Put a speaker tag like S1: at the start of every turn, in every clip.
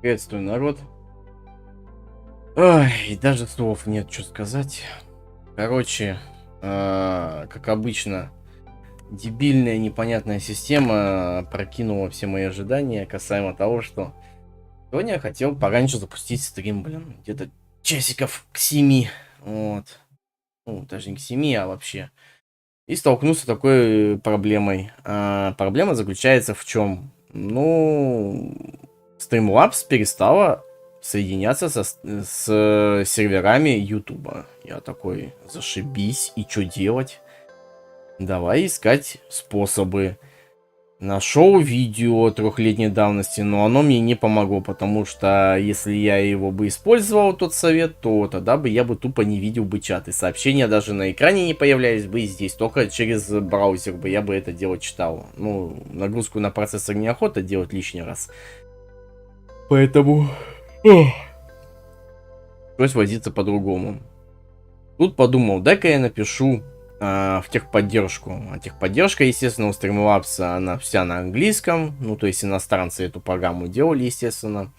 S1: Приветствую, народ. Ой, даже слов нет, что сказать. Короче, как обычно, дебильная, непонятная система прокинула все мои ожидания касаемо того, что сегодня я хотел пораньше запустить стрим, где-то часиков к 7. Вот. Ну, даже не к 7, а вообще. И столкнулся с такой проблемой. Проблема заключается в чем? Ну, Streamlabs перестала соединяться с серверами Ютуба. Я такой, зашибись, и что делать? Давай искать способы. Нашел видео 3-летней давности, но оно мне не помогло, потому что если я его бы использовал, тот совет, то тогда бы я бы тупо не видел бы чаты. Сообщения даже на экране не появлялись бы и здесь, только через браузер бы я бы это дело читал. Ну, нагрузку на процессор неохота делать лишний раз. Поэтому пришлось возиться по-другому. Тут подумал, дай-ка я напишу в техподдержку. А техподдержка, естественно, у Streamlabs, она вся на английском. Ну, то есть иностранцы эту программу делали, естественно.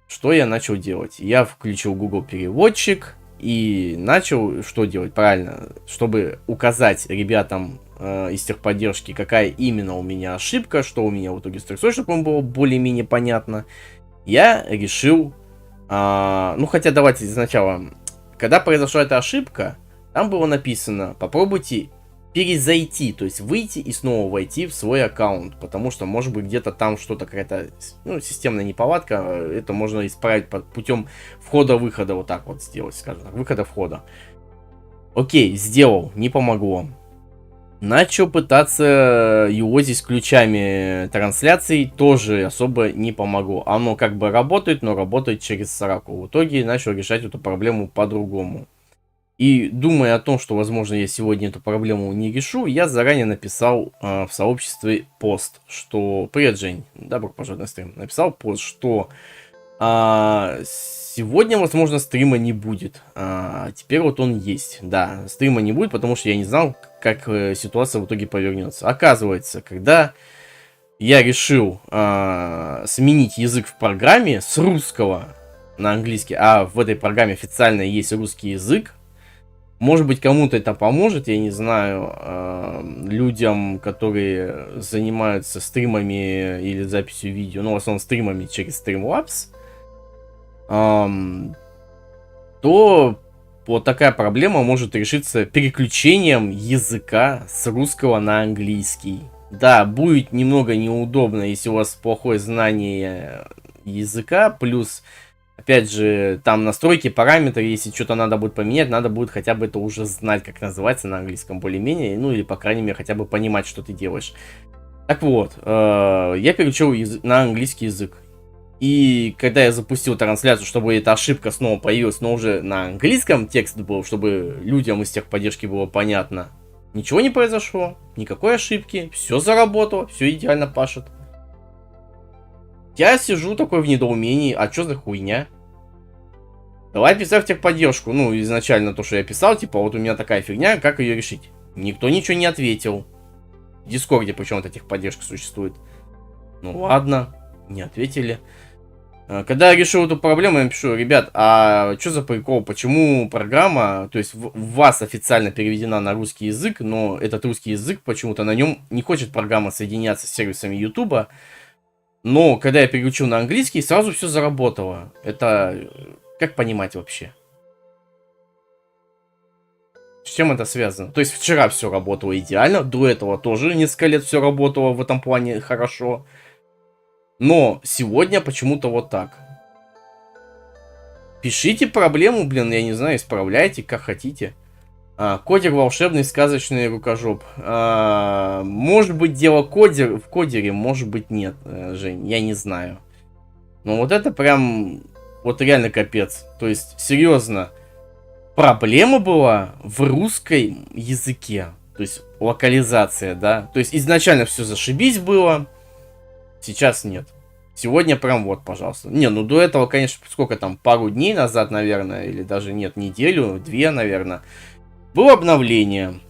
S1: Что я начал делать? Я включил Google переводчик и начал что делать? Правильно, чтобы указать ребятам из техподдержки, какая именно у меня ошибка, что у меня в итоге стрессует, чтобы им было более-менее понятно. Я решил, ну хотя давайте сначала, когда произошла эта ошибка, там было написано, попробуйте перезайти, то есть выйти и снова войти в свой аккаунт, потому что может быть где-то там что-то, какая-то системная неполадка, это можно исправить путем входа-выхода, вот так вот сделать, скажем так, выхода-входа. Окей, сделал, не помогло. Начал пытаться юозить с ключами трансляций, тоже особо не помогло. Оно как бы работает, но работает через сраку. В итоге начал решать эту проблему по-другому. И думая о том, что, возможно, я сегодня эту проблему не решу, я заранее написал в сообществе пост, что... Привет, Жень, добро пожаловать на стрим. Написал пост, что сегодня, возможно, стрима не будет. Теперь вот он есть. Да, стрима не будет, потому что я не знал, как ситуация в итоге повернется. Оказывается, когда я решил сменить язык в программе с русского на английский, а в этой программе официально есть русский язык, может быть, кому-то это поможет, я не знаю, людям, которые занимаются стримами или записью видео, ну, в основном стримами через Streamlabs, то вот такая проблема может решиться переключением языка с русского на английский. Да, будет немного неудобно, если у вас плохое знание языка, плюс... Опять же, там настройки, параметры, если что-то надо будет поменять, надо будет хотя бы это уже знать, как называется на английском более-менее, ну или, по крайней мере, хотя бы понимать, что ты делаешь. Так вот, я переключил на английский язык. И когда я запустил трансляцию, чтобы эта ошибка снова появилась, но уже на английском текст был, чтобы людям из техподдержки было понятно, ничего не произошло, никакой ошибки, все заработало, все идеально пашет. Я сижу такой в недоумении, а что за хуйня? Давай писать в техподдержку. Ну, изначально то, что я писал, типа, вот у меня такая фигня, как ее решить? Никто ничего не ответил. В Дискорде почему-то техподдержка существует. Ну ладно, не ответили. Когда я решил эту проблему, я напишу, ребят, а что за прикол? Почему программа, то есть у вас официально переведена на русский язык, но этот русский язык почему-то на нем не хочет программа соединяться с сервисами Ютуба. Но когда я переключил на английский, сразу все заработало. Это как понимать вообще? С чем это связано? То есть вчера все работало идеально, до этого тоже несколько лет все работало в этом плане хорошо. Но сегодня почему-то вот так. Пишите проблему, блин, я не знаю, исправляйте, как хотите. Кодер волшебный, сказочный рукожоп. Может быть, дело в кодере, может быть, нет, Жень, я не знаю. Но вот это прям, вот реально капец. То есть, серьезно, проблема была в русском языке. То есть, локализация, да. То есть, изначально все зашибись было, сейчас нет. Сегодня прям вот, пожалуйста. Не, ну до этого, конечно, сколько там, пару дней назад, наверное, или даже нет, неделю, 2, наверное. Было обновление.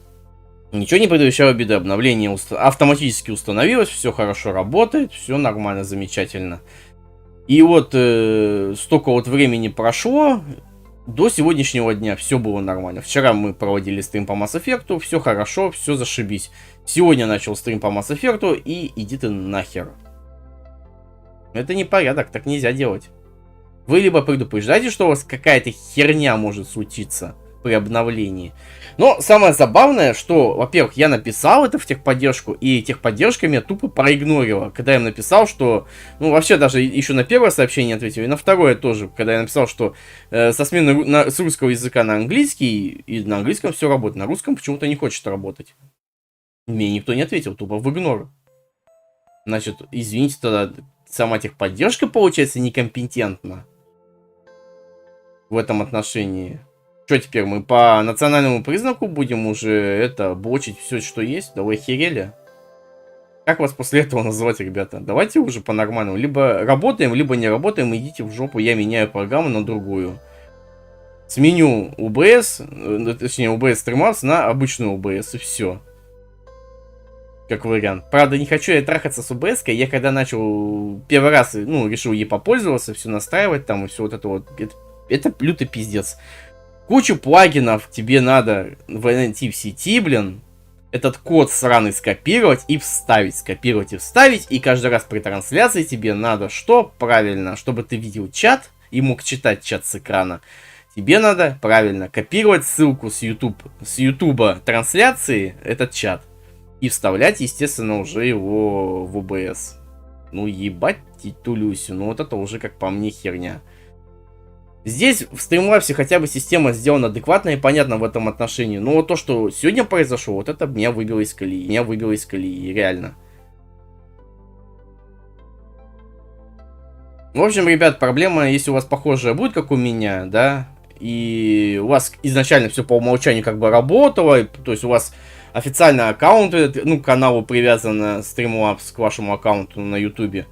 S1: Ничего не предвещало беды. Обновление автоматически установилось. Все хорошо работает. Все нормально, замечательно. И вот столько вот времени прошло, до сегодняшнего дня все было нормально. Вчера мы проводили стрим по Mass Effect, все хорошо, все зашибись. Сегодня начал стрим по Mass Effect, и иди ты нахер. Это не порядок, так нельзя делать. Вы либо предупреждаете, что у вас какая-то херня может случиться при обновлении. Но самое забавное, что, во-первых, я написал это в техподдержку, и техподдержка меня тупо проигнорила. Когда я им написал, что... Ну, вообще, даже еще на первое сообщение ответил, и на второе тоже. Когда я написал, что со смены с русского языка на английский, и на английском все работает, на русском почему-то не хочет работать. Мне никто не ответил, тупо в игнор. Значит, извините, тогда сама техподдержка, получается, некомпетентна в этом отношении. Что теперь, мы по национальному признаку будем уже это блочить все, что есть? Да вы охерели? Как вас после этого называть, ребята? Давайте уже по-нормальному. Либо работаем, либо не работаем, идите в жопу, я меняю программу на другую. Сменю OBS, точнее OBS Streamers на обычную OBS, и все. Как вариант. Правда, не хочу я трахаться с OBS, я когда начал первый раз, ну, решил ей попользоваться, все настраивать там, и все вот это вот. Это лютый пиздец. Кучу плагинов тебе надо войти в сети, блин. Этот код сраный скопировать и вставить. Скопировать и вставить. И каждый раз при трансляции тебе надо что? Правильно, чтобы ты видел чат и мог читать чат с экрана. Тебе надо, правильно, копировать ссылку с YouTube трансляции, этот чат. И вставлять, естественно, уже его в OBS. Ну, ебать титулюсю. Ну, вот это уже, как по мне, херня. Здесь в стримлабсе хотя бы система сделана адекватно и понятно в этом отношении. Но вот то, что сегодня произошло, вот это меня выбило из колеи. Меня выбило из колеи, реально. В общем, ребят, проблема, если у вас похожая будет, как у меня, да, и у вас изначально все по умолчанию как бы работало, то есть у вас официально аккаунт, ну, к каналу привязан стримлабс к вашему аккаунту на ютубе.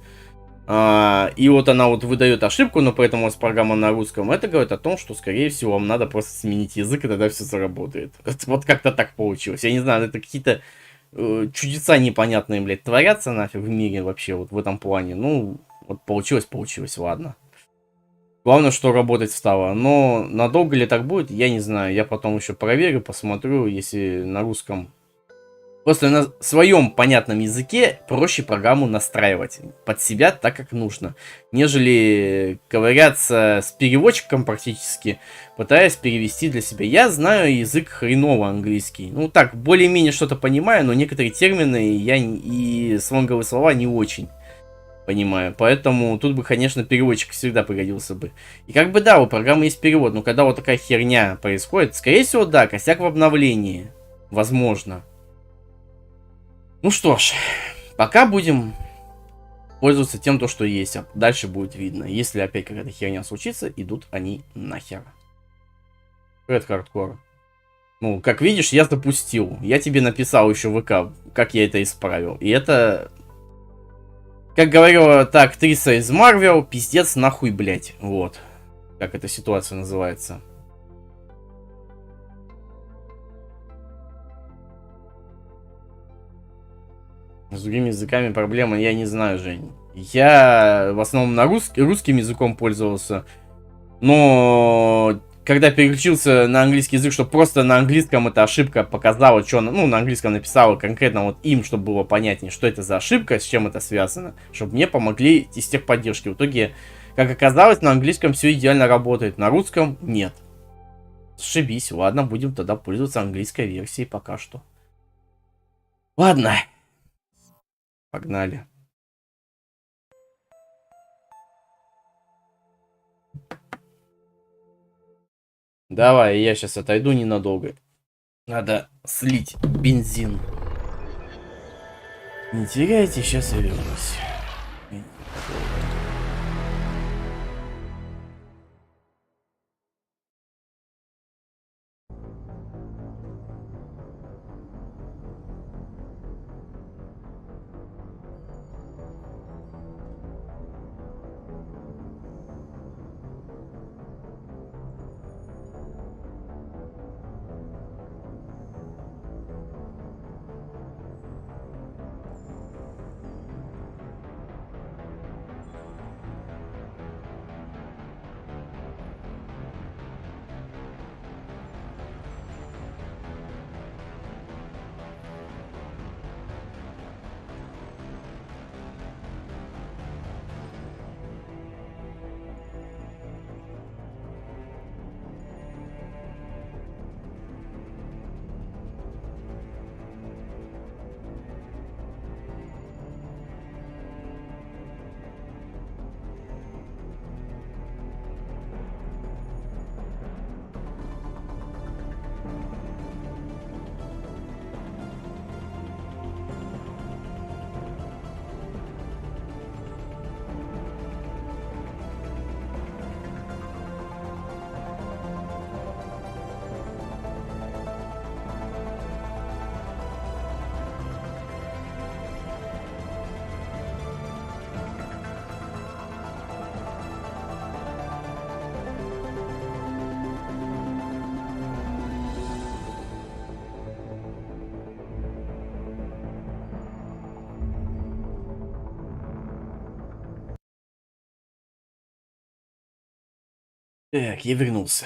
S1: И вот она вот выдает ошибку, но при этом у вас программа на русском. Это говорит о том, что, скорее всего, вам надо просто сменить язык, и тогда все заработает. Вот как-то так получилось. Я не знаю, это какие-то чудеса непонятные, блядь, творятся нафиг в мире вообще вот в этом плане. Ну, вот получилось, ладно. Главное, что работать стало. Но надолго ли так будет, я не знаю. Я потом еще проверю, посмотрю, если на русском... Просто на своем понятном языке проще программу настраивать под себя так, как нужно, нежели ковыряться с переводчиком практически, пытаясь перевести для себя. Я знаю язык хреново английский. Ну так, более-менее что-то понимаю, но некоторые термины я и слонговые слова не очень понимаю. Поэтому тут бы, конечно, переводчик всегда пригодился бы. И как бы да, у программы есть перевод, но когда вот такая херня происходит, скорее всего, да, косяк в обновлении. Возможно. Ну что ж, пока будем пользоваться тем, что есть, а дальше будет видно. Если опять какая-то херня случится, идут они нахер. Это хардкор. Ну, как видишь, я допустил. Я тебе написал еще в ВК, как я это исправил. И это, как говорила та актриса из Марвел, пиздец нахуй, блять. Вот. Как эта ситуация называется. С другими языками проблема, я не знаю, Жень. Я в основном на русским языком пользовался. Но когда переключился на английский язык, чтобы просто на английском эта ошибка показала, что, ну, на английском написала конкретно вот им, чтобы было понятнее, что это за ошибка, с чем это связано, чтобы мне помогли из техподдержки. В итоге, как оказалось, на английском все идеально работает, на русском нет. Ошибись, ладно, будем тогда пользоваться английской версией пока что. Ладно. Погнали. Давай, я сейчас отойду ненадолго. Надо слить бензин. Не теряйте, сейчас я вернусь. Так, я вернулся.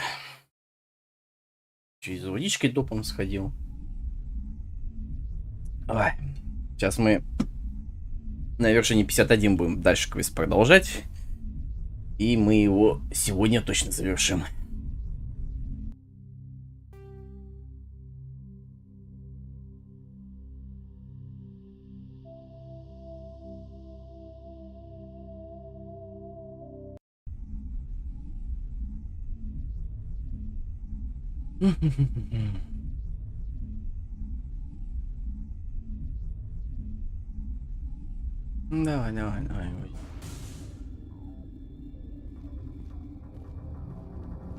S1: Через водичкой топом сходил. Ой. Сейчас мы на вершине 51 будем дальше квест продолжать. И мы его сегодня точно завершим. Давай, давай, давай.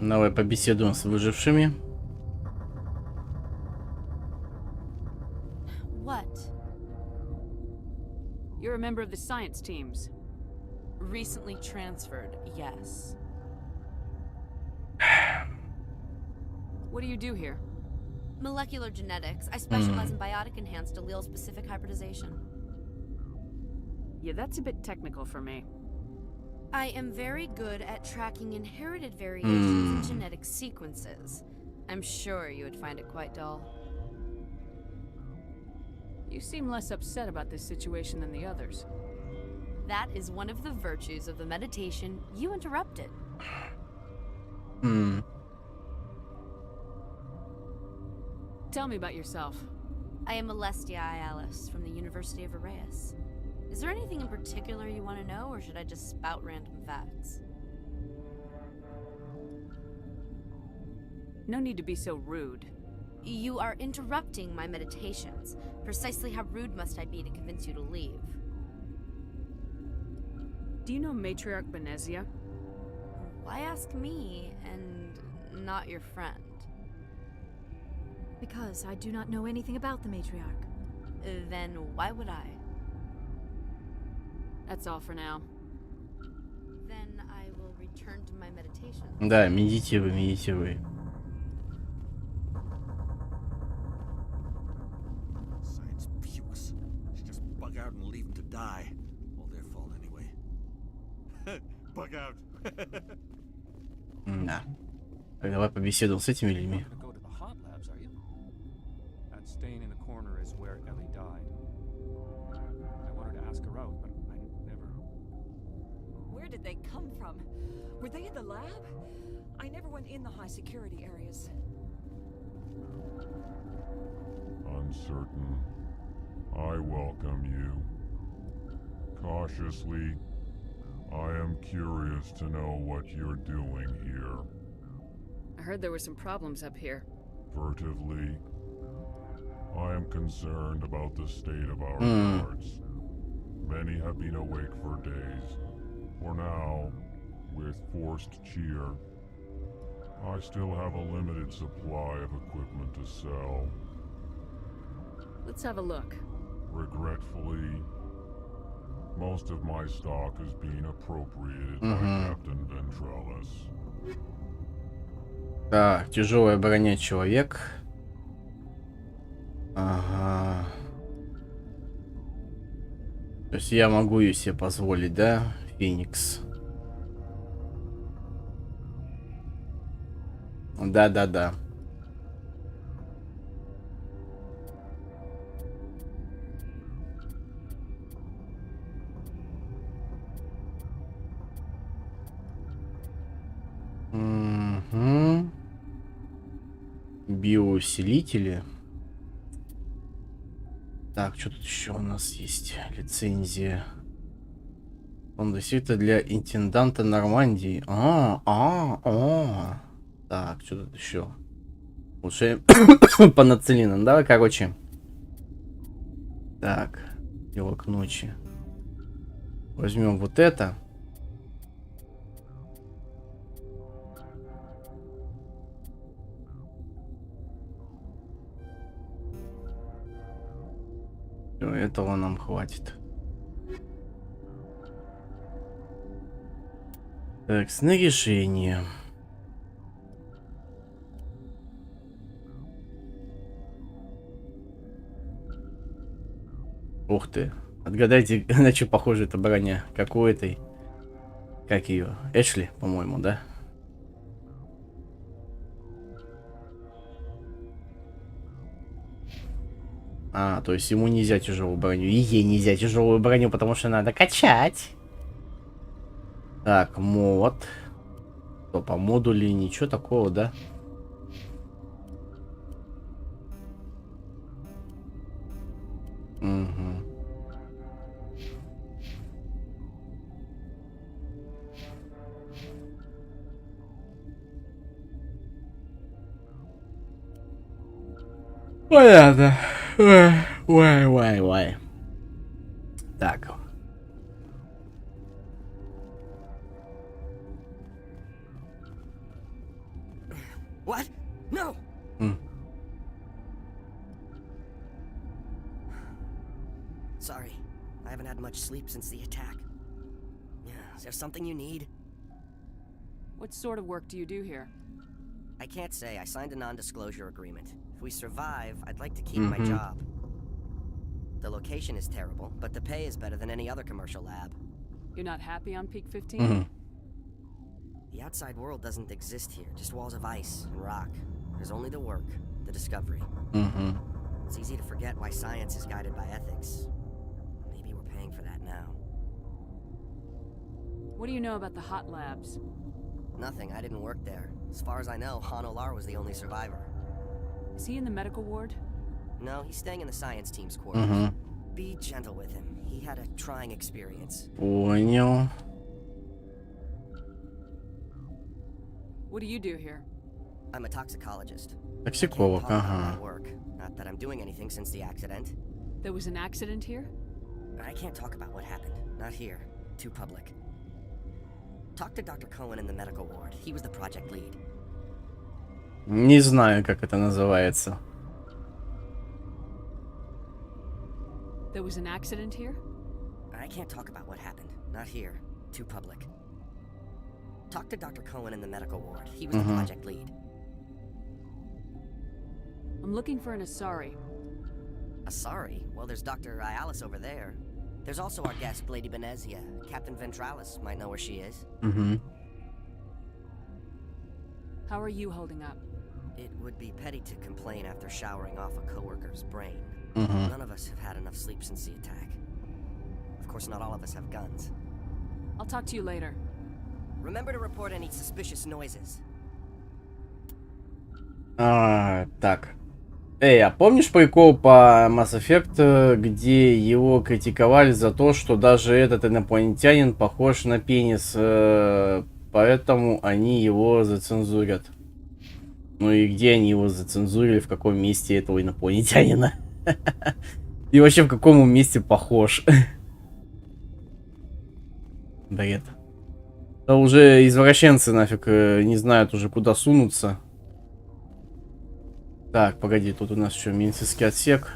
S1: Давай побеседуем с выжившими.
S2: What? You're a member of the science teams. Recently transferred, yes. What do you do here? Molecular genetics. I specialize in biotic-enhanced allele-specific hybridization. Yeah, that's a bit technical for me. I am very good at tracking inherited variations in genetic sequences. I'm sure you would find it quite dull. You seem less upset about this situation than the others. That is one of the virtues of the meditation you interrupted. Tell me about yourself. I am Alestia Ialis from the University of Arraius. Is there anything in particular you want to know, or should I just spout random facts? No need to be so rude. You are interrupting my meditations. Precisely how rude must I be to convince you to leave? Do you know Matriarch Benezia? Why ask me, and not your friend? Because I do not know anything about the Matriarch. Then why would I? That's all for now. Then I will return to my meditation.
S1: Да, медитируй, медитируй.
S3: Science pukes. Should just bug out and leave them to die. All their fault anyway. Bug out.
S1: Да. Так, давай побеседуем с этими людьми.
S4: Staying in the corner is where Ellie died. I wanted to ask her out, but I never...
S5: Where did they come from? Were they in the lab? I never went in the high security areas.
S6: Uncertain. I welcome you. Cautiously, I am curious to know what you're doing here.
S2: I heard there were some problems up here.
S6: Furtively, I am concerned about the state of our guards. Many have been awake for days. For now, with forced cheer, I still have a limited supply of equipment to sell.
S2: Let's have a look.
S6: Regretfully, most of my stock is being appropriated by Captain Ventrellis.
S1: Так, тяжелая броня человек. Ага. То есть я могу ее себе позволить, да, Феникс? Да-да-да. Угу. Биоусилители. Так, что тут еще у нас есть? Лицензия. Фонда света для интенданта Нормандии. Так, что тут еще? Лучше по нацелинам. Давай, короче. Так, дело к ночи. Возьмем вот это. Этого нам хватит. Так, снаряжение. Ух ты. Отгадайте, на что похожа эта броня. Как у этой. Как ее? Эшли, по-моему, да? А, то есть ему нельзя тяжелую броню. И ей нельзя тяжелую броню, потому что надо качать. Так, мод. То по модулю ничего такого, да? Угу. Понятно. Ой. Так.
S7: What? No! Sorry, I haven't had much sleep since the attack. Is there something you need?
S2: What sort of work do you do here?
S7: I can't say. I signed a non-disclosure agreement. If we survive, I'd like to keep my job. The location is terrible, but the pay is better than any other commercial lab.
S2: You're not happy on Peak 15?
S7: The outside world doesn't exist here, just walls of ice and rock. There's only the work, the discovery. It's easy to forget why science is guided by ethics. Maybe we're paying for that now.
S2: What do you know about the hot labs?
S7: Nothing, I didn't work there. As far as I know, Han Olar was the only survivor.
S2: Is he in the medical ward?
S7: No, he's staying in the science team's quarters. Be gentle with him. He had a trying experience.
S1: Понял.
S2: What do you do here?
S7: I'm a toxicologist.
S1: Токсиколог,
S7: Can't talk about
S1: ага.
S7: my work. Not that I'm doing anything since the accident.
S2: There was an accident here?
S7: I can't talk about what happened. Not here. Too public. Talk to Dr. Cohen in the medical ward. He was the project lead.
S1: Не знаю, как это называется.
S2: There was an accident here?
S7: I can't talk about what happened. Not here. Too public. Talk to Dr. Cohen in the medical ward. He was the project lead.
S2: I'm looking for an Asari.
S7: Asari? Well, there's Dr. Ayalis over there. There's also our guest, Lady Benezia. Captain Ventralis might know where she is.
S2: How are you holding up?
S7: It would be petty to complain after showering off a coworker's brain. None of us have had enough sleep since the attack. Of course, not all of us have guns.
S2: I'll talk to you later.
S7: Remember to report any suspicious noises.
S1: Так. Эй, а помнишь прикол по Mass Effect, где его критиковали за то, что даже этот инопланетянин похож на пенис, поэтому они его зацензурят? Ну и где они его зацензурили, в каком месте этого инопланетянина? И вообще в каком он месте похож? Бред. Да уже извращенцы нафиг не знают уже куда сунуться. Так, погоди, тут у нас еще медицинский отсек.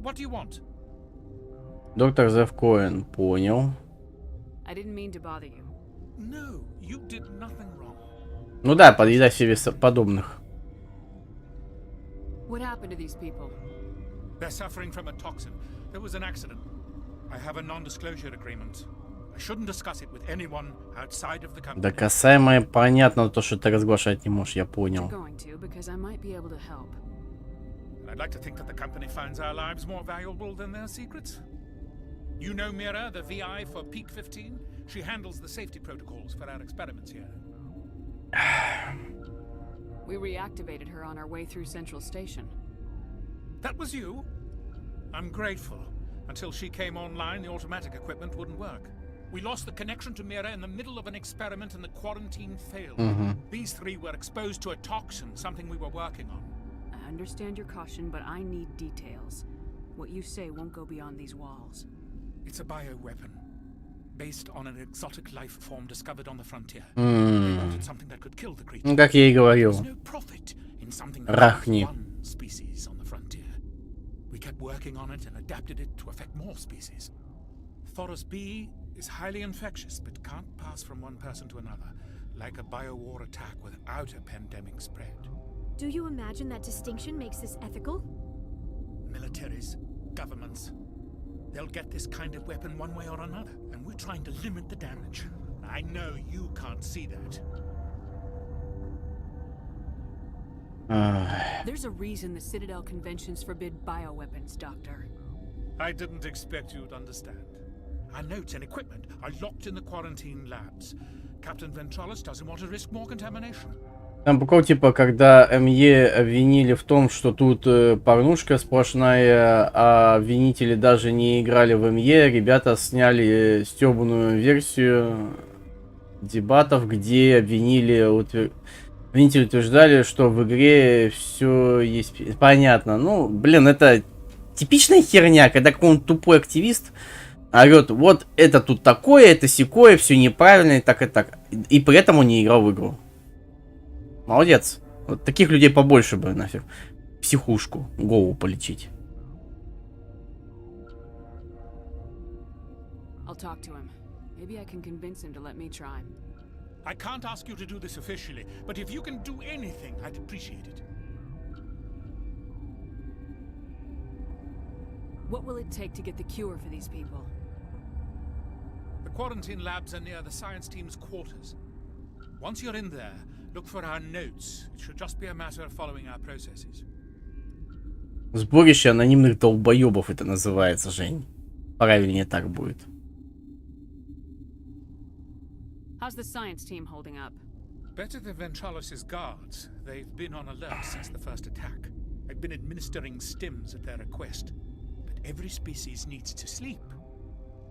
S3: What do you want?
S1: Доктор Зев Коэн, понял.
S2: I didn't mean to bother you.
S3: No, you did nothing wrong.
S1: Ну да, подъедай себе подобных.
S2: What happened to these people?
S3: They're suffering from a toxin. There was an accident. I have a non-disclosure agreement. I shouldn't discuss it with anyone outside of the company.
S1: Да касаемо понятно то, что ты разглашать не можешь, я понял.
S2: Going to, because I might be able to help.
S3: I'd like to think that the company finds our lives more valuable than their secrets. You know Mira, the VI for Peak 15? She handles the safety protocols for our experiments here.
S2: We reactivated her on our way through Central Station.
S3: That was you? I'm grateful. Until she came online, the automatic equipment wouldn't work. We lost the connection to Mira in the middle of an experiment and the quarantine failed. These three were exposed to a toxin, something we were working on.
S2: I understand your caution, but I need details. What you say won't go beyond these walls.
S3: It's a bioweapon, based on an exotic life form discovered on the frontier. They wanted something that could kill the creature.
S1: Ну, как я и говорил.
S3: There's no profit in something that
S1: Рахни.
S3: kills one species on the frontier. We kept working on it and adapted it to affect more species. Thoros B is highly infectious, but can't pass from one person to another, like a biowar attack without a pandemic spread.
S8: Do you imagine that distinction makes this ethical?
S3: Militaries, governments, they'll get this kind of weapon one way or another, and we're trying to limit the damage. I know you can't see that.
S2: There's a reason the Citadel conventions forbid bioweapons, Doctor.
S3: I didn't expect you'd understand. Our notes and equipment are locked in the quarantine labs. Captain Ventralis doesn't want to risk more contamination.
S1: Там буквально типа, когда МЕ обвинили в том, что тут порнушка сплошная, а обвинители даже не играли в МЕ, ребята сняли стёбаную версию дебатов, где обвинители утверждали, что в игре все есть. Понятно. Ну, блин, это типичная херня, когда какой-нибудь тупой активист орёт, вот это тут такое, это сякое, все неправильно, и так, и так. И при этом он не играл в игру. Молодец. Вот таких людей побольше бы нафиг. Психушку, голову полечить.
S2: I'll talk to him. Maybe I can convince him to let me try.
S3: I can't ask you to do this officially, but if you can do anything, I'd appreciate it.
S2: What will it take to get the cure for these people?
S3: The quarantine labs are near the science team's quarters. Once you're in there, look for our notes. It should just be a matter of following our processes.
S1: Сборище анонимных долбоебов это называется, Жень. Правильнее так будет.
S2: How's the science team holding up?
S3: Better than Ventralis' guards. They've been on alert since the first attack. I've been administering stims at their request. But every species needs to sleep.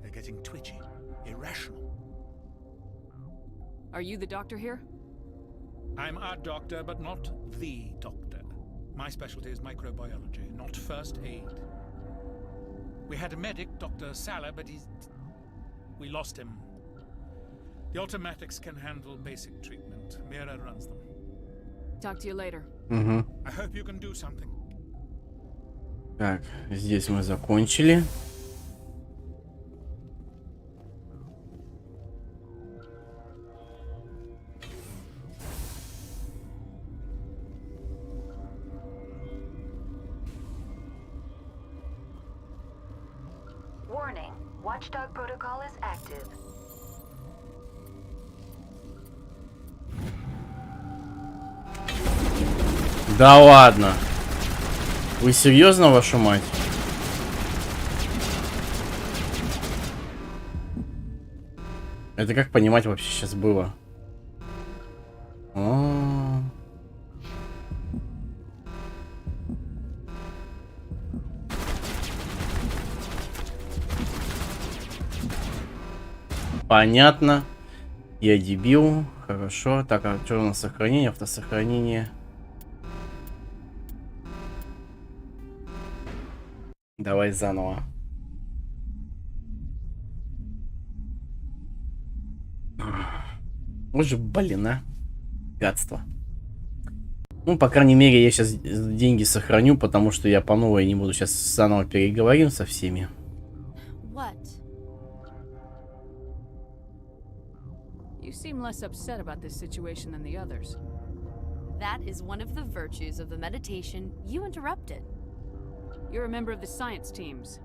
S3: They're getting twitchy, irrational.
S2: Are you the doctor here?
S3: I'm a doctor, but not the doctor. My specialty is microbiology, not first aid. We had a medic, Dr. Salah, but we lost him. The automatics can handle basic treatment. Mira runs them.
S2: Talk to you later.
S3: I hope you can do something.
S1: Так, здесь мы закончили.
S9: Warning. Watchdog protocol is active.
S1: Да ладно. Вы серьезно, вашу мать? Это как понимать вообще сейчас было? Понятно. Я дебил. Хорошо. Так, а что у нас сохранение? Автосохранение. Давай заново. Уже, блин, а. Гадство. Ну, по крайней мере, я сейчас деньги сохраню, потому что я по новой не буду. Сейчас заново переговорим со всеми.
S2: What? You seem less upset about this situation than the others. That is one of the virtues of the meditation you interrupted. You're a member of the science teams.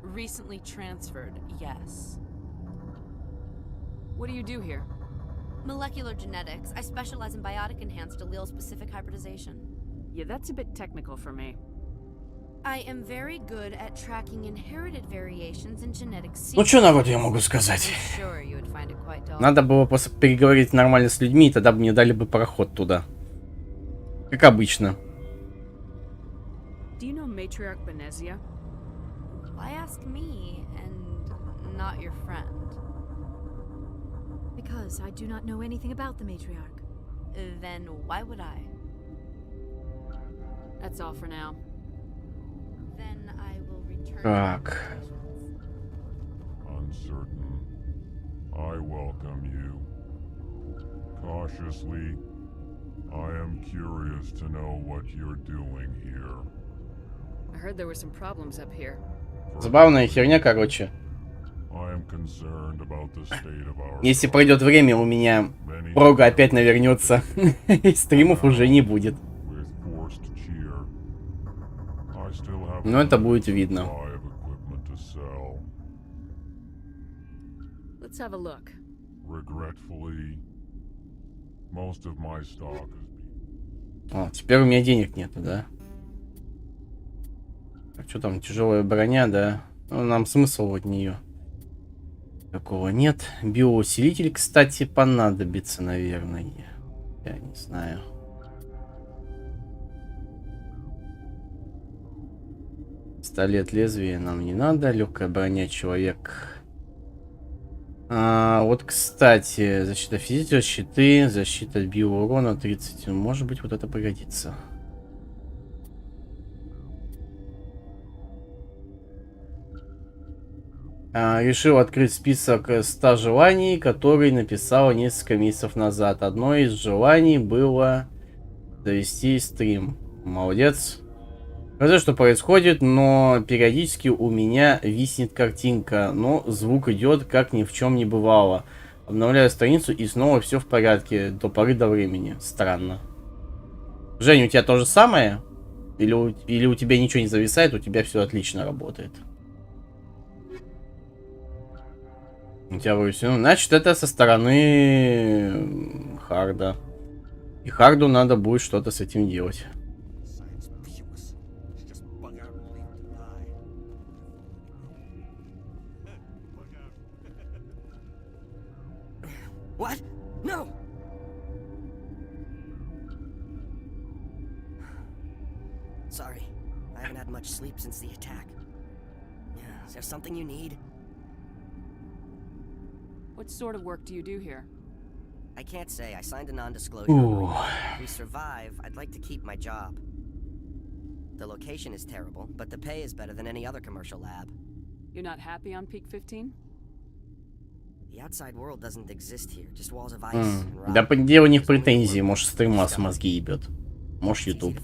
S2: Recently transferred, yes. What do you do here?
S10: Molecular genetics. I specialize in biotic-enhanced allele-specific hybridization.
S2: Yeah, that's a bit technical for me.
S10: I am very good at tracking inherited variations in genetic sequences.
S1: Ну, что народ я могу сказать?
S10: Sure, you would find it quite dull.
S1: Надо было просто переговорить нормально с людьми, и тогда бы мне дали бы проход туда. Как обычно.
S2: Do you know Matriarch Benezia?
S10: Why ask me and not your friend?
S8: Because I do not know anything about the matriarch.
S10: Then why would I?
S2: That's all for now.
S10: Then I will return.
S1: Так.
S6: Uncertain. I welcome you. Cautiously, I am curious to know what you're doing here.
S2: I heard there were some problems up here.
S1: Забавная херня, короче. Если пройдет время, у меня прога опять навернется. И стримов уже не будет.
S6: I still have
S1: Но это будет видно.
S6: supply of equipment to sell.
S2: Let's have a look.
S6: Regretfully, most of my stock has been...
S1: О, теперь у меня денег нету, да? Так, что там, тяжелая броня, да? Ну, нам смысл от нее такого нет. Биоусилитель, кстати, понадобится, наверное. Я не знаю. Пистолет, лезвие нам не надо. Легкая броня, человек. Вот, кстати, защита физического, щиты, защита от биоурона 30. Может быть, вот это пригодится. Решил открыть список 100 желаний, который написала несколько месяцев назад. Одно из желаний было завести стрим. Молодец. Не знаю, что происходит, но периодически у меня виснет картинка, но звук идет, как ни в чем не бывало. Обновляю страницу и снова все в порядке до поры до времени. Странно. Женя, у тебя то же самое? Или у тебя ничего не зависает, у тебя все отлично работает? У тебя вывесено. Значит, это со стороны харда. И харду надо будет что-то с этим делать.
S7: What? No! Sorry, I haven't had much sleep since the attack. Yeah, is there something you need?
S2: What sort of work do you do here?
S7: I can't say. I signed a non-disclosure agreement. If we survive, I'd like to keep my job. The location is terrible, but the pay is better than any other commercial lab.
S2: You're not happy on Peak 15?
S7: The outside world doesn't exist here, just walls of ice and rock.
S1: Да дело не в претензии, может стрима с мозги ебет. Может YouTube.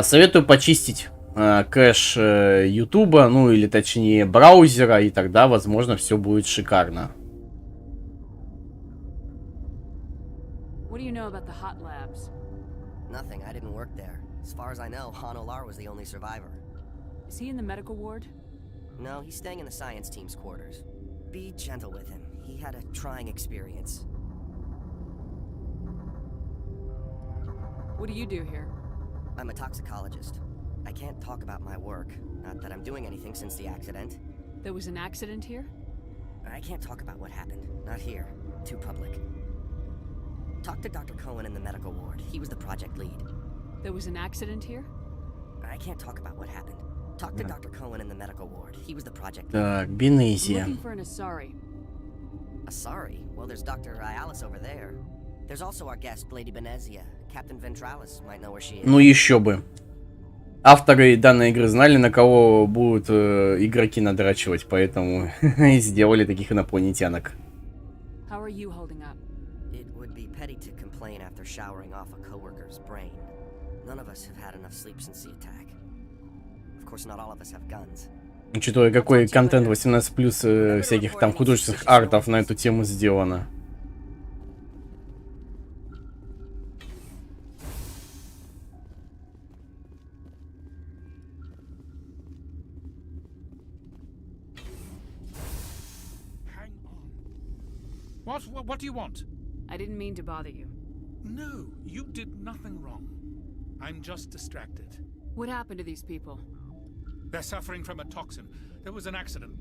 S1: Советую почистить кэш Ютуба, ну или точнее браузера, и тогда, возможно, все будет шикарно.
S2: What do you know about the hot labs?
S7: Nothing. I didn't work there. As far as I know, Han Olar was the only survivor.
S2: Is he in the medical ward?
S7: No, he's staying in the science team's quarters. Be gentle with him. He had a trying experience.
S2: What do you do here?
S7: I'm a toxicologist. I can't talk about my work. Not that I'm doing anything since the accident.
S2: There was an accident here?
S7: I can't talk about what happened. Not here. Too public. Talk to Dr. Cohen in the medical ward. He was the project lead.
S2: There was an accident here?
S7: I can't talk about what happened. Talk to Dr. Cohen in the medical ward. He was the project lead.
S1: Так, Бенезия.
S2: I'm looking for an Asari.
S7: Asari? Well, there's Dr. Ayalis over there. There's also our guest, Lady Benezia. Captain Ventralis might know where she is.
S1: Ну еще бы. Авторы данной игры знали, на кого будут игроки надрачивать, поэтому сделали таких инопланетянок.
S2: How are you holding up?
S7: It would be petty to complain after showering off a coworker's brain. None of us have had enough sleep since the attack. Of course, not all of us have guns.
S1: Учитывая, какой контент 18+, всяких там художественных артов на эту тему сделано.
S3: What do you want?
S2: I didn't mean to bother you.
S3: No, you did nothing wrong. I'm just distracted.
S2: What happened to these people?
S3: They're suffering from a toxin. There was an accident.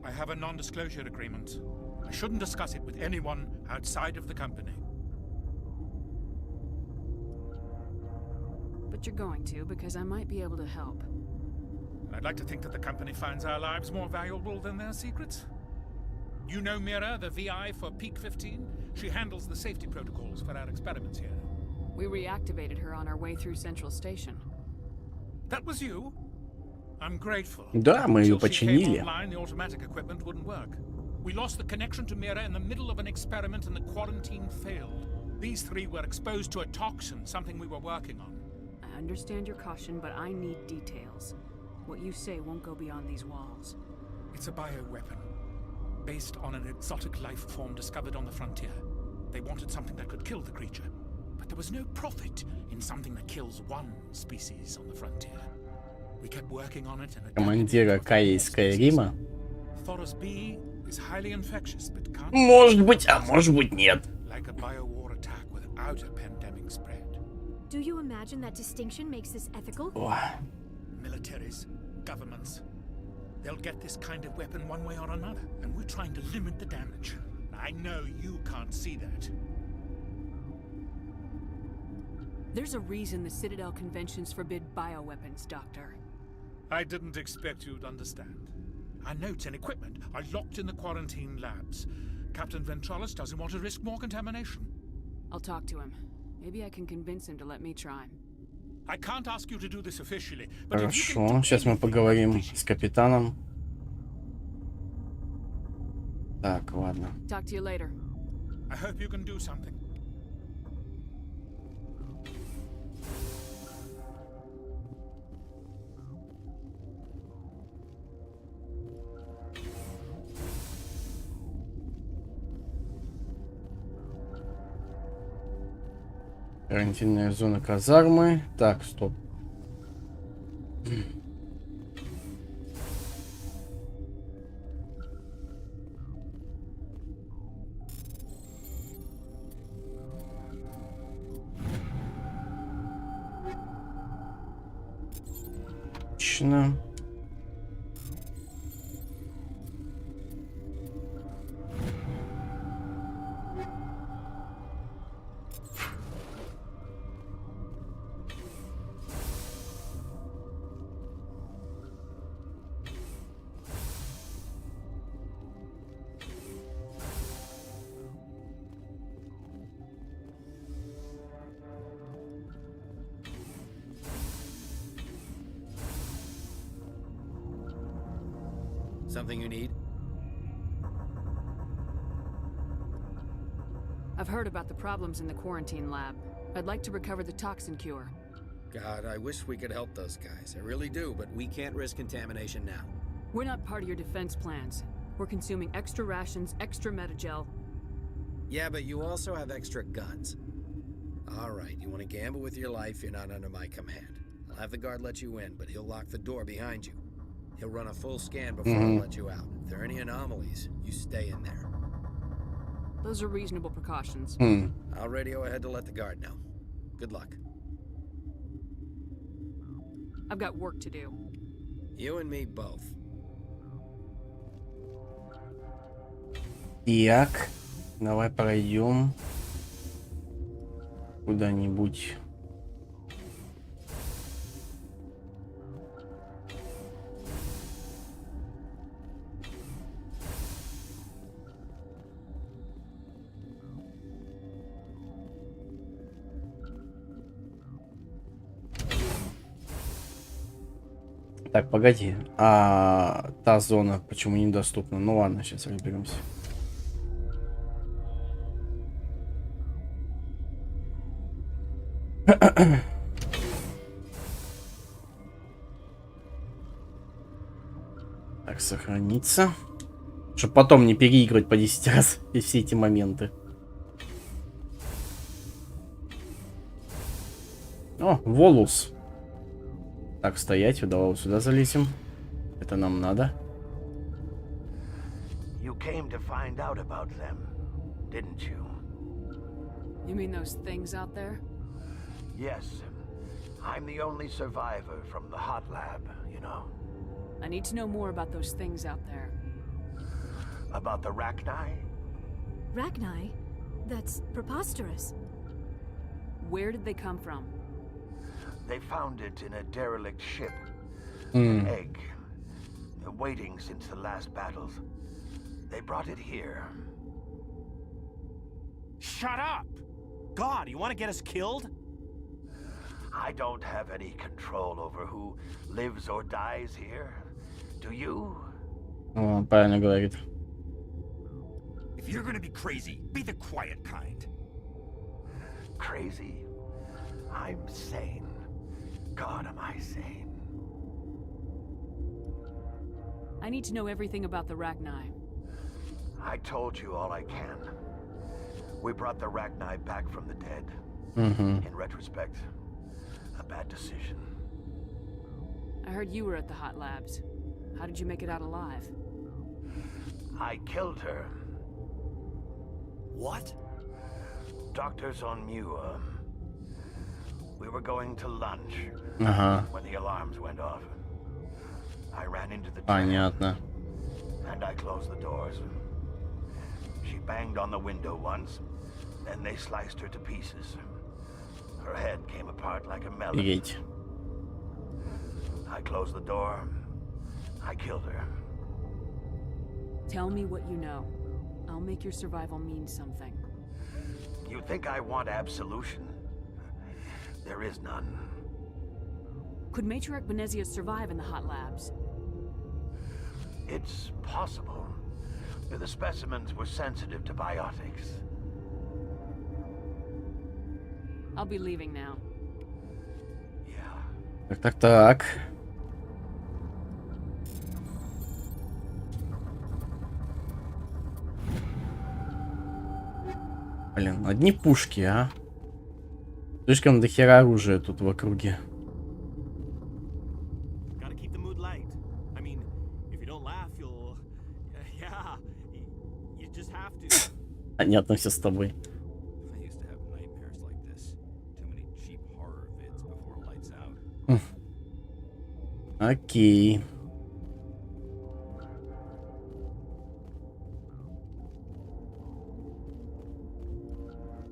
S3: I have a non-disclosure agreement. I shouldn't discuss it with anyone outside of the company.
S2: But you're going to, because I might be able to help.
S3: I'd like to think that the company finds our lives more valuable than their secrets. You know Mira, the VI for Peak 15? She handles the safety protocols for our experiments here.
S2: We reactivated her on our way through Central Station.
S3: That was you? I'm grateful.
S1: Да, мы ее
S3: Until she came
S1: починили.
S3: online, the automatic equipment wouldn't work. We lost the connection to Mira in the middle of an experiment and the quarantine failed. These three were exposed to a toxin, something we were working on.
S2: I understand your caution, but I need details. What you say won't go beyond these walls.
S3: It's a bioweapon, based on an exotic life form discovered on the frontier. They wanted something that could kill the creature, but there was no profit in something that kills one species on the frontier. We kept working on it and
S1: Командира Каейская Рима.
S3: Forest B is highly infectious, but can't
S1: Может быть, а может быть нет.
S3: like a biowar attack without a pandemic spread.
S8: Do you imagine that distinction makes this ethical?
S3: Militaries, governments, they'll get this kind of weapon one way or another, and we're trying to limit the damage. I know you can't see that.
S11: There's a reason the Citadel conventions forbid bioweapons, Doctor.
S3: I didn't expect you'd understand. Our notes and equipment are locked in the quarantine labs. Captain Ventralis doesn't want to risk more contamination.
S11: I'll talk to him. Maybe I can convince him to let me try.
S3: I can't ask you to do this officially, but if you
S1: Хорошо,
S3: can
S1: сейчас мы поговорим с капитаном. Так, ладно.
S11: Talk to you later.
S3: I hope you can do something.
S1: Карантинная зона казармы. Так, стоп. Отлично.
S12: Something you need?
S11: I've heard about the problems in the quarantine lab. I'd like to recover the toxin cure.
S12: God, I wish we could help those guys. I really do, but we can't risk contamination now.
S11: We're not part of your defense plans. We're consuming extra rations, extra metagel.
S12: Yeah, but you also have extra guns. All right, you want to gamble with your life, you're not under my command. I'll have the guard let you in, but he'll lock the door behind you. He'll run a full scan before he'll let you out. If there are any anomalies, you stay in there.
S11: Those are reasonable precautions.
S12: I'll radio ahead to let the guard know. Good luck.
S11: I've got work to do.
S12: You and me both.
S1: Так, давай пройдем куда-нибудь. Так, погоди. А та зона почему недоступна? Ну ладно, сейчас разберемся. Так, сохраниться. Чтобы потом не переигрывать по 10 раз и все эти моменты. О, волос. Так, стоять, давай вот сюда залезем. Это нам надо.
S13: You came to find out about them, didn't you?
S11: You mean those things out there?
S13: Yes. I'm the only survivor from the hot lab, you know.
S11: I need to know more about those things out there.
S13: About the Rachni?
S8: Rachni? That's preposterous.
S11: Where did they come from?
S13: They found it in a derelict ship. An egg. Waiting since the last battles. They brought it here.
S14: Shut up! God, you want to get us killed?
S13: I don't have any control over who lives or dies here. Do you?
S1: Он правильно говорит.
S14: If you're gonna be crazy, be the quiet kind.
S13: Crazy? I'm sane. God, am I sane?
S11: I need to know everything about the Rachni.
S13: I told you all I can. We brought the Rachni back from the dead. In retrospect, a bad decision.
S11: I heard you were at the hot labs. How did you make it out alive?
S13: I killed her.
S14: What?
S13: Doctors on Muir. We were going to lunch when the alarms went off. I ran into the
S1: Понятно.
S13: and I closed the doors. She banged on the window once, then they sliced her to pieces. Her head came apart like a melon.
S1: Офигеть.
S13: I closed the door. I killed her.
S11: Tell me what you know. I'll make your survival mean something.
S13: You think I want absolution? There is none.
S11: Could Matriarch Venezia survive in the hot labs?
S13: It's possible. The specimens were sensitive to biotics.
S11: I'll be leaving now.
S1: Так. Блин, одни пушки, а? Слишком дохера оружия тут в округе. Понятно все с тобой. Окей.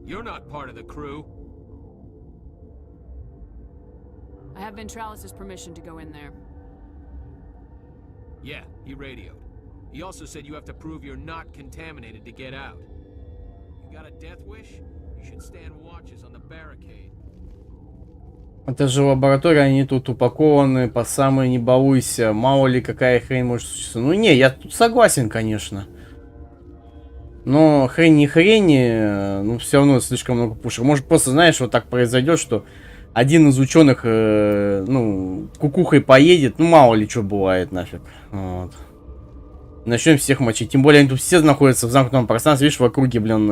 S15: You're not part of the crew.
S11: I have Ventralis' permission to go in there.
S15: Yeah, he radioed. He also said you have to prove you're not contaminated to get out. You got a death wish? You should stand watches on the barricade.
S1: Это же лаборатория, они тут упакованы по самой не балуйся. Мало ли какая хрень может случиться. Ну не, я тут согласен, конечно. Но хрень не хрень, ну все равно слишком много пушек. Может просто, знаешь, вот так произойдет, что один из ученых, ну, кукухой поедет. Ну мало ли что бывает нафиг. Вот. Начнем всех мочить. Тем более они тут все находятся в замкнутом пространстве. Видишь, в округе, блин,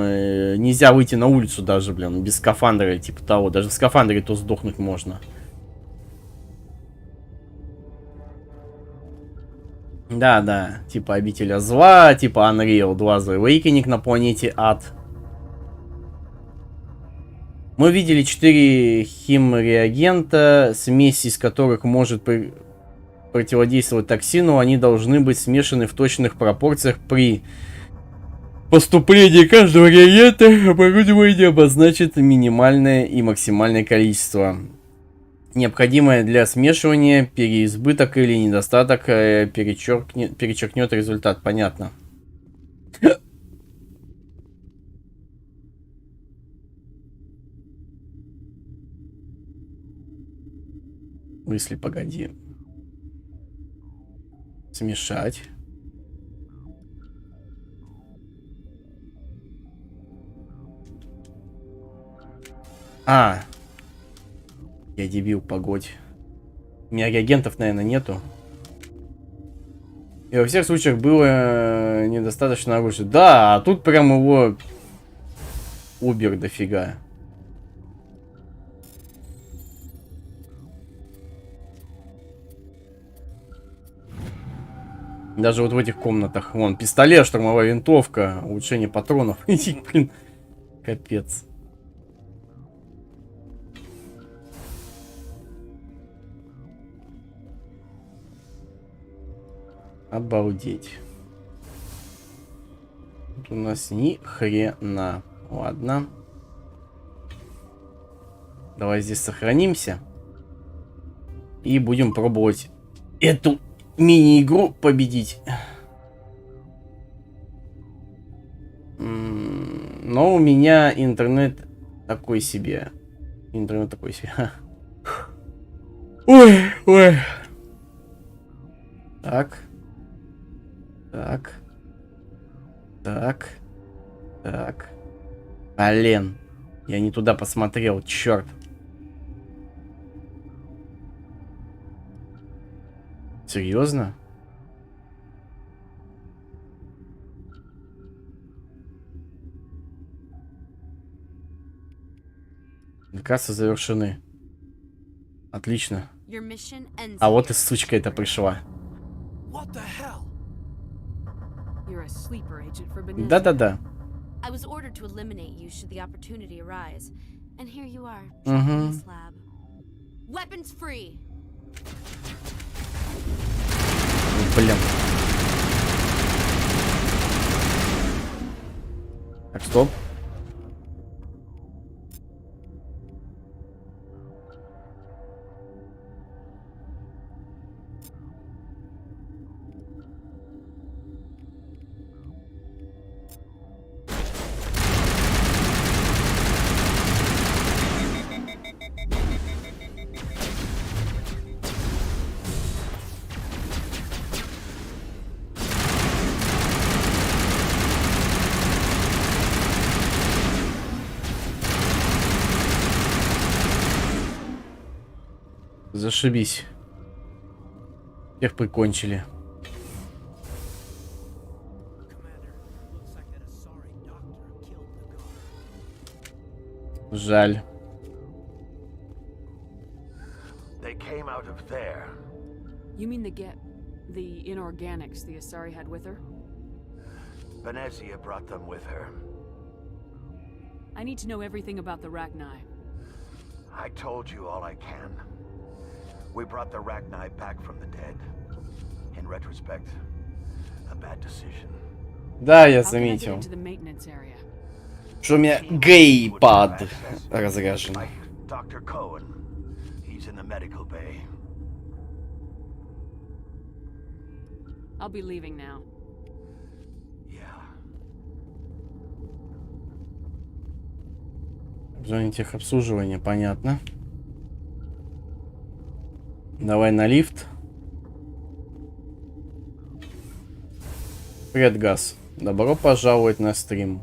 S1: нельзя выйти на улицу даже, блин, без скафандра, типа того. Даже в скафандре то сдохнуть можно. Да, типа обителя зла, типа Unreal 2 The Awakening на планете Ад. Мы видели 4 химреагента, смесь из которых может противодействовать токсину. Они должны быть смешаны в точных пропорциях при поступлении каждого реагента. Оборудование обозначит минимальное и максимальное количество, необходимое для смешивания. Переизбыток или недостаток перечеркнет результат. Понятно. Мысли, погоди. Смешать. Я дебил, погодь. У меня реагентов, наверное, нету. И во всех случаях было недостаточно оружия. Да, а тут прям его убер дофига. Даже вот в этих комнатах. Вон, пистолет, штурмовая винтовка, улучшение патронов. Блин, капец. Обалдеть. Тут у нас ни хрена. Ладно. Давай здесь сохранимся. И будем пробовать эту мини-игру победить. Но у меня интернет такой себе. Интернет такой себе. Ой. Так. Блин. Я не туда посмотрел, черт. Серьезно? Лекарства завершены. Отлично.
S10: Your mission ends
S1: А вот
S10: here.
S1: и сучка эта пришла.
S11: What the hell? You're a sleeper agent for Benezia.
S1: Да-да-да.
S10: I was ordered to eliminate you should the opportunity arise. And here you are, trapped in this lab. Weapons free.
S1: Блин. Так, стоп. Зашибись. Всех прикончили. Жаль.
S13: They came out of there.
S11: You mean the inorganics the Asari had with her?
S13: Benezia brought them with her.
S11: I need to know everything about the Rachni.
S13: I told you all I can. We brought the Rachni back from the dead. In retrospect, a bad decision.
S1: Да, я
S11: How can I get
S1: заметил.
S11: into the maintenance area?
S1: Что у меня гейпад разряжен.
S13: Like Dr. Cohen. He's in the medical bay.
S11: I'll be leaving now.
S1: В зоне техобслуживания, понятно. Давай на лифт. Привет, Газ. Добро пожаловать на стрим,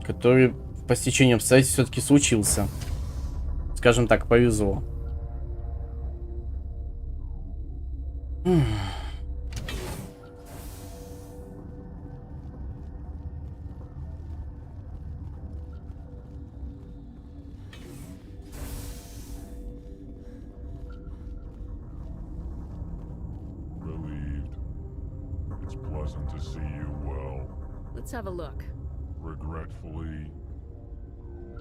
S1: который по стечению обстоятельств все-таки случился. Скажем так, повезло.
S6: Relieved. It's pleasant to see you well.
S11: Let's have a look.
S6: Regretfully,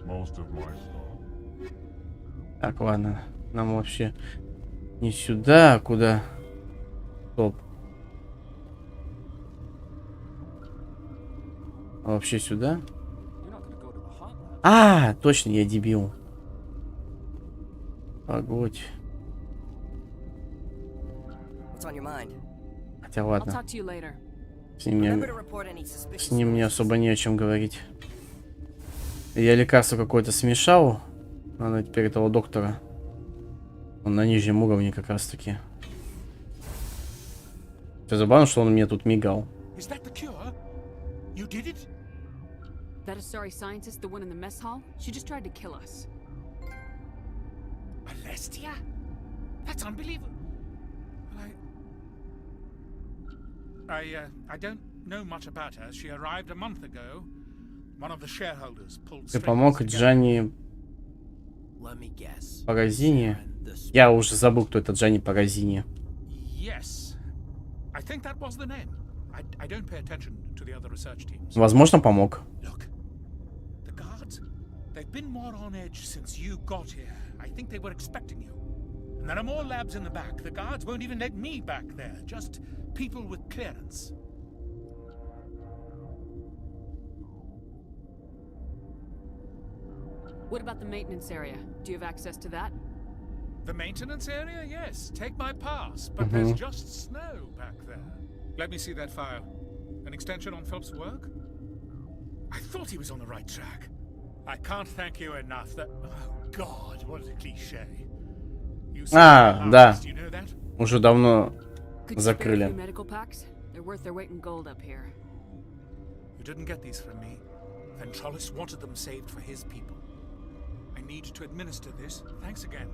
S6: most of my stuff.
S1: Так, ладно. Нам вообще не сюда, а куда? Стоп. А вообще сюда? А, точно, я дебил. Погодь.
S7: What's on your mind?
S1: Хотя
S11: I'll
S1: ладно.
S11: talk to you later.
S1: С ним,
S7: Remember
S1: мне,
S7: to report any suspicious
S1: с ним мне
S7: noise.
S1: особо не о чем говорить. Я лекарство какое-то смешал. Надо теперь этого доктора. Он на нижнем уровне как раз таки. Все забавно, что он мне тут мигал.
S3: Is that the cure? You did it?
S11: That Asari scientist, the one in the mess hall, she just tried to kill us.
S3: Alestia? That's unbelievable. I don't know much about her. She arrived a month ago. One of the shareholders pulled
S1: Ты
S3: strings
S1: помог
S3: together.
S1: Джанни Паразине. Я уже забыл, кто это Джанни Паразине.
S3: Yes. I think that was the name. I don't pay attention to the other research teams.
S1: Возможно, помог.
S3: Look, the guards, they've been more on edge since you got here. I think they were expecting you. And there are more labs in the back. The guards won't even let me back there. Just people with clearance.
S11: What about the maintenance area? Do you have access to that?
S3: The maintenance area? Yes. Take my pass. But there's just snow back there. Let me see that file. An extension on Phelps' work? I thought he was on the right track. I can't thank you enough. That... Oh, God, what a cliche. You
S1: А, да.
S3: do you know that?
S1: Уже давно
S11: Could you spare a few
S1: закрыли.
S11: medical packs? They're worth their weight in gold up here.
S3: You didn't get these from me. Ventrolis wanted them saved for his people. I need to administer this. Thanks again.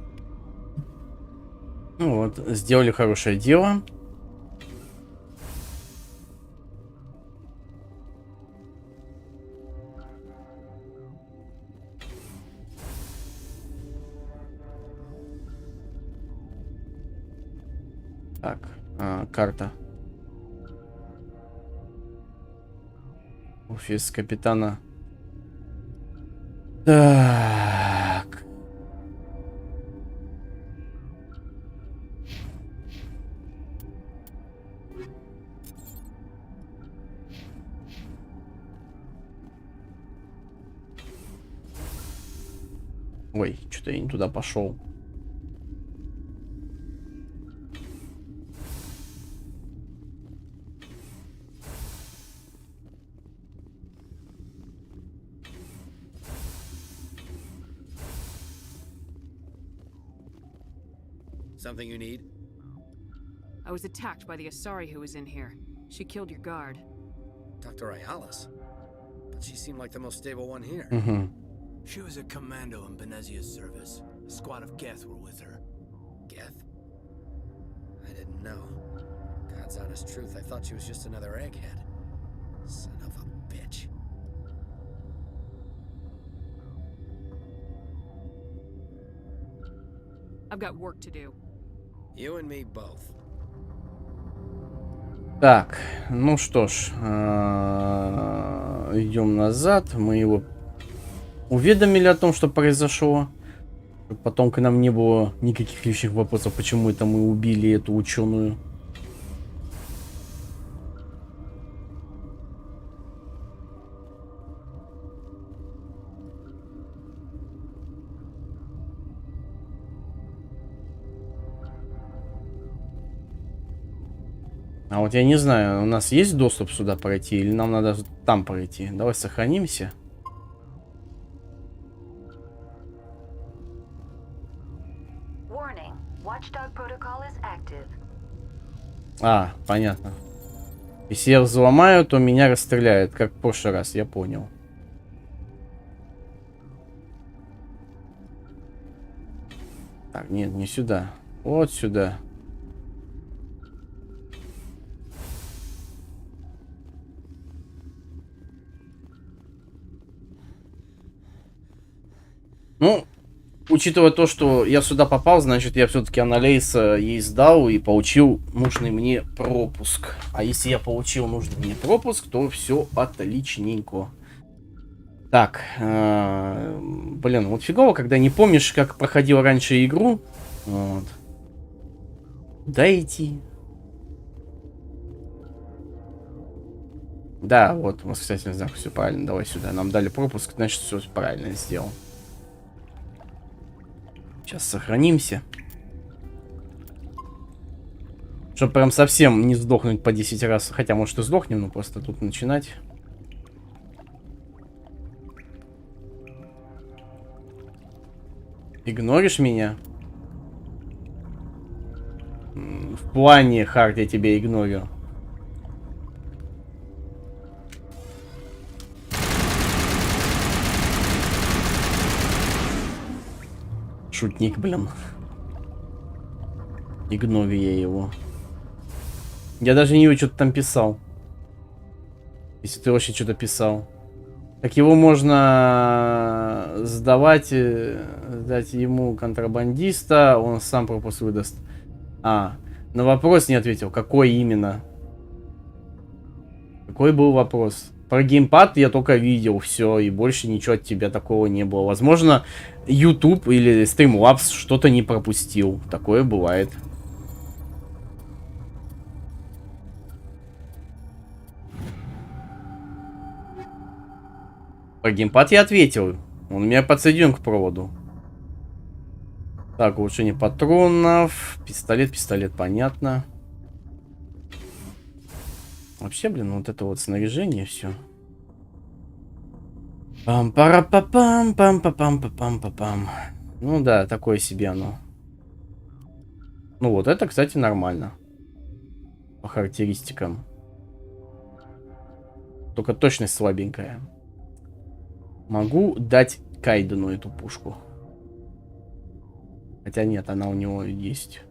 S1: Ну вот, сделали хорошее дело. Так, карта. Офис капитана. Так. Ой, что-то я не туда пошел.
S12: Something you need?
S11: I was attacked by the Asari who was in here. She killed your guard.
S12: Dr. Ayalis? But she seemed like the most stable one here.
S16: She was a commando in Benezia's service. A squad of Geth were with her.
S12: Geth? I didn't know. God's honest truth, I thought she was just another egghead. Son of a bitch.
S11: I've got work to do.
S12: You and me both.
S1: Так, ну что ж, идем назад. Мы его уведомили о том, что произошло. Потом к нам не было никаких лишних вопросов, почему это мы убили эту ученую. А вот я не знаю, у нас есть доступ сюда пройти или нам надо там пройти? Давай сохранимся. А, понятно. Если я взломаю, то меня расстреляют, как в прошлый раз, я понял. Так, нет, не сюда. Вот сюда. Ну, учитывая то, что я сюда попал, значит, я все-таки анализ ей сдал и получил нужный мне пропуск. А если я получил нужный мне пропуск, то все отличненько. Так, блин, вот фигово, когда не помнишь, как проходил раньше игру. Вот. Куда идти? Да, вот, восклицательный знак, все правильно, давай сюда. Нам дали пропуск, значит, все правильно сделал. Сейчас сохранимся. Чтобы прям совсем не сдохнуть по 10 раз. Хотя, может, и сдохнем, но просто тут начинать. Игноришь меня? В плане, Хард, я тебя игнорю. Шутник, блин. Игнорю я его. Я даже не вижу, что ты там писал. Если ты вообще что-то писал. Так его можно сдавать, сдать ему контрабандиста, он сам пропуск выдаст. А, на вопрос не ответил. Какой именно? Какой был вопрос? Про геймпад я только видел, все, и больше ничего от тебя такого не было. Возможно, YouTube или Streamlabs что-то не пропустил. Такое бывает. Про геймпад я ответил. Он у меня подсоединен к проводу. Так, улучшение патронов. Пистолет, понятно. Вообще, блин, вот это вот снаряжение все. Пам-пара-па-пам, пам-па-пам-па-пам-па-пам. Ну да, такое себе оно. Ну вот это, кстати, нормально. По характеристикам. Только точность слабенькая. Могу дать Кайдену эту пушку. Хотя нет, она у него есть.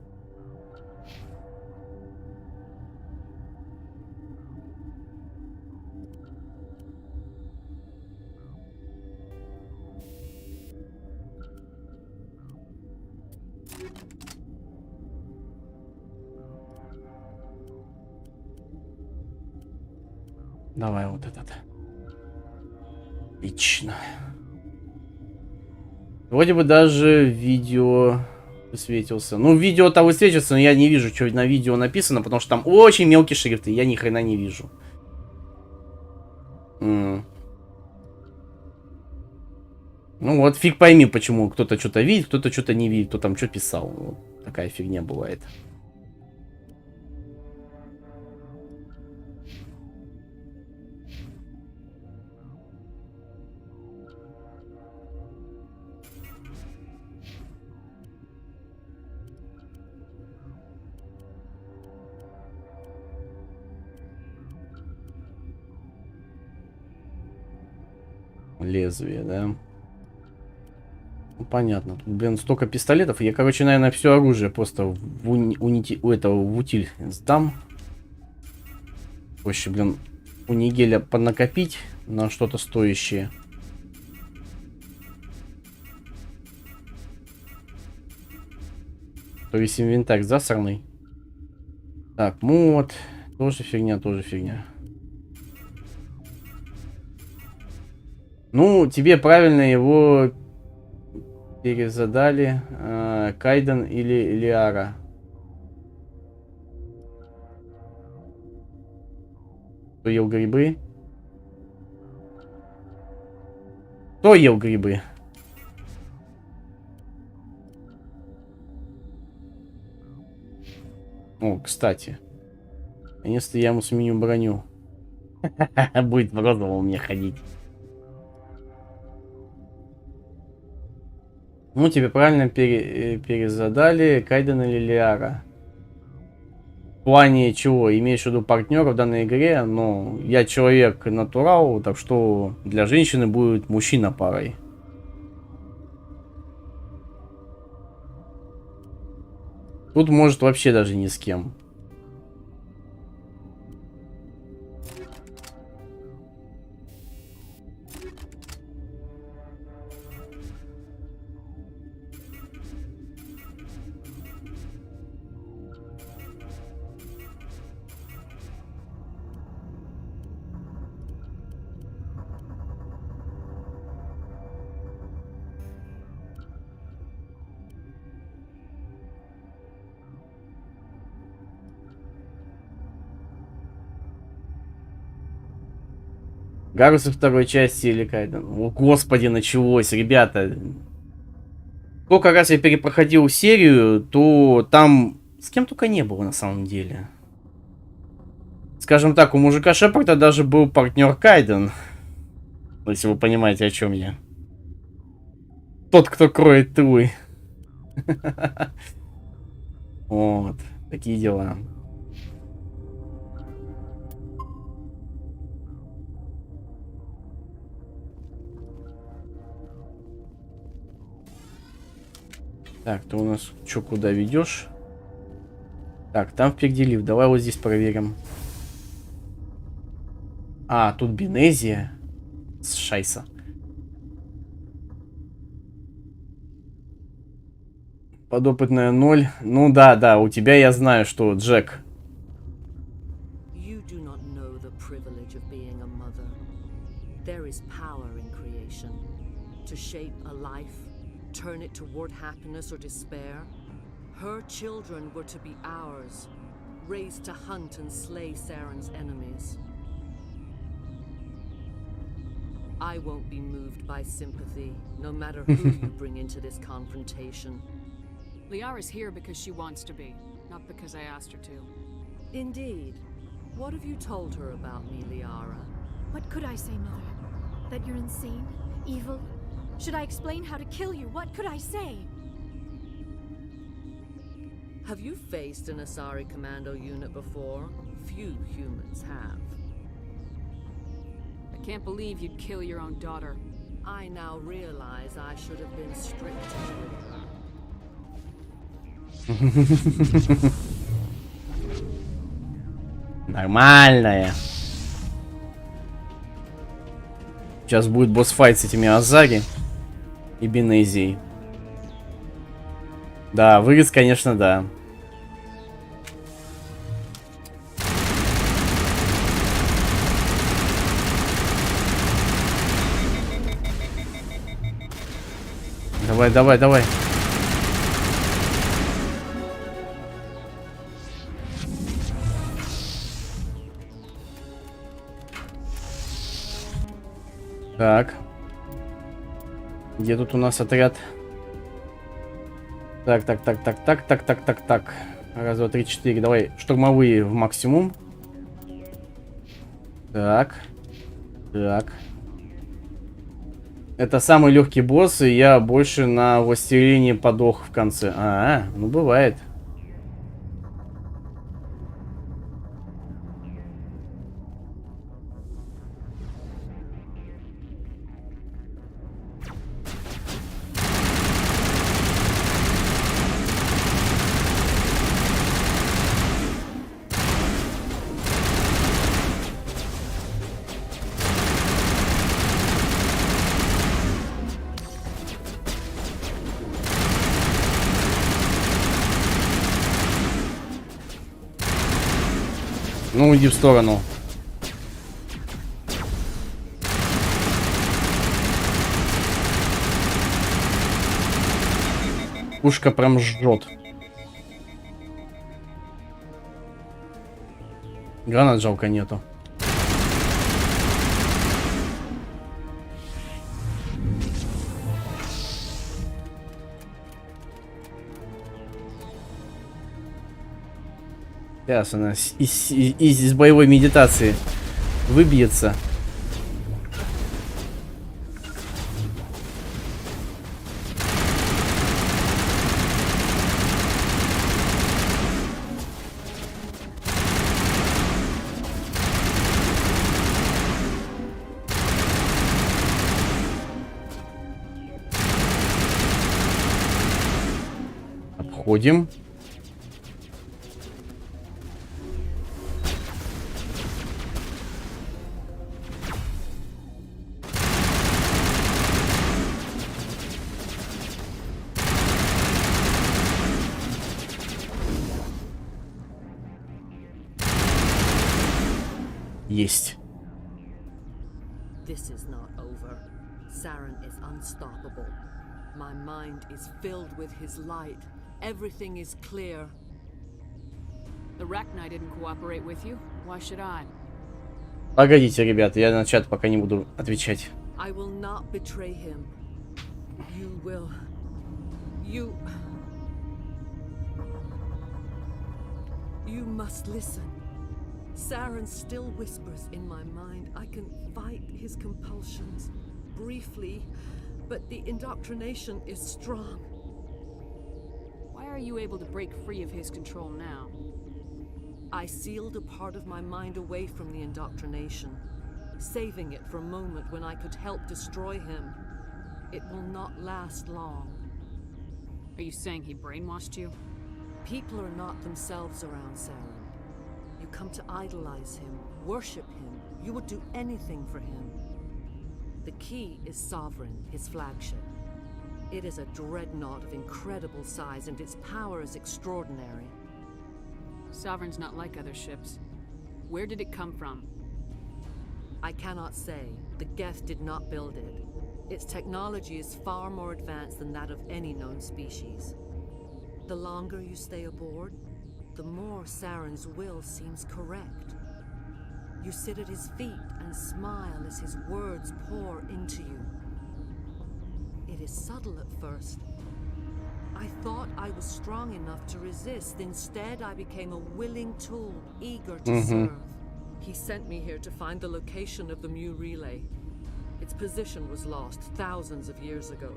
S1: Давай вот этот. Отлично. Вроде бы даже видео высветился. Ну, видео-то высветится, но я не вижу, что на видео написано, потому что там очень мелкие шрифты, я ни хрена не вижу. Ну вот, фиг пойми, почему кто-то что-то видит, кто-то что-то не видит, кто там что писал. Вот такая фигня бывает. Лезвие, да? Ну, понятно. Тут, блин, столько пистолетов. Я, короче, наверное, все оружие просто в утиль сдам. Проще, блин, у Нигеля поднакопить на что-то стоящее. То есть инвентарь засранный. Так, мод. Тоже фигня, тоже фигня. Ну, тебе правильно его перезадали. Кайден или Лиара. Кто ел грибы? Кто ел грибы? О, кстати. Наконец-то я ему сменю броню. Будет в розовом у меня ходить. Ну, тебе правильно перезадали. Кайден или Лиара. В плане чего? Имеешь в виду партнера в данной игре? Но я человек натурал, так что для женщины будет мужчина парой. Тут может вообще даже ни с кем. Гарусы второй части или Кайден. О, господи, началось, ребята. Сколько раз я перепроходил серию, то там с кем только не было на самом деле. Скажем так, у мужика Шепарда даже был партнер Кайден. Если вы понимаете, о чем я. Тот, кто кроет тылы. Вот, такие дела. Так, ты у нас что, куда ведешь? Так, там впереди лифт. Давай вот здесь проверим. А, тут Бенезия. Шайса. Подопытная 0. Ну да, да, у тебя я знаю, что Джек.
S17: Turn it toward happiness or despair. Her children were to be ours, raised to hunt and slay Saren's enemies. I won't be moved by sympathy, no matter who you bring into this confrontation.
S11: Liara's here because she wants to be, not because I asked her to.
S17: Indeed. What have you told her about me, Liara?
S8: What could I say, Mother? That you're insane? Evil? Should I explain how to kill you? What could I say?
S17: Have you faced an Asari commando unit before? Few humans have.
S11: I can't believe you'd kill your own daughter.
S17: I now realize I should have been stricter with her.
S1: Нормальная. Сейчас будет босс-файт с этими Азари и Бенезией. Да, вырез, конечно, да. Давай, давай, давай. Так. Где тут у нас отряд? Так. Раз, два, три, четыре. Давай, штурмовые в максимум. Так. Это самый легкий босс, и я больше на властелине подох в конце. Ну бывает. Ну, уйди в сторону. Пушка прям жжет. Гранат жалко нету. Сейчас она из боевой медитации выбьется. Обходим. Есть.
S17: This is not over. Saren is unstoppable. My mind is filled with his light. Everything is clear.
S11: The Rachni didn't cooperate with you. Why should I?
S1: Погодите, ребят, я на чат пока не буду отвечать.
S17: I will not betray him. You will. You must listen. Saren still whispers in my mind. I can fight his compulsions briefly, but the indoctrination is strong.
S11: Why are you able to break free of his control now?
S17: I sealed a part of my mind away from the indoctrination, saving it for a moment when I could help destroy him. It will not last long.
S11: Are you saying he brainwashed you?
S17: People are not themselves around Saren. You come to idolize him, worship him. You would do anything for him. The key is Sovereign, his flagship. It is a dreadnought of incredible size, and its power is extraordinary.
S11: Sovereign's not like other ships. Where did it come from?
S17: I cannot say. The Geth did not build it. Its technology is far more advanced than that of any known species. The longer you stay aboard, the more Saren's will seems correct. You sit at his feet and smile as his words pour into you. It is subtle at first. I thought I was strong enough to resist. Instead, I became a willing tool, eager to serve. He sent me here to find the location of the Mu relay. Its position was lost thousands of years ago.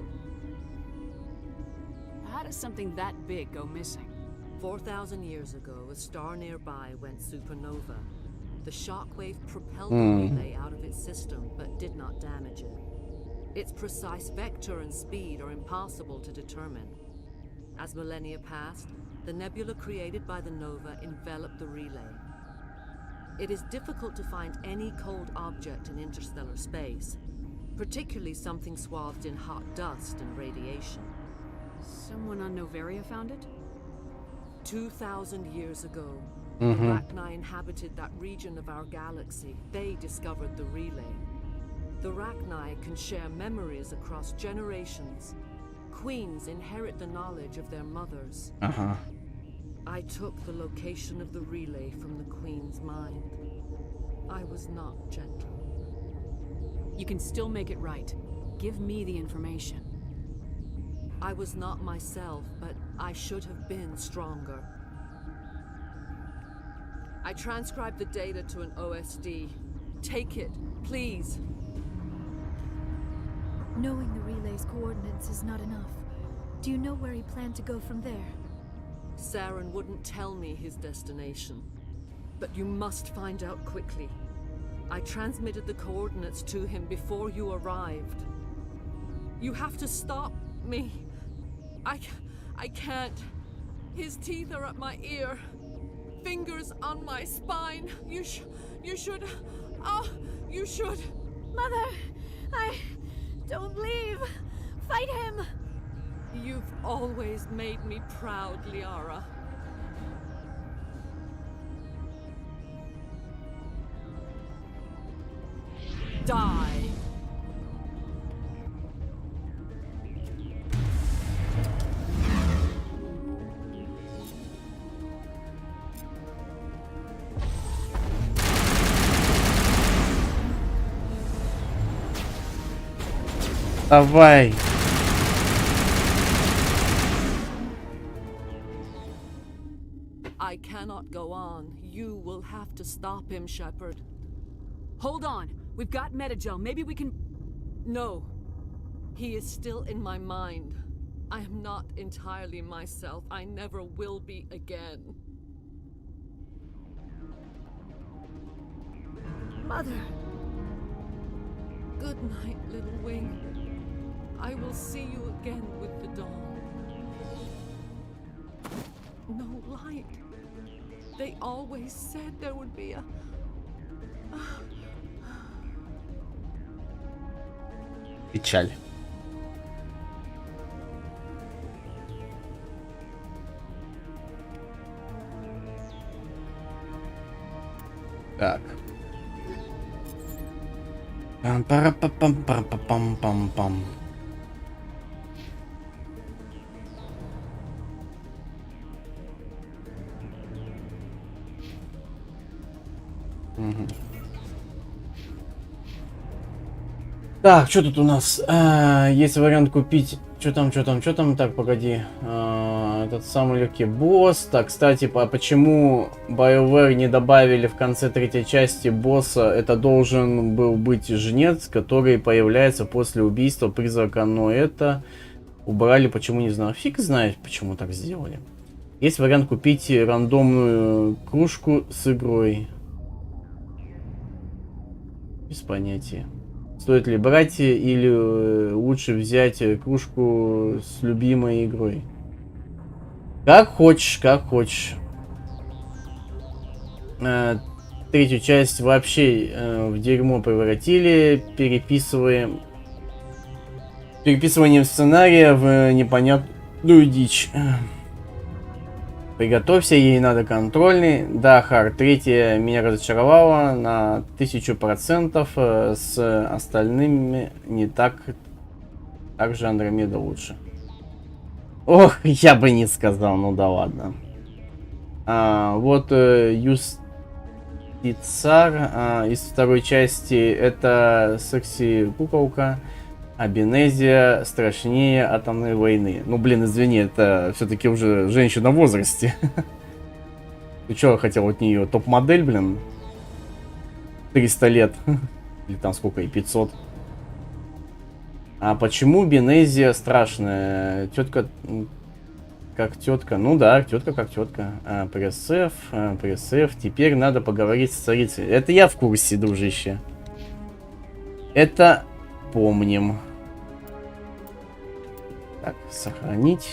S11: How does something that big go missing?
S17: 4,000 years ago, a star nearby went supernova. The shockwave propelled the relay out of its system, but did not damage it. Its precise vector and speed are impossible to determine. As millennia passed, the nebula created by the nova enveloped the relay. It is difficult to find any cold object in interstellar space, particularly something swathed in hot dust and radiation.
S11: Someone on Noveria found it?
S17: 2,000 years ago, the Rachni inhabited that region of our galaxy. They discovered the relay. The Rachni can share memories across generations, queens inherit the knowledge of their mothers. I took the location of the relay from the queen's mind. I was not gentle.
S11: You can still make it right. Give me the information.
S17: I was not myself, but I should have been stronger. I transcribed the data to an OSD. Take it, please.
S8: Knowing the relay's coordinates is not enough. Do you know where he planned to go from there?
S17: Saren wouldn't tell me his destination. But you must find out quickly. I transmitted the coordinates to him before you arrived. You have to stop me. I can't. His teeth are at my ear. Fingers on my spine. You should. Oh, you should.
S8: Mother, don't leave. Fight him.
S17: You've always made me proud, Liara. Die.
S1: Давай.
S17: I cannot go on. You will have to stop him, Shepard.
S11: Hold on. We've got Metagel. Maybe we can...
S17: No. He is still in my mind. I am not entirely myself. I never will be again.
S8: Mother.
S17: Good night, little wing. I will see you again with the dawn. No light. They always said there would be a...
S1: Печаль. Так. Пам-пара-па-пам-пам-пам-пам-пам. Так, что тут у нас? Есть вариант купить... Что там? Так, погоди. Этот самый легкий босс. Так, кстати, почему BioWare не добавили в конце третьей части босса? Это должен был быть жнец, который появляется после убийства призрака. Но это убрали, почему, не знаю. Фиг знает, почему так сделали. Есть вариант купить рандомную кружку с игрой. Без понятия. Стоит ли брать или лучше взять кружку с любимой игрой? Как хочешь, как хочешь. Третью часть вообще в дерьмо превратили, переписыванием сценария в непонятную дичь. Приготовься, ей надо контрольный. Да, Хар, третья меня разочаровала на 1000%. С остальными не так. Также Андромеда лучше. Ох, я бы не сказал, ну да ладно. Вот Юстицар из второй части. Это секси-куколка. Абинезия страшнее атомной войны. Ну, блин, извини, это все-таки уже женщина в возрасте. Ты что хотел от нее? Топ-модель, блин? 300 лет. Или там сколько, и 500. А почему Бенезия страшная? Тетка как тетка. Ну да, тетка как тетка. Пресс-F. Теперь надо поговорить с царицей. Это я в курсе, дружище. Это помним. Так, сохранить.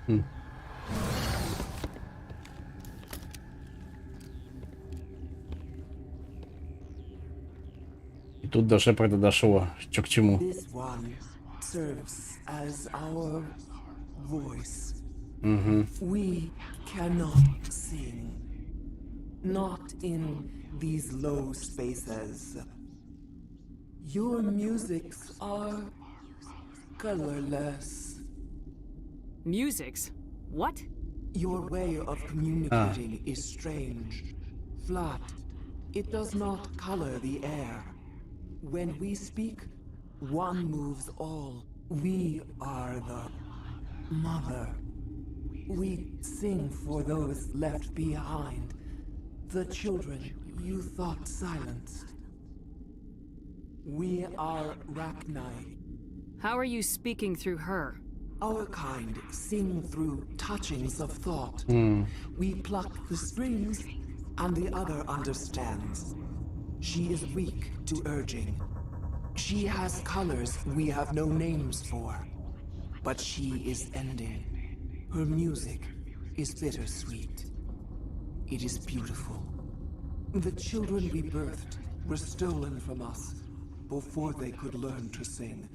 S1: И тут даже дошло, что к чему.
S18: We cannot sing. Not in these low spaces. Your musics are colorless.
S11: Musics? What?
S18: Your way of communicating is strange. Flat. It does not color the air. When we speak, one moves all. We are the mother. We sing for those left behind. The children you thought silenced. We are Rachni.
S11: How are you speaking through her?
S18: Our kind sing through touchings of thought. We pluck the strings, and the other understands. She is weak to urging. She has colors we have no names for. But she is ending. Her music is bittersweet. It is beautiful. The children we birthed were stolen from us before they could learn to sing.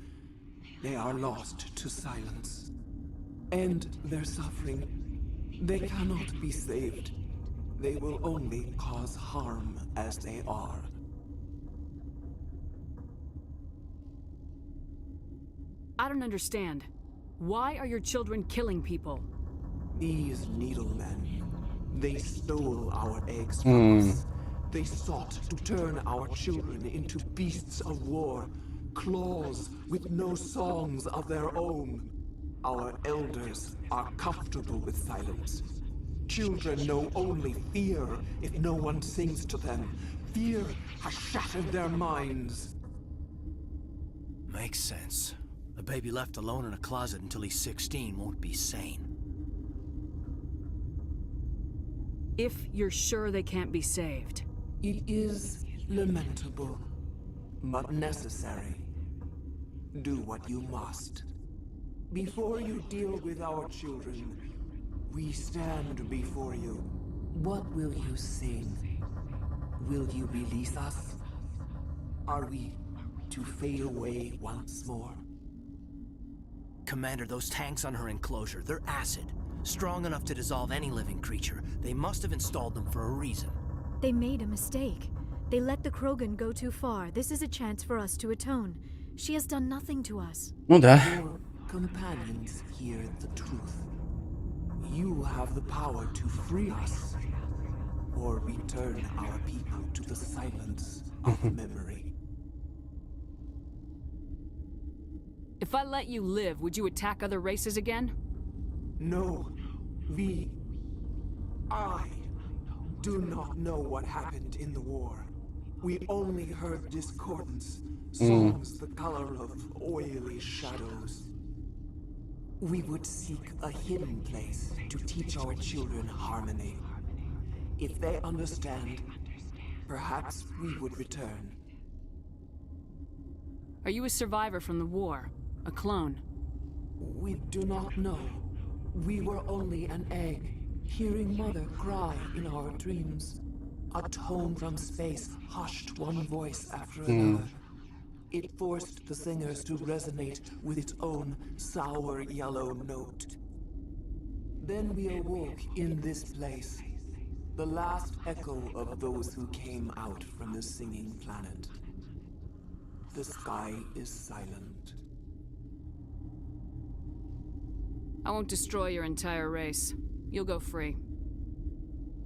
S18: They are lost to silence. And their suffering, they cannot be saved. They will only cause harm as they are.
S11: I don't understand. Why are your children killing people?
S18: These needlemen, they stole our eggs from us. They sought to turn our children into beasts of war, claws with no songs of their own. Our elders are comfortable with silence. Children know only fear if no one sings to them. Fear has shattered their minds.
S16: Makes sense. A baby left alone in a closet until he's 16 won't be sane.
S11: If you're sure they can't be saved.
S18: It is lamentable, but necessary. Do what you must. Before you deal with our children, we stand before you. What will you sing? Will you release us? Are we to fade away once more?
S16: Commander, those tanks on her enclosure, they're acid. Strong enough to dissolve any living creature. They must have installed them for a reason.
S8: They made a mistake. They let the Krogan go too far. This is a chance for us to atone. She has done nothing to us.
S1: Ну да.
S18: Your companions hear the truth. You have the power to free us, or return our people to the silence of memory.
S11: If I let you live, would you attack other races again?
S18: No, I do not know what happened in the war. We only heard discordance, songs the color of oily shadows. We would seek a hidden place to teach our children harmony. If they understand, perhaps we would return.
S11: Are you a survivor from the war? A clone?
S18: We do not know. We were only an egg, hearing Mother cry in our dreams. A tone from space hushed one voice after another. It forced the singers to resonate with its own sour yellow note. Then we awoke in this place, the last echo of those who came out from the singing planet. The sky is silent.
S11: I won't destroy your entire race. You'll go free.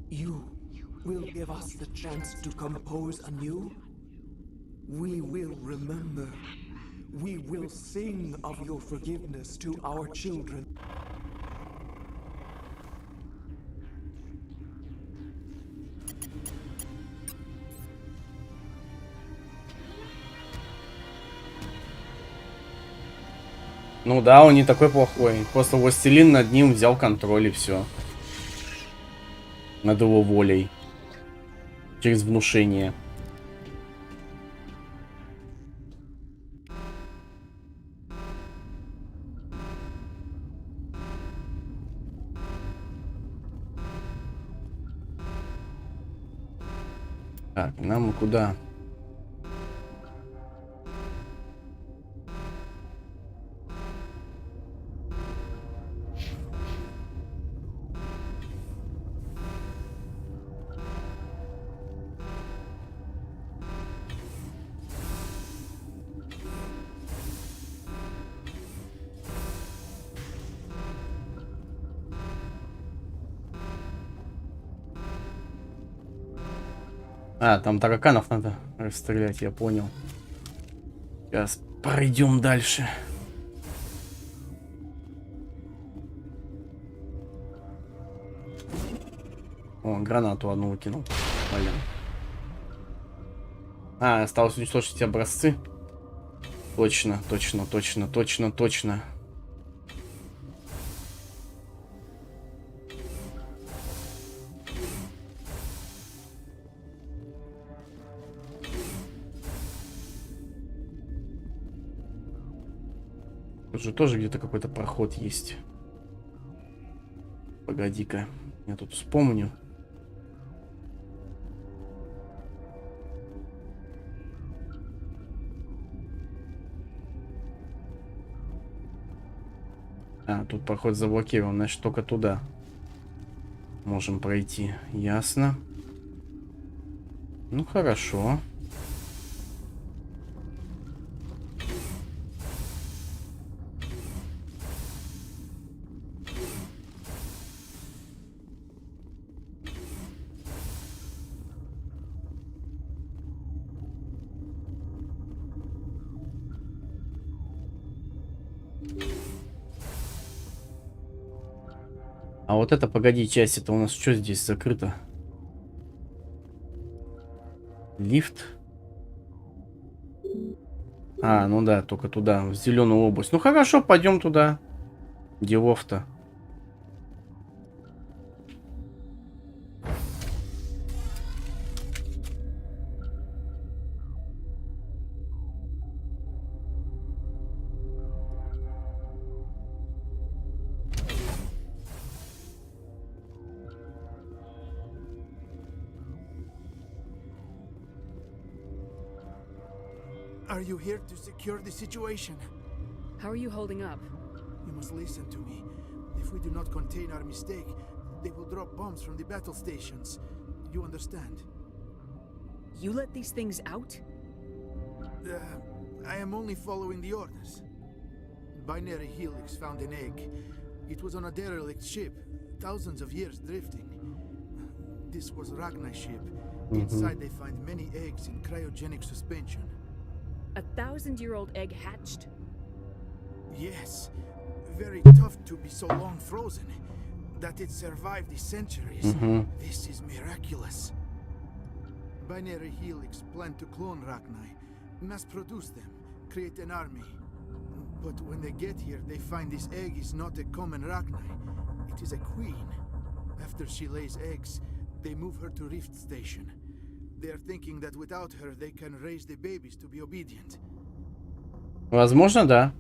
S18: You will give us the chance to compose anew? We will remember. We will sing of your forgiveness to our children.
S1: Ну да, он не такой плохой. Просто властелин над ним взял контроль и все. Над его волей. Через внушение. Так, нам куда? А, там тараканов надо расстрелять, я понял. Сейчас пройдем дальше. О, гранату одну выкинул. Блин. А, осталось уничтожить образцы. Точно, точно, точно, точно, точно. Тут же тоже где-то какой-то проход есть. Погоди-ка, я тут вспомню. А, тут проход заблокирован, значит, только туда можем пройти. Ясно. Ну, хорошо. А вот это, погоди, часть, это у нас что здесь закрыто? Лифт? А, ну да, только туда, в зеленую область. Ну хорошо, пойдем туда. Делов-то.
S19: Are you here to secure the situation?
S11: How are you holding up?
S19: You must listen to me. If we do not contain our mistake, they will drop bombs from the battle stations. You understand?
S11: You let these things out?
S19: I am only following the orders. Binary Helix found an egg. It was on a derelict ship, thousands of years drifting. This was Ragnar's ship. Inside they find many eggs in cryogenic suspension.
S11: A 1,000-year-old egg hatched?
S19: Yes. Very tough to be so long frozen. That it survived the centuries. This is miraculous. Binary Helix planned to clone Ragnar, mass produce them, create an army. But when they get here, they find this egg is not a common Ragnar. It is a queen. After she lays eggs, they move her to Rift Station. They are thinking that without her, they can raise the babies to be obedient.
S1: Возможно, да.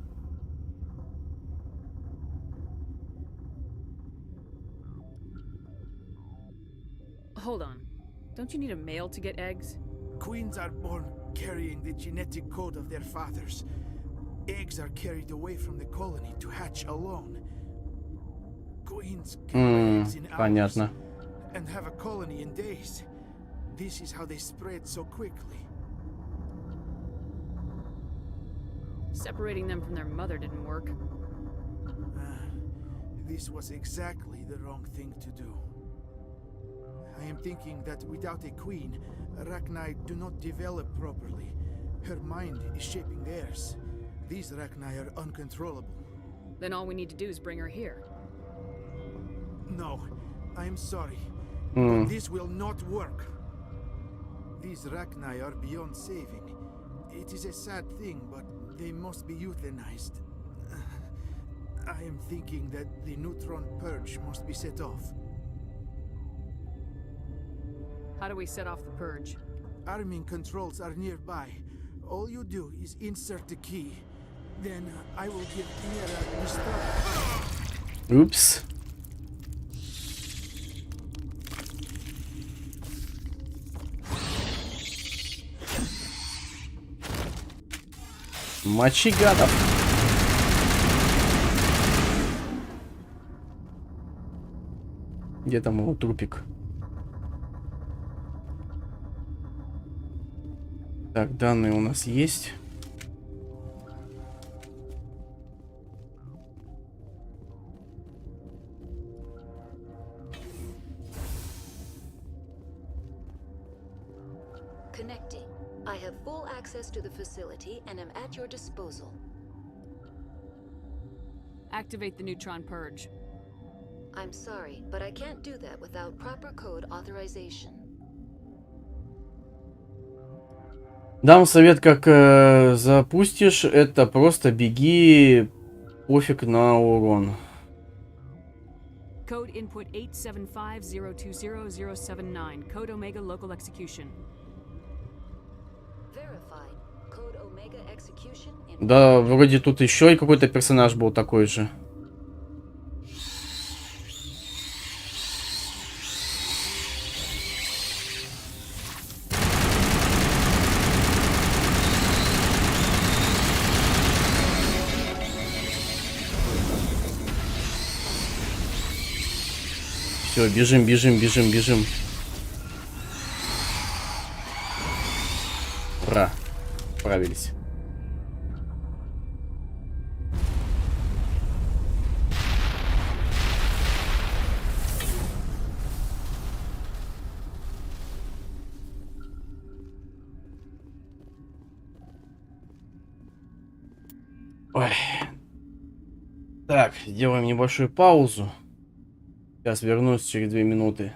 S11: Hold on. Don't you need a male to get eggs?
S19: Queens are born carrying the genetic code of their fathers. Eggs are carried away from the colony to hatch alone. Queens carry eggs in hours
S1: Понятно.
S19: and have a colony in days. This is how they spread so quickly.
S11: Separating them from their mother didn't work.
S19: This was exactly the wrong thing to do. I am thinking that without a queen, Ragnar do not develop properly. Her mind is shaping theirs. These Ragnar are uncontrollable.
S11: Then all we need to do is bring her here.
S19: No, I am sorry. But this will not work. These Ragnar are beyond saving. It is a sad thing, but they must be euthanized. I am thinking that the neutron purge must be set off.
S11: How do we set off the purge?
S19: Arming controls are nearby. All you do is insert the key. Then I will give Mira the start.
S1: Oops. Мочи гадов. Где там его трупик? Так, данные у нас есть.
S9: Connecting. I have full access to the facility and am at your disposal.
S11: Activate the neutron purge.
S9: I'm sorry, but I can't do that without proper code authorization.
S1: Дам совет, как запустишь, это просто беги, пофиг на урон.
S11: Code input 875020079. Code Omega local execution.
S9: Verified. Code Omega execution in...
S1: Да, вроде тут еще и какой-то персонаж был такой же. Все, бежим, бежим, бежим, бежим. Ура, справились. Ой. Так, сделаем небольшую паузу. Сейчас вернусь через 2 минуты.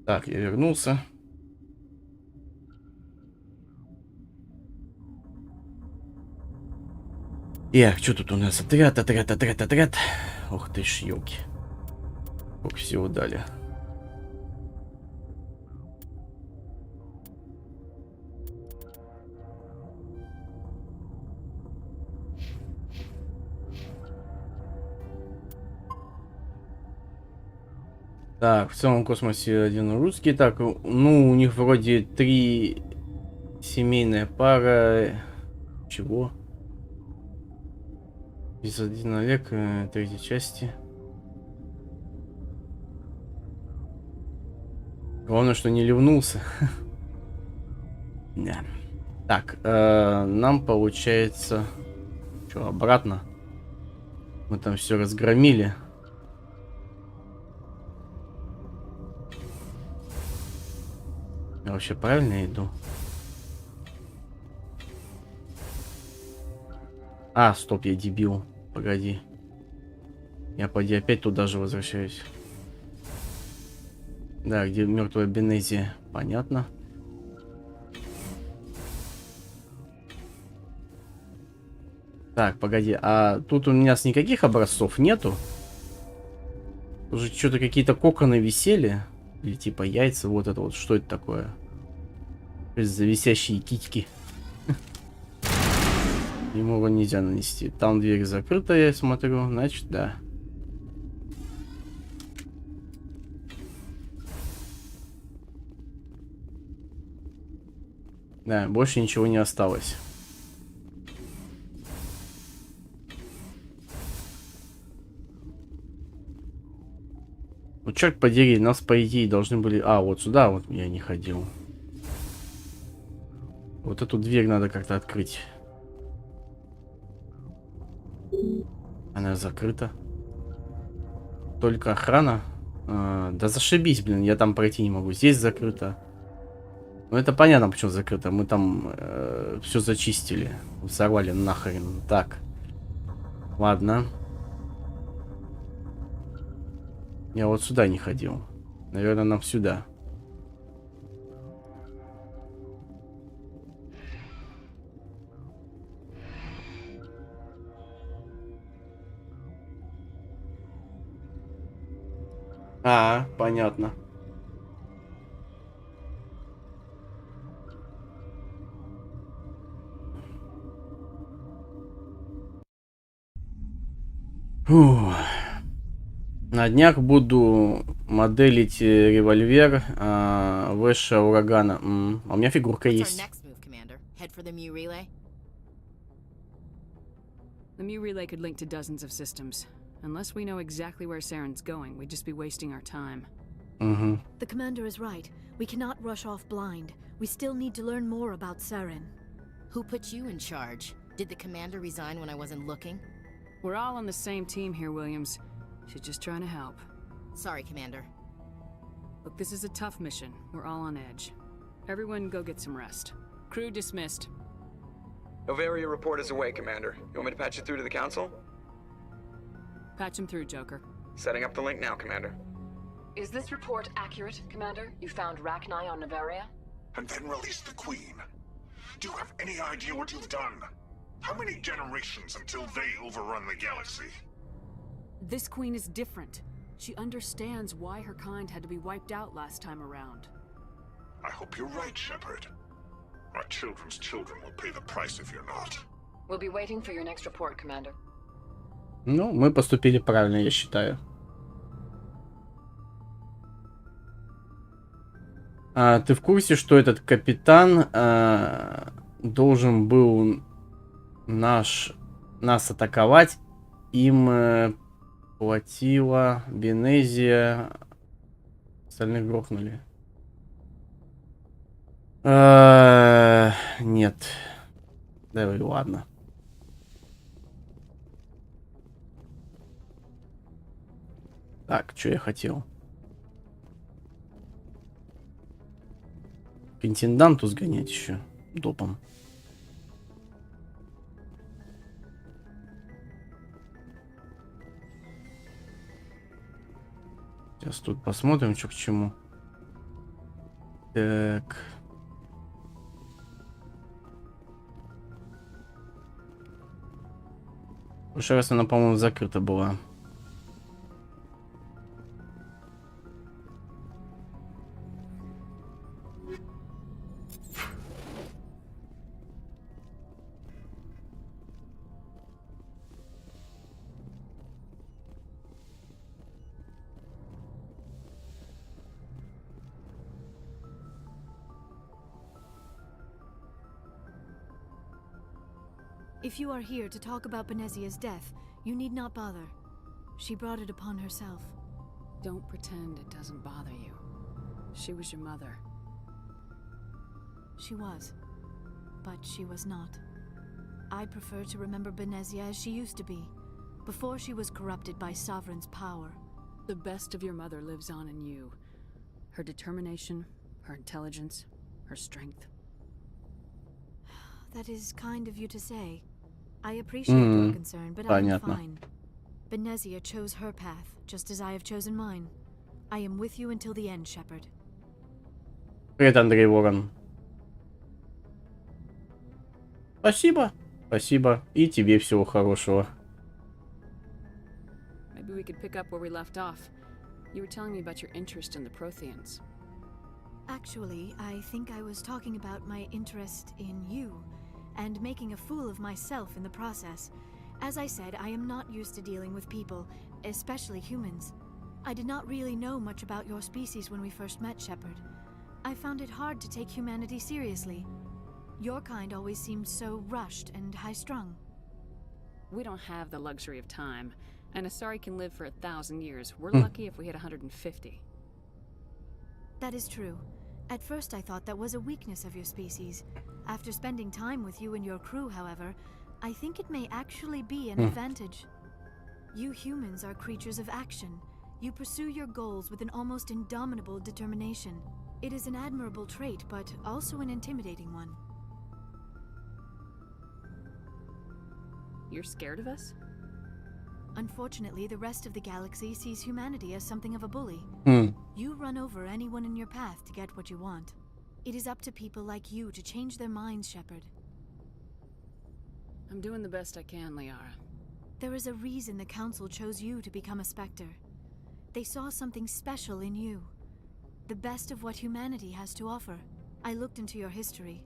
S1: Так, я вернулся. Эх, что тут у нас? Отряд. Ух ты ж, ёлки. Сколько всего дали. Так, в целом космосе один русский. Так, ну, у них вроде 3 семейная пара. Чего? Без 1 Олег, 3 части. Главное, что не ливнулся. Да. Так, нам получается... Что, обратно? Мы там все разгромили. Я вообще правильно иду? А, стоп, я дебил. Погоди. Я поди опять туда же возвращаюсь. Да, где мертвая Бенезия. Понятно. Так, погоди. А тут у меня никаких образцов нету? Уже что-то какие-то коконы висели. Или типа яйца. Вот это вот. Что это такое? За висящие китьки. Ему его нельзя нанести. Там дверь закрыта, я смотрю. Значит, да. Да, больше ничего не осталось. Ну, черт подери, нас, по идее, должны были... А, вот сюда вот я не ходил. Вот эту дверь надо как-то открыть. Она закрыта. Только охрана. Да зашибись, блин, я там пройти не могу. Здесь закрыто. Ну это понятно, почему закрыто. Мы там все зачистили. Взорвали нахрен. Так. Ладно. Я вот сюда не ходил. Наверное, нам сюда. А, понятно. Фух. На днях буду моделить револьвер Вэша Урагана. А у меня фигурка есть.
S11: The Mu relay could link to dozens of systems. Unless we know exactly where Saren's going, we'd just be wasting our time.
S8: The commander is right. We cannot rush off blind. We still need to learn more about Saren.
S10: Who put you in charge? Did the commander resign when I wasn't looking?
S11: We're all on the same team here, Williams. She's just trying to help.
S10: Sorry, Commander.
S11: Look, this is a tough mission. We're all on edge. Everyone go get some rest. Crew dismissed.
S20: Novaria report is away, Commander. You want me to patch it through to the Council?
S11: Patch him through, Joker.
S20: Setting up the link now, Commander.
S21: Is this report accurate, Commander? You found Rachni on Novaria?
S6: And then released the Queen. Do you have any idea what you've done? How many generations until they overrun the galaxy?
S11: This queen is different. She understands why her kind had to be wiped out last time around.
S6: I hope you're right, Shepard. Our children's children will pay the price if you're not.
S21: We'll be waiting for your next report, Commander.
S1: Ну, мы поступили правильно, я считаю. Ты в курсе, что этот капитан должен был нас атаковать? Им платила Бенезия. Остальных грохнули. Нет. Да и ладно. Так, что я хотел? К интенданту сгонять еще допом. Сейчас тут посмотрим, что к чему. Так. В прошлый раз она, по-моему, закрыта была.
S8: If you are here to talk about Benezia's death, you need not bother. She brought it upon herself.
S11: Don't pretend it doesn't bother you. She was your mother.
S8: She was. But she was not. I prefer to remember Benezia as she used to be, before she was corrupted by Sovereign's power.
S11: The best of your mother lives on in you. Her determination, her intelligence, her strength.
S8: That is kind of you to say. I appreciate your concern, but I am fine. Benezia chose her path, just as I have chosen mine. I am with you until the end, Shepard.
S1: Привет, Андрей Ворон. Спасибо. Спасибо. И тебе всего хорошего.
S11: Maybe we could pick up where we left off. You were telling me about your interest in the Protheans.
S8: Actually, I think I was talking about my interest in you, and making a fool of myself in the process. As I said, I am not used to dealing with people, especially humans. I did not really know much about your species when we first met, Shepard. I found it hard to take humanity seriously. Your kind always seemed so rushed and high-strung.
S11: We don't have the luxury of time, and Asari can live for 1,000 years. We're lucky if we hit 150.
S8: That is true. At first I thought that was a weakness of your species. After spending time with you and your crew, however, I think it may actually be an advantage. You humans are creatures of action. You pursue your goals with an almost indomitable determination. It is an admirable trait, but also an intimidating one.
S11: You're scared of us?
S8: Unfortunately, the rest of the galaxy sees humanity as something of a bully. You run over anyone in your path to get what you want. It is up to people like you to change their minds, Shepard.
S11: I'm doing the best I can, Liara.
S8: There is a reason the Council chose you to become a Spectre. They saw something special in you. The best of what humanity has to offer. I looked into your history.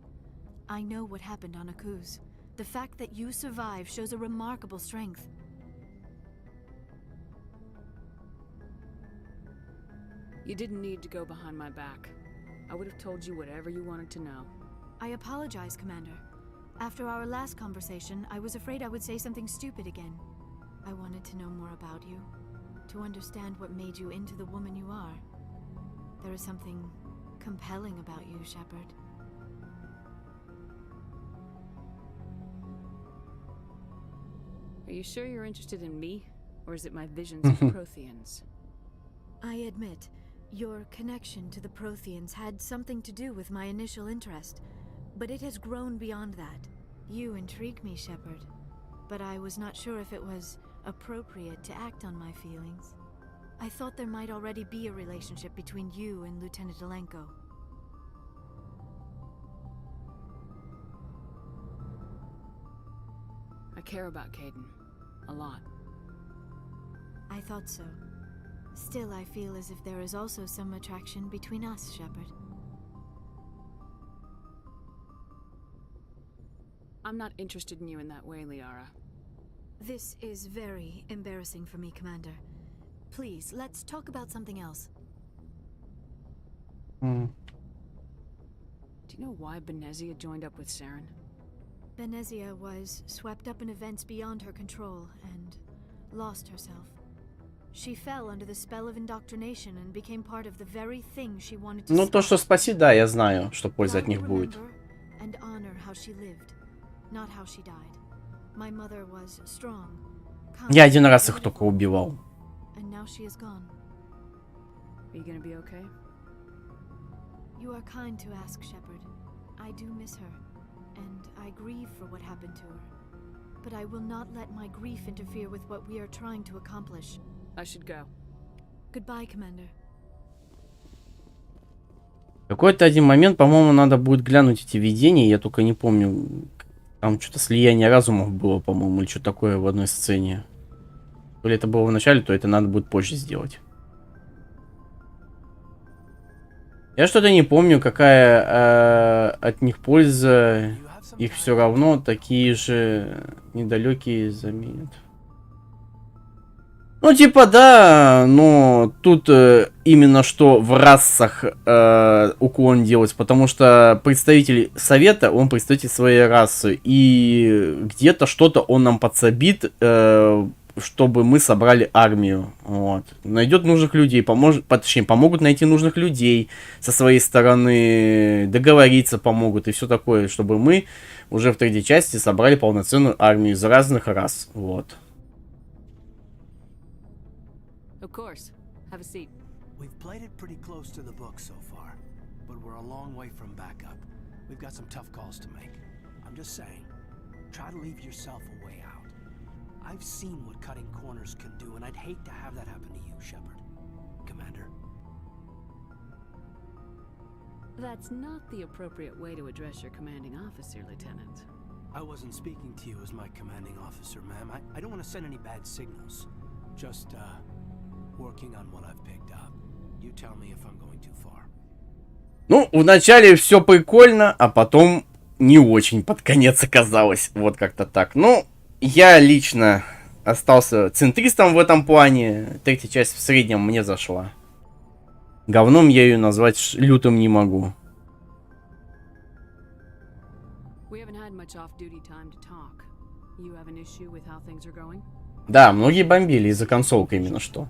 S8: I know what happened on Akuz. The fact that you survived shows a remarkable strength.
S11: You didn't need to go behind my back. I would have told you whatever you wanted to know.
S8: I apologize, Commander. After our last conversation, I was afraid I would say something stupid again. I wanted to know more about you, to understand what made you into the woman you are. There is something compelling about you, Shepard.
S11: Are you sure you're interested in me, or is it my visions of Protheans?
S8: I admit, your connection to the Protheans had something to do with my initial interest, but it has grown beyond that. You intrigue me, Shepard, but I was not sure if it was appropriate to act on my feelings. I thought there might already be a relationship between you and Lieutenant Alenko.
S11: I care about Caden. A lot.
S8: I thought so. Still, I feel as if there is also some attraction between us, Shepard.
S11: I'm not interested in you in that way, Liara.
S8: This is very embarrassing for me, Commander. Please, let's talk about something else.
S11: Do you know why Benezia joined up with Saren?
S8: Benezia was swept up in events beyond her control and lost herself. She fell under the spell of indoctrination and became part of the very thing she wanted to.
S1: Ну, то, что спасти, да, я знаю, что польза от них будет.
S8: And honor how she lived, not how she died. My mother was strong.
S1: Я один раз их только убивал.
S8: And now she is gone.
S11: Are you gonna be okay?
S8: You are kind to ask, Shepard. I do miss her, and I grieve for what happened to her. But I will not let my grief interfere with what we are trying to accomplish.
S11: I should go.
S8: Goodbye, Commander.
S1: Какой-то один момент, по-моему, надо будет глянуть эти видения, я только не помню. Там что-то слияние разумов было, по-моему, или что такое в одной сцене. То ли это было в начале, то это надо будет позже сделать. Я что-то не помню, какая от них польза. Их все равно такие же недалекие заменят. Ну, типа, да, но тут именно что в расах уклон делать, потому что представитель совета, он представитель своей расы, и где-то что-то он нам подсобит, чтобы мы собрали армию, вот. Найдет нужных людей, точнее, помогут найти нужных людей со своей стороны, договориться помогут и все такое, чтобы мы уже в третьей части собрали полноценную армию из разных рас, вот.
S11: Of course. Have a seat.
S16: We've played it pretty close to the book so far, but we're a long way from backup. We've got some tough calls to make. I'm just saying, try to leave yourself a way out. I've seen what cutting corners can do, and I'd hate to have that happen to you, Shepard. Commander.
S11: That's not the appropriate way to address your commanding officer, Lieutenant.
S16: I wasn't speaking to you as my commanding officer, ma'am. I don't want to send any bad signals. Just, working on what I've picked up. You tell me if I'm going too far.
S1: Ну, вначале все прикольно, а потом не очень под конец оказалось. Вот как-то так. Ну, я лично остался центристом в этом плане. Третья часть в среднем мне зашла. Говном я ее назвать лютым не могу. Да, многие бомбили из-за консолки именно что.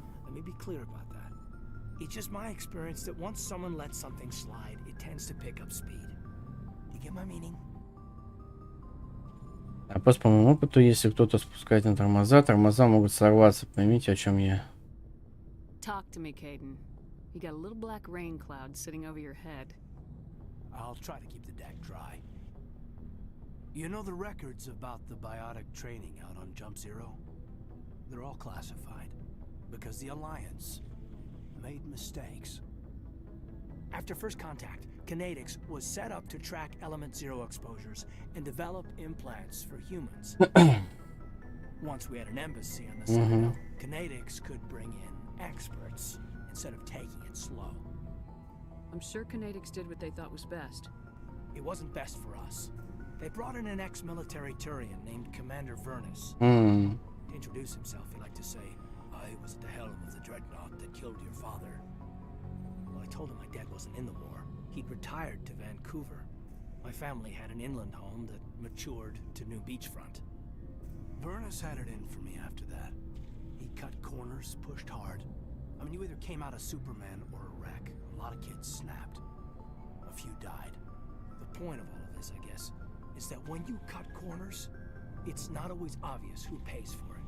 S16: It's just my experience that once someone lets something slide, it tends to pick up speed. You get my meaning?
S1: А просто по моему опыту, если кто-то спускает на тормоза, тормоза могут сорваться. Поймите, о чем я.
S11: Talk to me, Caden. You got a little black rain cloud sitting over your head.
S16: I'll try to keep the deck dry. You know the records about the biotic training out on Jump Zero? They're all classified because the Alliance made mistakes. After first contact, Kinetics was set up to track Element Zero exposures and develop implants for humans. Once we had an embassy on the side, Kinetics could bring in experts instead of taking it slow.
S11: I'm sure Kinetics did what they thought was best.
S16: It wasn't best for us. They brought in an ex-military Turian named Commander Vernus. To introduce himself, he liked to say, I was at the helm of the dreadnought that killed your father. Well, I told him my dad wasn't in the war. He'd retired to Vancouver. My family had an inland home that matured to new beachfront. Vernus had it in for me after that. He cut corners, pushed hard. I mean, you either came out a Superman or a wreck. A lot of kids snapped. A few died. The point of all of this, I guess, is that when you cut corners, it's not always obvious who pays for it.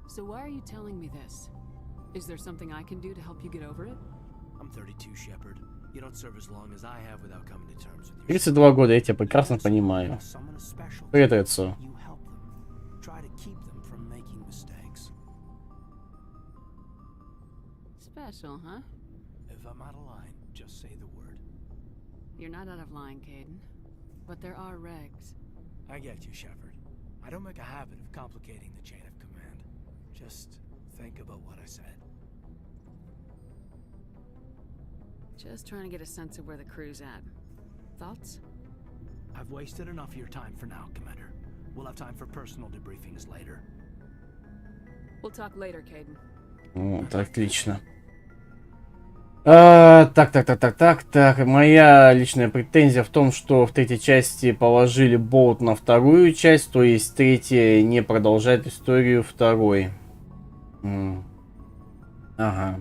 S11: So why are you telling me this? Is there something I can do to help you get over it?
S16: I'm 32, Shepard. You don't serve as long as I have without coming to terms with
S1: 32 года, я тебя прекрасно понимаю. Привет, отцу.
S16: Try to keep them from making mistakes.
S11: Special, huh?
S16: If I'm out of line, just say the word.
S11: You're not out of line, Caden. But there are regs.
S16: I get you, Shepard. I don't make a habit of complicating the chain of command. Just think about what I said.
S11: Just trying to get a sense of where the crew's at. Thoughts?
S16: I've wasted enough of your time for now, Commander. We'll have time for personal debriefings later.
S11: We'll talk later, Caden.
S1: Вот, отлично. Так. Моя личная претензия в том, что в третьей части положили болт на вторую часть, то есть третья не продолжает историю второй. Ага.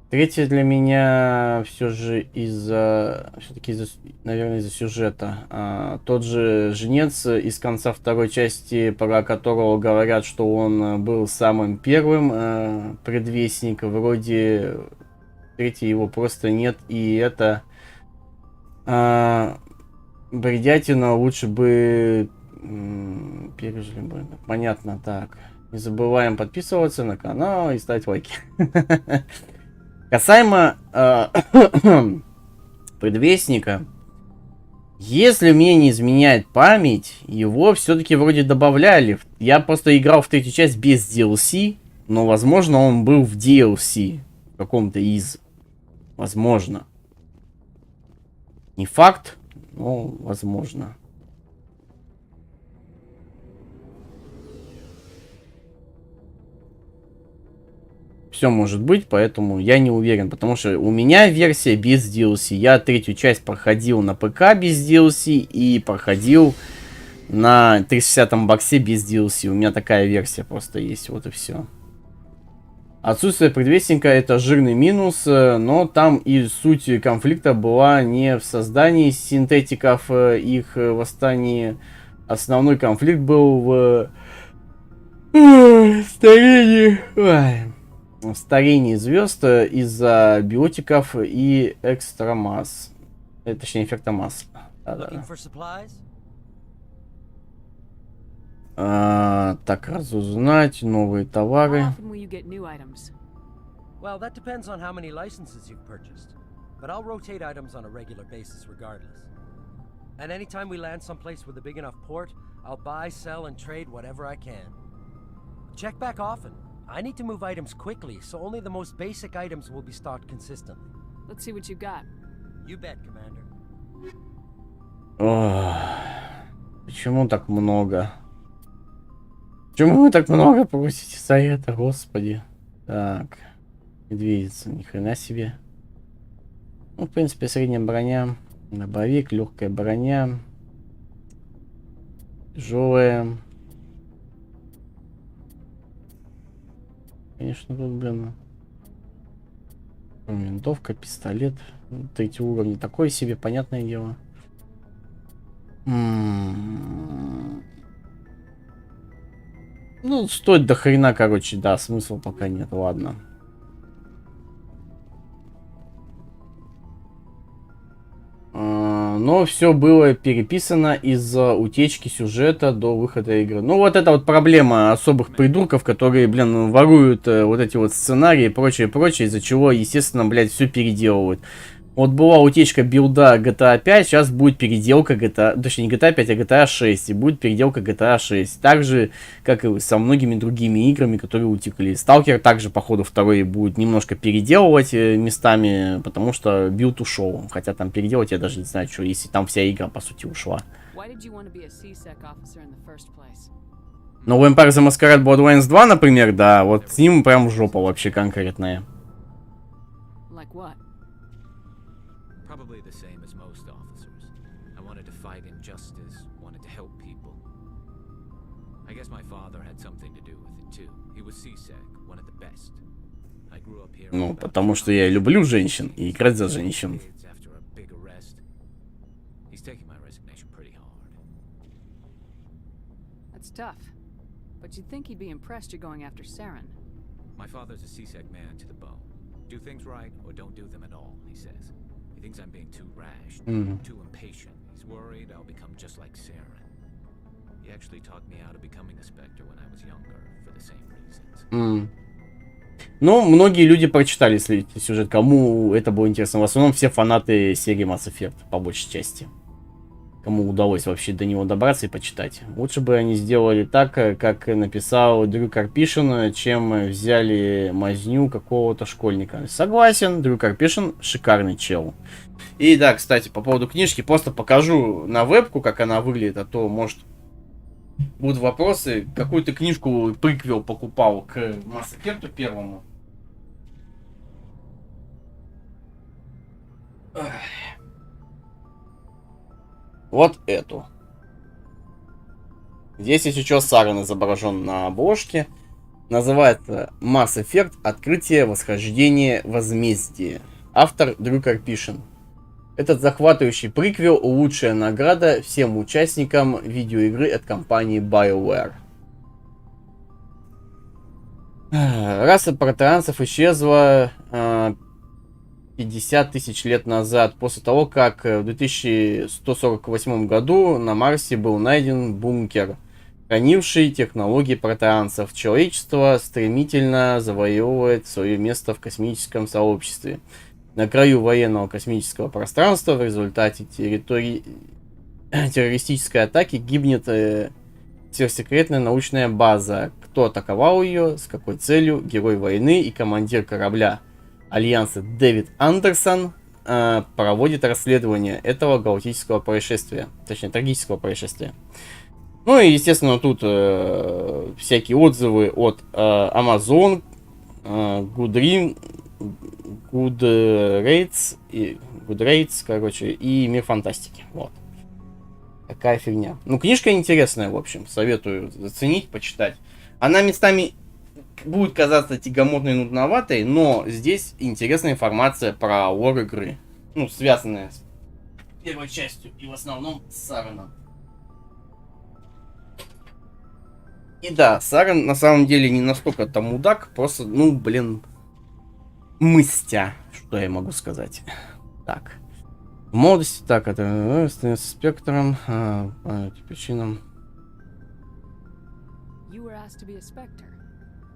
S1: Третья для меня все же все-таки наверное, из-за сюжета. Тот же женец из конца второй части, про которого говорят, что он был самым первым предвестником, вроде третьей его просто нет, и это бредятина, лучше бы пережили бы. Понятно, так. Не забываем подписываться на канал и ставить лайки. Касаемо предвестника. Если мне не изменяет память, его все-таки вроде добавляли. Я просто играл в третью часть без DLC, но, возможно, он был в DLC. В каком-то из. Возможно. Не факт, но возможно. Все может быть, поэтому я не уверен, потому что у меня версия без DLC. Я третью часть проходил на ПК без DLC и проходил на 360 боксе без DLC. У меня такая версия просто есть, вот и все. Отсутствие предвестника — это жирный минус, но там и суть конфликта была не в создании синтетиков, их восстании. Основной конфликт был в старении звезд из-за биотиков и экстрамасс. Точнее, эффекта масс. Так, разузнать новые товары.
S4: Well, that depends on how many licenses you've purchased. But I'll rotate items on a regular basis regardless. And anytime we land someplace with a big enough port, I'll buy, sell, and trade whatever I can. Check back often. I need to move items quickly, so only the most basic items will be stocked consistently.
S11: Let's see what you got.
S4: You bet, Commander.
S1: Почему так много? Почему вы так много просите за это, господи? Так, медведица, ни хрена себе. Ну, в принципе, средняя броня, дробовик, легкая броня, тяжелая. Конечно, тут, блин, винтовка, пистолет, третий уровень, такое себе, понятное дело. Ну, стоит до хрена, короче, да, смысла пока нет, ладно. Но все было переписано из-за утечки сюжета до выхода игры. Ну, вот это вот проблема особых придурков, которые, блин, воруют вот эти вот сценарии и прочее, из-за чего, естественно, блядь, все переделывают. Вот была утечка билда GTA 5, сейчас будет переделка GTA, точнее не GTA 5, а GTA 6, и будет переделка GTA 6. Так же, как и со многими другими играми, которые утекли. Сталкер также, походу, второй будет немножко переделывать местами, потому что билд ушел. Хотя там переделать я даже не знаю, что, если там вся игра, по сути, ушла. Но в Vampire the Masquerade Bloodlines 2, например, да, вот с ним прям жопа вообще конкретная.
S15: Probably the same as most officers. I wanted to fight injustice, wanted to help people. I guess my father had something to do with it too. He was CSEC, one of the best. I grew up here.
S1: Ну, потому что я люблю женщин и играть за женщин.
S15: He's taking my resignation pretty hard.
S11: That's tough. But you'd think he'd be impressed you're going after Saren.
S15: My father's a CSEC man to the bone. Do things right or don't do them at all, he says. He thinks I'm being too rash, too impatient. He's worried I'll become just like Saren. He actually talked me out of becoming a Spectre when I was younger for the same reasons.
S1: Ну, многие люди прочитали сюжет, кому это было интересно. В основном все фанаты серии Mass Effect, по большей части. Кому удалось вообще до него добраться и почитать. Лучше бы они сделали так, как написал Дрю Карпишин, чем взяли мазню какого-то школьника. Согласен, Дрю Карпишин шикарный чел. И да, кстати, по поводу книжки, просто покажу на вебку, как она выглядит, а то, может, будут вопросы. Какую-то книжку приквел покупал к Mass Effect первому. Вот эту. Здесь, если что, Сарен изображен на обложке. Называется Mass Effect Открытие, Восхождение, Возмездие. Автор Дрю Карпишин. Этот захватывающий приквел — лучшая награда всем участникам видеоигры от компании BioWare. Раса протеанцев исчезла 50 тысяч лет назад, после того, как в 2148 году на Марсе был найден бункер, в хранивший технологии протеанцев. Человечество стремительно завоевывает свое место в космическом сообществе. На краю военного космического пространства в результате террористической атаки гибнет сверхсекретная научная база. Кто атаковал ее, с какой целью, герой войны и командир корабля Альянса Дэвид Андерсон проводит расследование этого галактического происшествия. Точнее, трагического происшествия. Ну и, естественно, тут всякие отзывы от Amazon, Goodreads, короче, и Мир фантастики. Вот. Такая фигня. Ну, книжка интересная, в общем. Советую заценить, почитать. Она местами будет казаться тягомотной и нудноватой, но здесь интересная информация про лор игры. Ну, связанная с первой частью и в основном с Сараном. И да, Саран на самом деле не настолько там мудак, просто, ну, блин, мыстя, что я могу сказать. Так. В молодости, так, это с спектром, по причинам.
S11: You were asked to be a Spectre.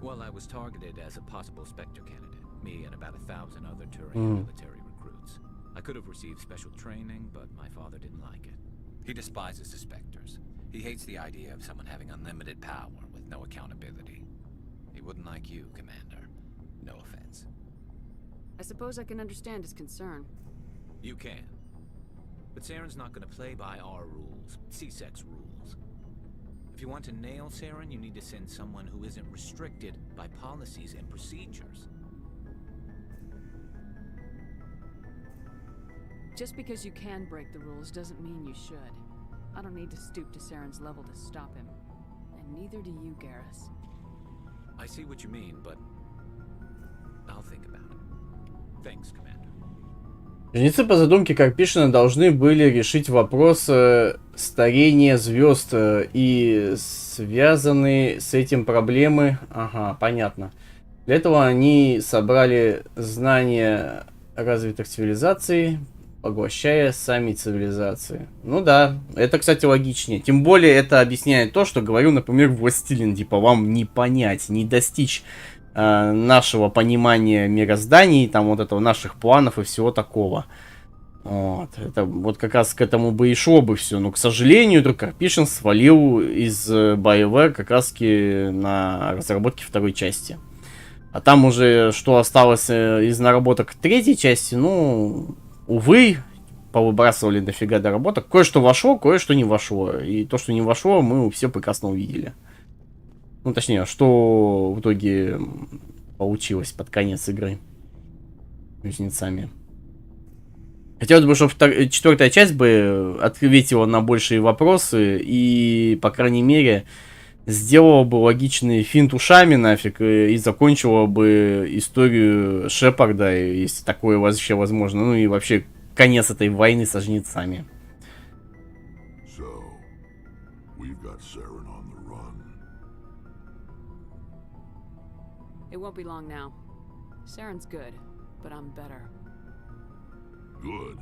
S15: Well, I was targeted as a possible Spectre candidate. Me and about 1,000 other Turian military recruits. I could have received special training, but my father didn't like it.
S14: He despises the Spectres. He hates the idea of someone having unlimited power with no accountability. He wouldn't like you, Commander. No offense.
S11: I suppose I can understand his concern.
S15: You can. But Saren's not going to play by our rules, CSEC's rules. If you want to nail Saren, you need to send someone who isn't restricted by policies and procedures.
S11: Just because you can break the rules doesn't mean you should. I don't need to stoop to Saren's level to stop him. And neither do you, Garrus.
S15: I see what you mean, but I'll think about it. Thanks, Commander.
S1: Жнецы по задумке Карпишина должны были решить вопрос старения звезд и связанные с этим проблемы. Ага, понятно. Для этого они собрали знания развитых цивилизаций, поглощая сами цивилизации. Ну да, это, кстати, логичнее. Тем более это объясняет то, что говорю, например, Властелин. Типа вам не понять, не достичь нашего понимания мирозданий, там вот этого, наших планов и всего такого. Вот. Это вот как раз к этому бы и шло бы все. Но, к сожалению, друг Карпишин свалил из BioWare как раз на разработке второй части. А там уже что осталось из наработок третьей части, ну, увы, повыбрасывали дофига доработок. Кое-что вошло, кое-что не вошло. И то, что не вошло, мы все прекрасно увидели. Ну, точнее, что в итоге получилось под конец игры кузнецами. Хотелось бы, чтобы четвертая часть бы ответила на большие вопросы и, по крайней мере, сделала бы логичный финт ушами нафиг и закончила бы историю Шепарда, если такое вообще возможно. Ну и вообще конец этой войны со жнецами.
S11: It won't be long now. Saren's good, but I'm better.
S6: Good?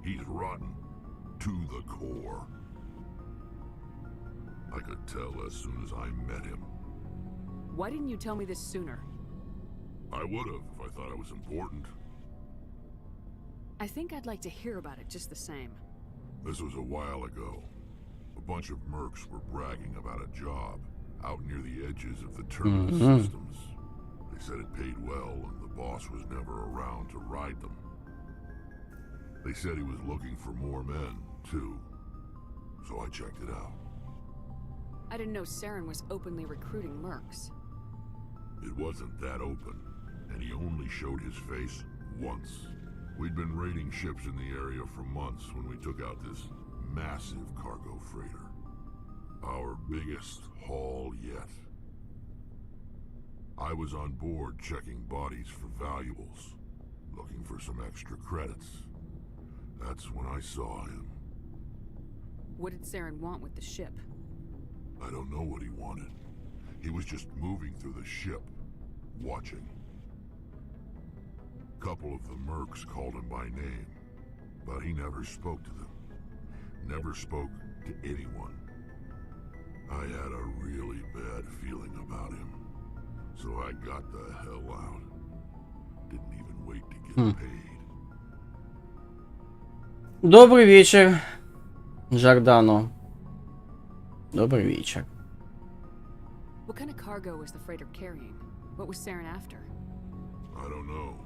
S6: He's rotten. To the core. I could tell as soon as I met him.
S11: Why didn't you tell me this sooner?
S6: I would have if I thought it was important.
S11: I think I'd like to hear about it just the same.
S6: This was a while ago. A bunch of mercs were bragging about a job out near the edges of the terminal systems. They said it paid well and the boss was never around to ride them. They said he was looking for more men, too. So I checked it out.
S11: I didn't know Saren was openly recruiting mercs.
S6: It wasn't that open, and he only showed his face once. We'd been raiding ships in the area for months when we took out this massive cargo freighter. Our biggest haul yet. I was on board checking bodies for valuables, looking for some extra credits. That's when I saw him.
S11: What did Saren want with the ship?
S6: I don't know what he wanted. He was just moving through the ship, watching. A couple of the mercs called him by name, but he never spoke to them. Never spoke to anyone. I had a really bad feeling about him, so I got the hell out. Didn't even wait to get paid.
S1: Добрый вечер, Джордано. Добрый вечер.
S11: What kind of cargo was the freighter carrying? What was Saren after?
S6: I don't know.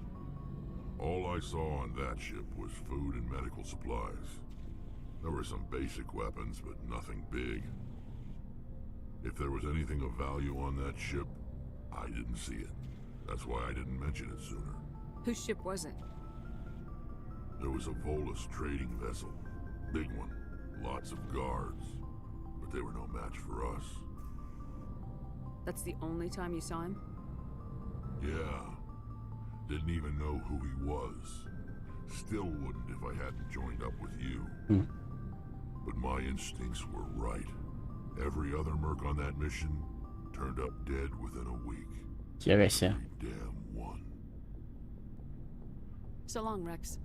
S6: All I saw on that ship was food and medical supplies. There were some basic weapons, but nothing big. If there was anything of value on that ship, I didn't see it. That's why I didn't mention it sooner.
S11: Whose ship was it?
S6: There was a Volus trading vessel. Big one. Lots of guards. But they were no match for us.
S11: That's the only time you saw him?
S6: Yeah. Didn't even know who he was. Still wouldn't if I hadn't joined up with you. But my instincts were right. Every other merc on that mission turned up dead within a week.
S1: Every
S6: damn one.
S11: So long, Rex.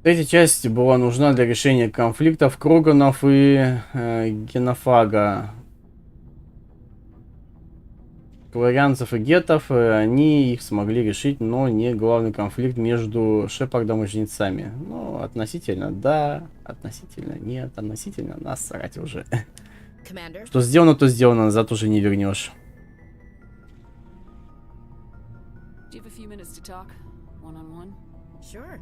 S1: Третья часть была нужна для решения конфликтов Кроганов и Генофага. Кларианцев и гетов, они их смогли решить, но не главный конфликт между Шепардом и жнецами. Ну, относительно да, относительно нет, относительно насрать уже. Что сделано, то сделано, назад уже не вернешь.
S11: Do you have a few minutes to talk, one-on-one?
S5: Sure.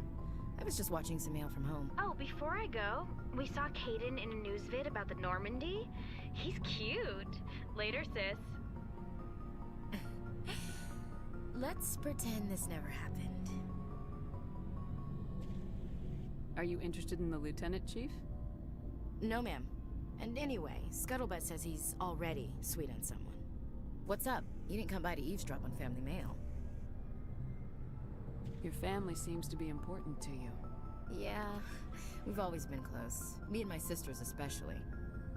S5: I was just watching some mail from home.
S10: Oh, before I go, we saw Caden in a news vid about the Normandy. He's cute. Later, sis.
S5: Let's pretend this never happened.
S11: Are you interested in the lieutenant, Chief?
S5: No, ma'am. And anyway, Scuttlebutt says he's already sweet on someone. What's up? You didn't come by to eavesdrop on family mail.
S11: Your family seems to be important to you.
S5: Yeah, we've always been close. Me and my sisters especially.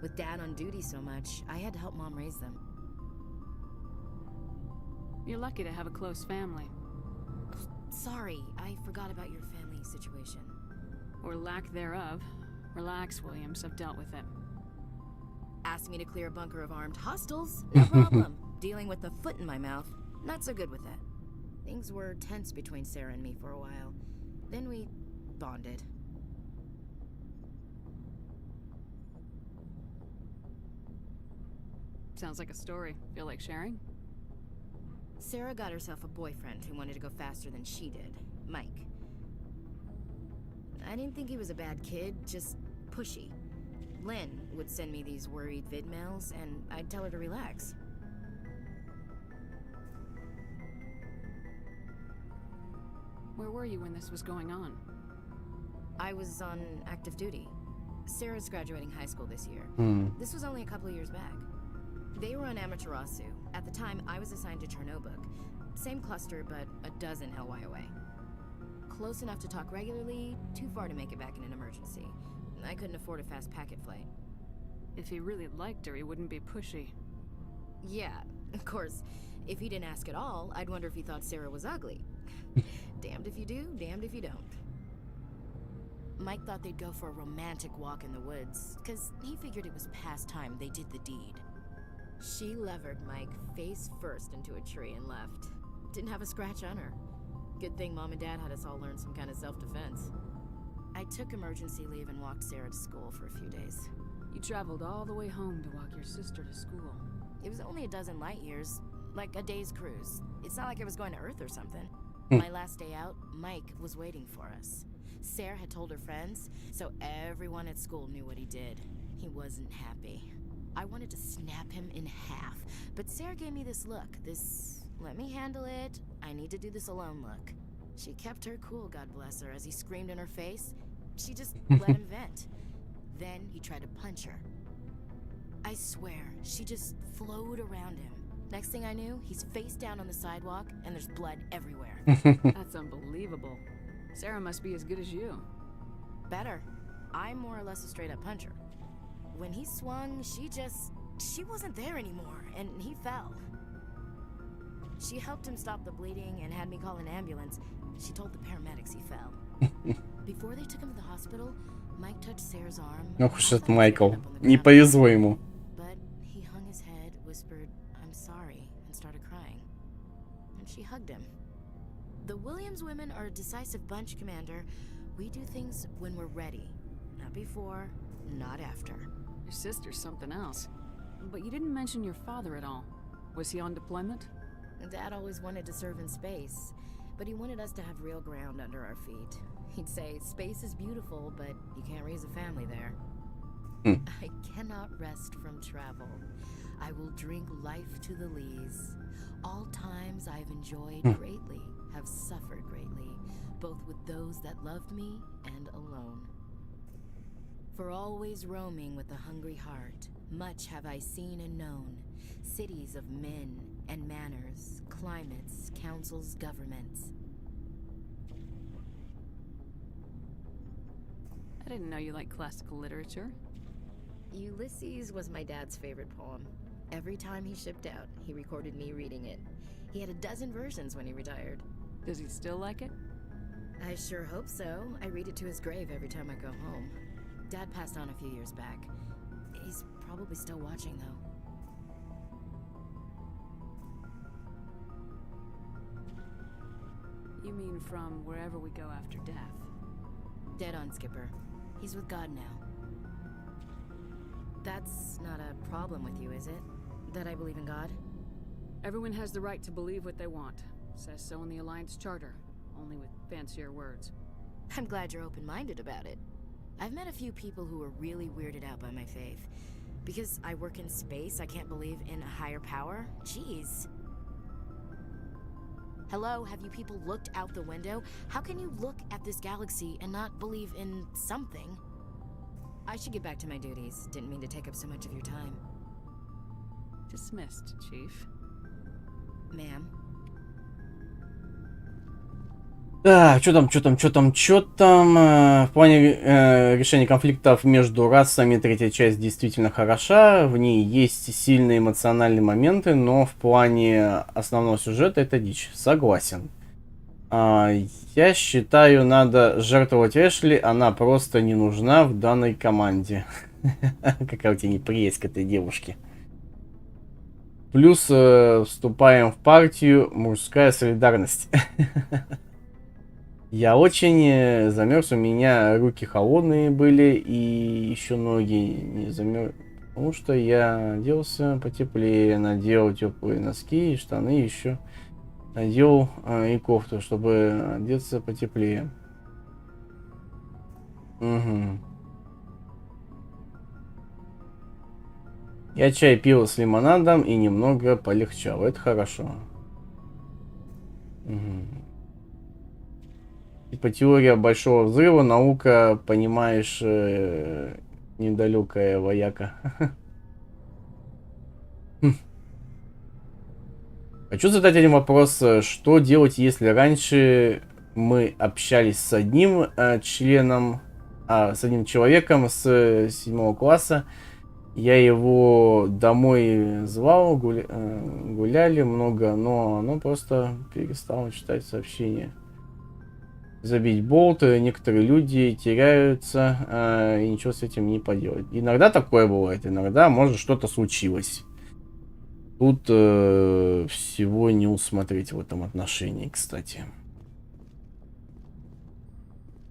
S5: With Dad on duty so much, I had to help Mom raise them.
S11: You're lucky to have a close family.
S5: Sorry, I forgot about your family situation.
S11: Or lack thereof. Relax, Williams, I've dealt with it.
S5: Asked me to clear a bunker of armed hostiles? No problem. Dealing with the foot in my mouth? Not so good with that. Things were tense between Sarah and me for a while. Then we bonded.
S11: Sounds like a story. Feel like sharing?
S5: Sarah got herself a boyfriend who wanted to go faster than she did, Mike. I didn't think he was a bad kid, just pushy. Lynn would send me these worried vid mails, and I'd tell her to relax.
S11: Where were you when this was going on?
S5: I was on active duty. Sarah's graduating high school this year. This was only a couple of years back. They were on Amaterasu. At the time, I was assigned to Chernobog. Same cluster, but a dozen LY away. Close enough to talk regularly, too far to make it back in an emergency. I couldn't afford a fast packet flight.
S11: If he really liked her, he wouldn't be pushy.
S5: Yeah, of course. If he didn't ask at all, I'd wonder if he thought Sarah was ugly. Damned if you do, damned if you don't. Mike thought they'd go for a romantic walk in the woods, because he figured it was past time they did the deed. She levered Mike face first into a tree and left. Didn't have a scratch on her. Good thing Mom and Dad had us all learn some kind of self-defense. I took emergency leave and walked Sarah to school for a few days.
S11: You traveled all the way home to walk your sister to school.
S5: It was only a dozen light years, like a day's cruise. It's not like I was going to Earth or something. My last day out, Mike was waiting for us. Sarah had told her friends, so everyone at school knew what he did. He wasn't happy. I wanted to snap him in half, but Sarah gave me this look, this let me handle it, I need to do this alone look. She kept her cool, God bless her, as he screamed in her face. She just let him vent. Then he tried to punch her. I swear, she just flowed around him. Next thing I knew, he's face down on the sidewalk, and there's blood everywhere.
S11: That's unbelievable. Sarah must be as good as you.
S5: Better. I'm more or less a straight-up puncher. When he swung, she wasn't there anymore, and he fell. She helped him stop the bleeding and had me call an ambulance. She told the paramedics he fell. Before they took him to the hospital, Mike touched Sarah's arm.
S1: Ох уж этот Майкл. Не повезло ему.
S5: But he hung his head, whispered, "I'm sorry," and started crying. And she hugged him. The Williams women are a decisive bunch, Commander. We do things when we're ready. Not before, not after.
S11: Your sister's something else. But you didn't mention your father at all. Was he on deployment?
S5: Dad always wanted to serve in space, but he wanted us to have real ground under our feet. He'd say, space is beautiful, but you can't raise a family there. I cannot rest from travel. I will drink life to the lees. All times I've enjoyed greatly, have suffered greatly, both with those that loved me and alone. For always roaming with a hungry heart, much have I seen and known, cities of men and manners, climates, councils, governments.
S11: I didn't know you liked classical literature.
S5: Ulysses was my dad's favorite poem. Every time he shipped out, he recorded me reading it. He had a dozen versions when he retired.
S11: Does he still like it?
S5: I sure hope so. I read it to his grave every time I go home. Dad passed on a few years back. He's probably still watching, though.
S11: You mean from wherever we go after death?
S5: Dead on, Skipper. He's with God now. That's not a problem with you, is it? That I believe in God?
S11: Everyone has the right to believe what they want. Says so in the Alliance Charter, only with fancier words.
S5: I'm glad you're open-minded about it. I've met a few people who are really weirded out by my faith. Because I work in space, I can't believe in a higher power? Jeez. Hello, have you people looked out the window? How can you look at this galaxy and not believe in something? I should get back to my duties. Didn't mean to take up so much of your time.
S11: Dismissed, Chief.
S5: Ma'am.
S1: Так, что там. В плане решения конфликтов между расами третья часть действительно хороша. В ней есть сильные эмоциональные моменты, но в плане основного сюжета это дичь. Согласен. Я считаю, надо жертвовать Эшли, она просто не нужна в данной команде. Какая у тебя неприязнь к этой девушке. Плюс вступаем в партию мужская солидарность. Я очень замерз, у меня руки холодные были и еще ноги не замерз, потому что я оделся потеплее, надел теплые носки и штаны, еще надел и кофту, чтобы одеться потеплее. Угу. Я чай пил с лимонадом и немного полегчало, это хорошо. Угу. Типа теория большого взрыва, наука, понимаешь, недалекая вояка. Хочу задать один вопрос. Что делать, если раньше мы общались с одним членом, с одним человеком с 7 класса, я его домой звал, гуляли много, но оно просто перестало читать сообщения. Забить болт, некоторые люди теряются, и ничего с этим не поделать. Иногда такое бывает, иногда, может, что-то случилось. Тут всего не усмотреть в этом отношении, кстати.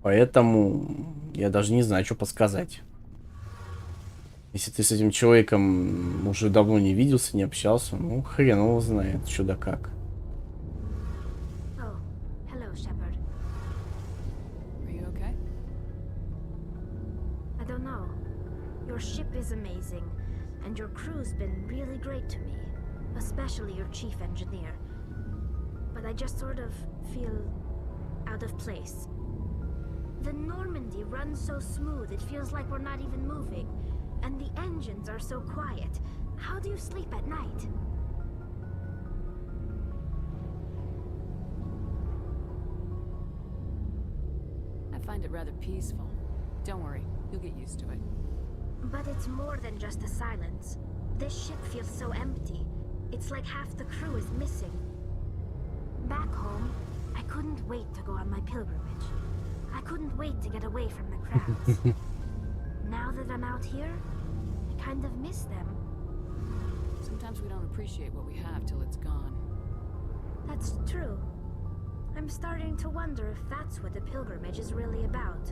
S1: Поэтому я даже не знаю, что подсказать. Если ты с этим человеком уже давно не виделся, не общался, ну, хрен его знает, что да как.
S2: Your ship is amazing, and your crew's been really great to me, especially your chief engineer. But I just sort of feel out of place. The Normandy runs so smooth, it feels like we're not even moving, and the engines are so quiet. How do you sleep at night?
S11: I find it rather peaceful. Don't worry, you'll get used to it.
S2: But it's more than just the silence. This ship feels so empty. It's like half the crew is missing. Back home, I couldn't wait to go on my pilgrimage. I couldn't wait to get away from the crowds. now that I'm out here, I kind of miss them.
S11: Sometimes we don't appreciate what we have till it's gone.
S2: That's true. I'm starting to wonder if that's what the pilgrimage is really about.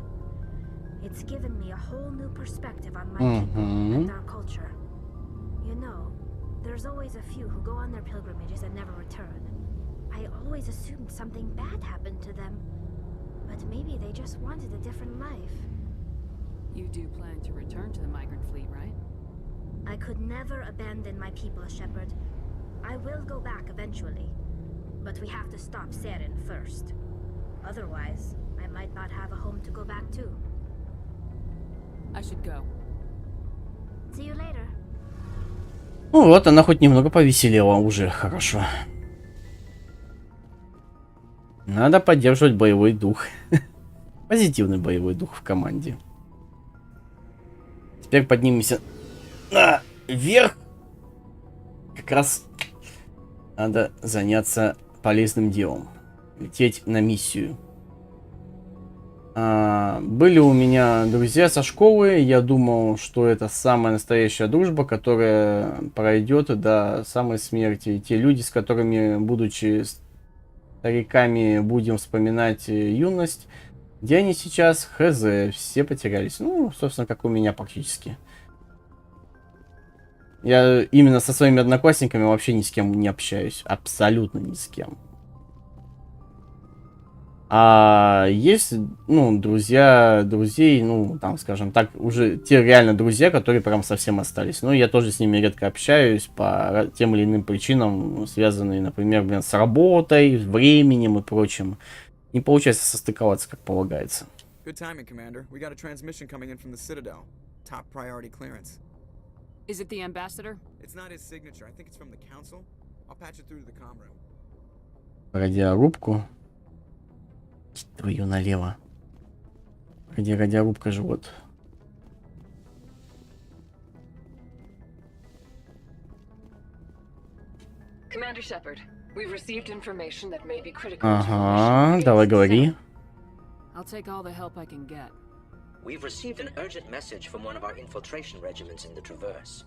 S2: It's given me a whole new perspective on my people and our culture. You know, there's always a few who go on their pilgrimages and never return. I always assumed something bad happened to them, but maybe they just wanted a different life.
S11: You do plan to return to the migrant fleet, right?
S2: I could never abandon my people, Shepard. I will go back eventually, but we have to stop Seren first. Otherwise, I might not have a home to go back to.
S11: I should go.
S2: See you later.
S1: Ну вот, она хоть немного повеселела, уже хорошо. Надо поддерживать боевой дух. Позитивный боевой дух в команде. Теперь поднимемся наверх. Как раз надо заняться полезным делом. Лететь на миссию. Были у меня друзья со школы. Я думал, что это самая настоящая дружба, которая пройдет до самой смерти. Те люди, с которыми, будучи стариками, будем вспоминать юность. Где они сейчас? Хз. Все потерялись. Ну, собственно, как у меня практически. Я именно со своими одноклассниками вообще ни с кем не общаюсь. Абсолютно ни с кем. А есть, ну, друзья, друзей, ну, там, скажем так, уже те реально друзья, которые прям совсем остались. Ну, я тоже с ними редко общаюсь по тем или иным причинам, связанные, например, блин, с работой, временем и прочим. Не получается состыковаться, как полагается.
S20: Good timing, Commander. We got a transmission coming in from the Citadel. Top priority clearance.
S11: Is it the ambassador?
S20: It's not his signature. I think it's from the council. I'll patch it through to the comm room.
S1: Радиорубку. Твою налево. Радиорубка же вот.
S21: Commander Shepard, we've received information that may be critical.
S1: Ага, давай говори.
S11: I'll take all the help I can get.
S13: We've received an urgent message from one of our infiltration regiments in the Traverse.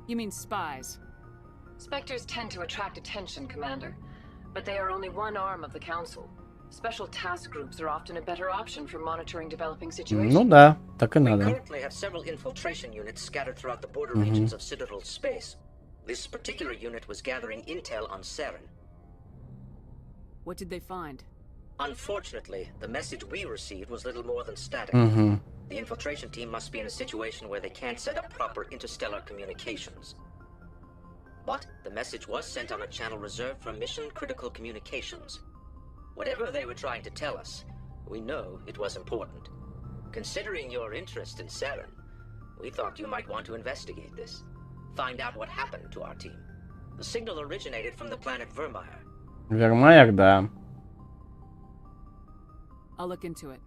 S11: You mean spies?
S21: Spectres tend to attract attention, Commander, but they are only one arm of the Council. Special task groups are often a better option for monitoring developing situations.
S1: Ну да, так и надо.
S13: We currently have several infiltration units scattered throughout the border regions of Citadel space. This particular unit was gathering intel on Seren.
S11: What did they find?
S13: Unfortunately, the message we received was little more than static. The infiltration team must be in a situation where they can't set up proper interstellar communications. But the message was sent on a channel reserved for mission-critical communications. Whatever they were trying to tell us, we know it was important. Considering your interest in Seren, we thought you might want to investigate this. Find out what happened to our team. The signal originated from the planet Vermeer.
S1: Вермайер, да.
S11: I'll look into it.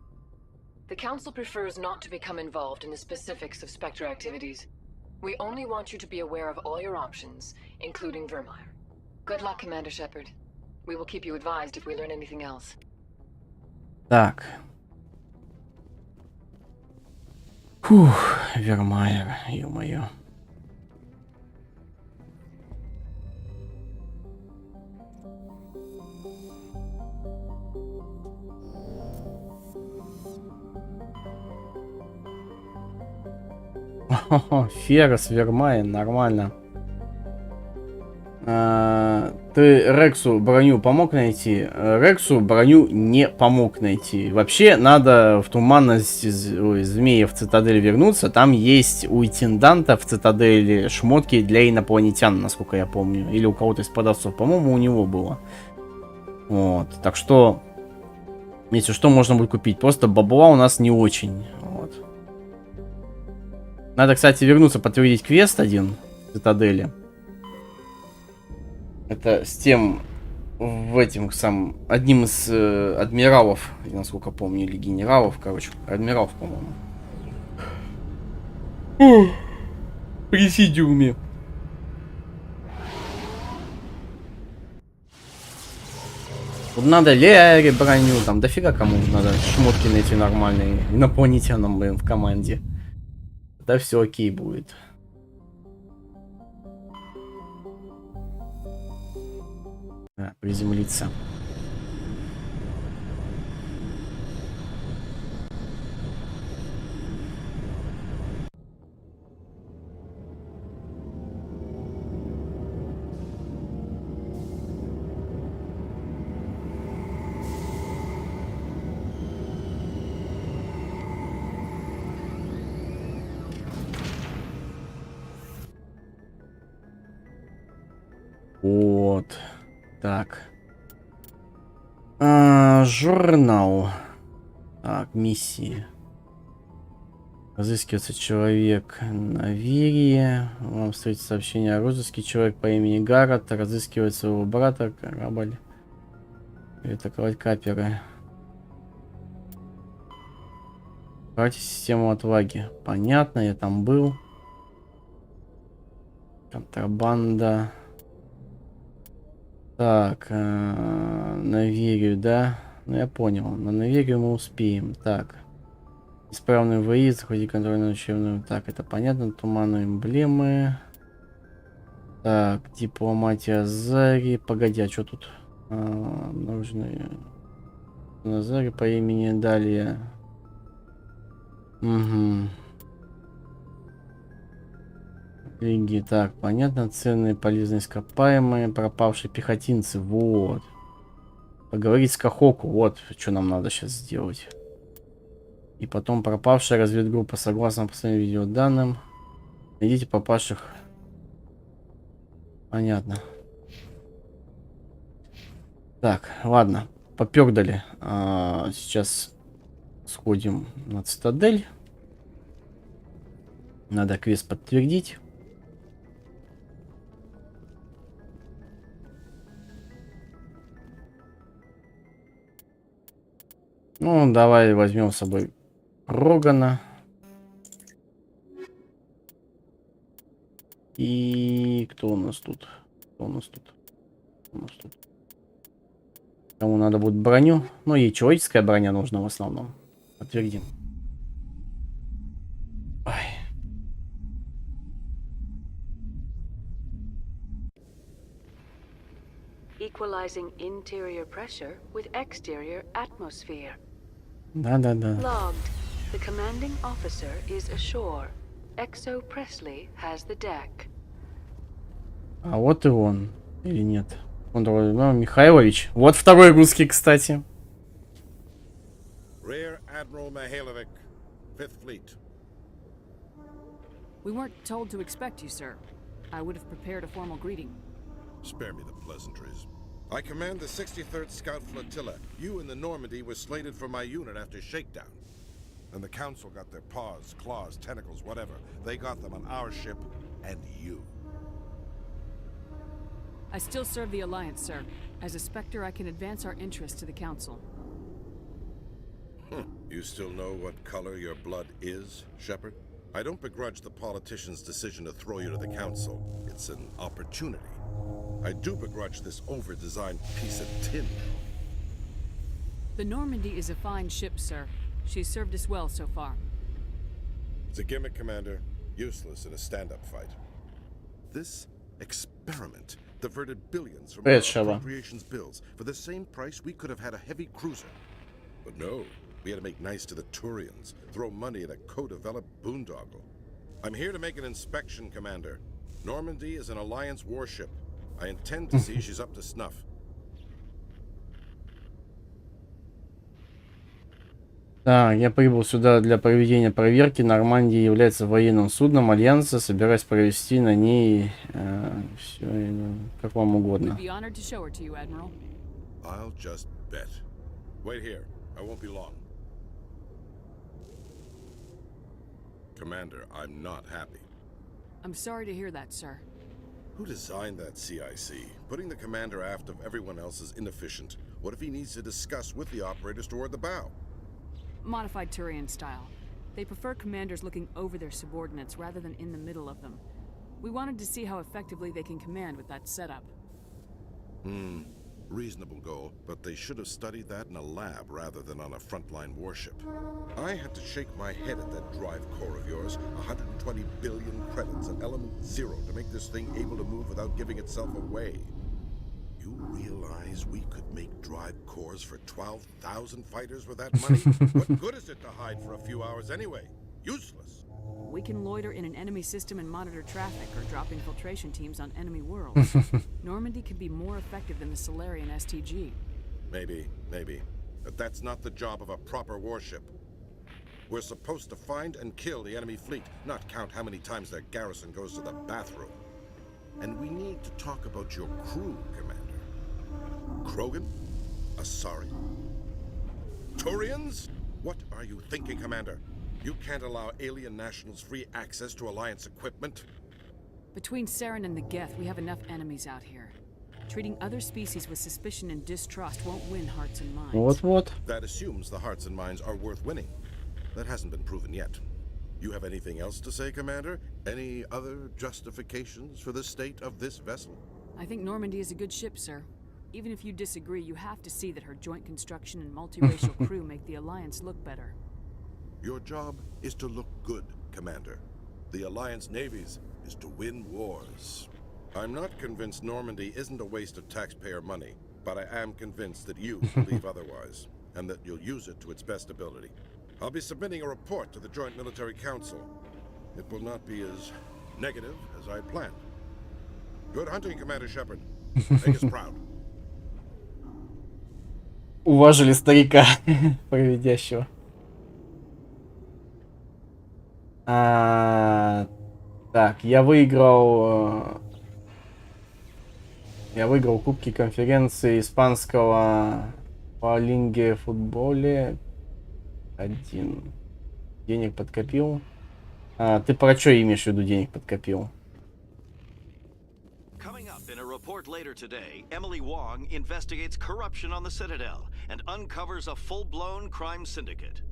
S21: The Council prefers not to become involved in the specifics of Spectre activities. We only want you to be aware of all your options, including Vermeer. Good luck, Commander Shepard. We will keep you advised if we learn anything else.
S1: Так. Фух, Вермайер, ё-моё. Феррес, Вермайер, нормально. Ты Рексу броню помог найти? Рексу броню не помог найти. Вообще надо в туманность змея в цитадель вернуться. Там есть у интенданта в цитадели шмотки для инопланетян, насколько я помню. Или у кого-то из продавцов. По-моему, у него было. Вот. Так что, если что, можно будет купить. Просто бабла у нас не очень. Вот. Надо, кстати, вернуться, подтвердить квест один в цитадели. Это с тем, в этим самым, одним из адмиралов, насколько помню, или генералов, короче, адмиралов, по-моему. Президиуме. Тут надо Лере броню, там дофига кому надо шмотки найти нормальные, инопланетянам, блин, в команде. тогда все окей будет. Да, приземлиться. Вот. Так. Журнал. Так, миссии. Разыскивается человек на Вирии. Вам встретится сообщение о розыске. Человек по имени Гаррет разыскивает своего брата. Корабль. И атаковать каперы. Брать систему отваги. Понятно, я там был. Контрабанда. Так, на Вирию, да? Ну, я понял. На Вирию мы успеем. Так. Исправный выезд, заходи контрольную учебную. Так, это понятно. Туманные эмблемы. Так, дипломатия Зари. Погоди, а что тут? Нужны Зари по имени далее. Угу. Деньги, так, понятно. Ценные, полезные ископаемые, пропавшие пехотинцы. Вот. Поговорить с Кахоку. Вот, что нам надо сейчас сделать. И потом пропавшая разведгруппа. Согласно последним видеоданным. Найдите пропавших. Понятно. Так, ладно. Попёрдали. Сейчас сходим на цитадель. Надо квест подтвердить. Ну, давай возьмем с собой Рогана. И кто у нас тут? Кто у нас тут? Кто у нас тут? Кому надо будет броню? Ну, и человеческая броня нужна в основном. Подтвердим. Ой.
S7: Equalizing interior pressure with exterior atmosphere.
S1: Да.
S7: Logged. The commanding officer is ashore. Exo Presley has the deck.
S1: А вот и он. Или нет? Он такой, ну, Михайлович. Вот второй русский, кстати.
S22: Rear Admiral Mihailovic, 5th Fleet.
S11: We weren't told to expect you, sir. I would have prepared a formal greeting.
S22: Spare me the pleasantries. I command the 63rd Scout Flotilla. You and the Normandy were slated for my unit after shakedown. And the Council got their paws, claws, tentacles, whatever. They got them on our ship and you.
S11: I still serve the Alliance, sir. As a Spectre, I can advance our interests to the Council.
S22: You still know what color your blood is, Shepard? I don't begrudge the politician's decision to throw you to the Council. It's an opportunity. I do begrudge this over-designed piece of tin.
S11: The Normandy is a fine ship, sir. She's served us well so far.
S22: It's a gimmick, Commander. Useless in a stand-up fight. This experiment diverted billions from our appropriations bills. For the same price, we could have had a heavy cruiser. But no, we had to make nice to the Turians, throw money at a co-developed boondoggle. I'm here to make an inspection, Commander. Normandy is an Alliance warship. I intend to see she's up to snuff.
S1: Так, я прибыл сюда для проведения проверки. Нормандия является военным судном Альянса. Собираюсь провести на ней все, как вам угодно.
S22: I'll just bet. Wait here. I won't be long. Commander, I'm not happy.
S11: I'm sorry to hear that, sir.
S22: Who designed that CIC? Putting the commander aft of everyone else is inefficient. What if he needs to discuss with the operators toward the bow?
S11: Modified Turian style. They prefer commanders looking over their subordinates rather than in the middle of them. We wanted to see how effectively they can command with that setup.
S22: Reasonable goal, but they should have studied that in a lab rather than on a frontline warship. I had to shake my head at that drive core of yours. 120 billion credits at element 0 to make this thing able to move without giving itself away. You realize we could make drive cores for 12,000 fighters with that money? What good is it to hide for a few hours anyway? Useless.
S11: We can loiter in an enemy system and monitor traffic, or drop infiltration teams on enemy worlds. Normandy could be more effective than the Solarian STG.
S22: Maybe. But that's not the job of a proper warship. We're supposed to find and kill the enemy fleet, not count how many times their garrison goes to the bathroom. And we need to talk about your crew, Commander. Krogan? Asari? Turians? What are you thinking, Commander? You can't allow alien nationals free access to Alliance equipment?
S11: Between Saren and the Geth, we have enough enemies out here. Treating other species with suspicion and distrust won't win hearts and minds.
S1: What?
S22: That assumes the hearts and minds are worth winning. That hasn't been proven yet. You have anything else to say, Commander? Any other justifications for the state of this vessel?
S11: I think Normandy is a good ship, sir. Even if you disagree, you have to see that her joint construction and multiracial crew make the Alliance look better.
S22: Your job is to look good, Commander. The Alliance navies is to win wars. I'm not convinced Normandy isn't a waste of taxpayer money, but I am convinced that you believe otherwise, and that you'll use it to its best ability. I'll be submitting a report to the Joint Military Council. It will not be as negative as I planned. Good hunting, Commander Shepard. Make us proud.
S1: Уважили старика проведящего. Так, я выиграл кубки конференции испанского по линге футболе. 1. Денег подкопил. Ты про что имеешь в виду денег подкопил?
S3: Coming up in a report later today, Emily Wong investigates corruption on the Citadel and uncovers a full-blown crime syndicate.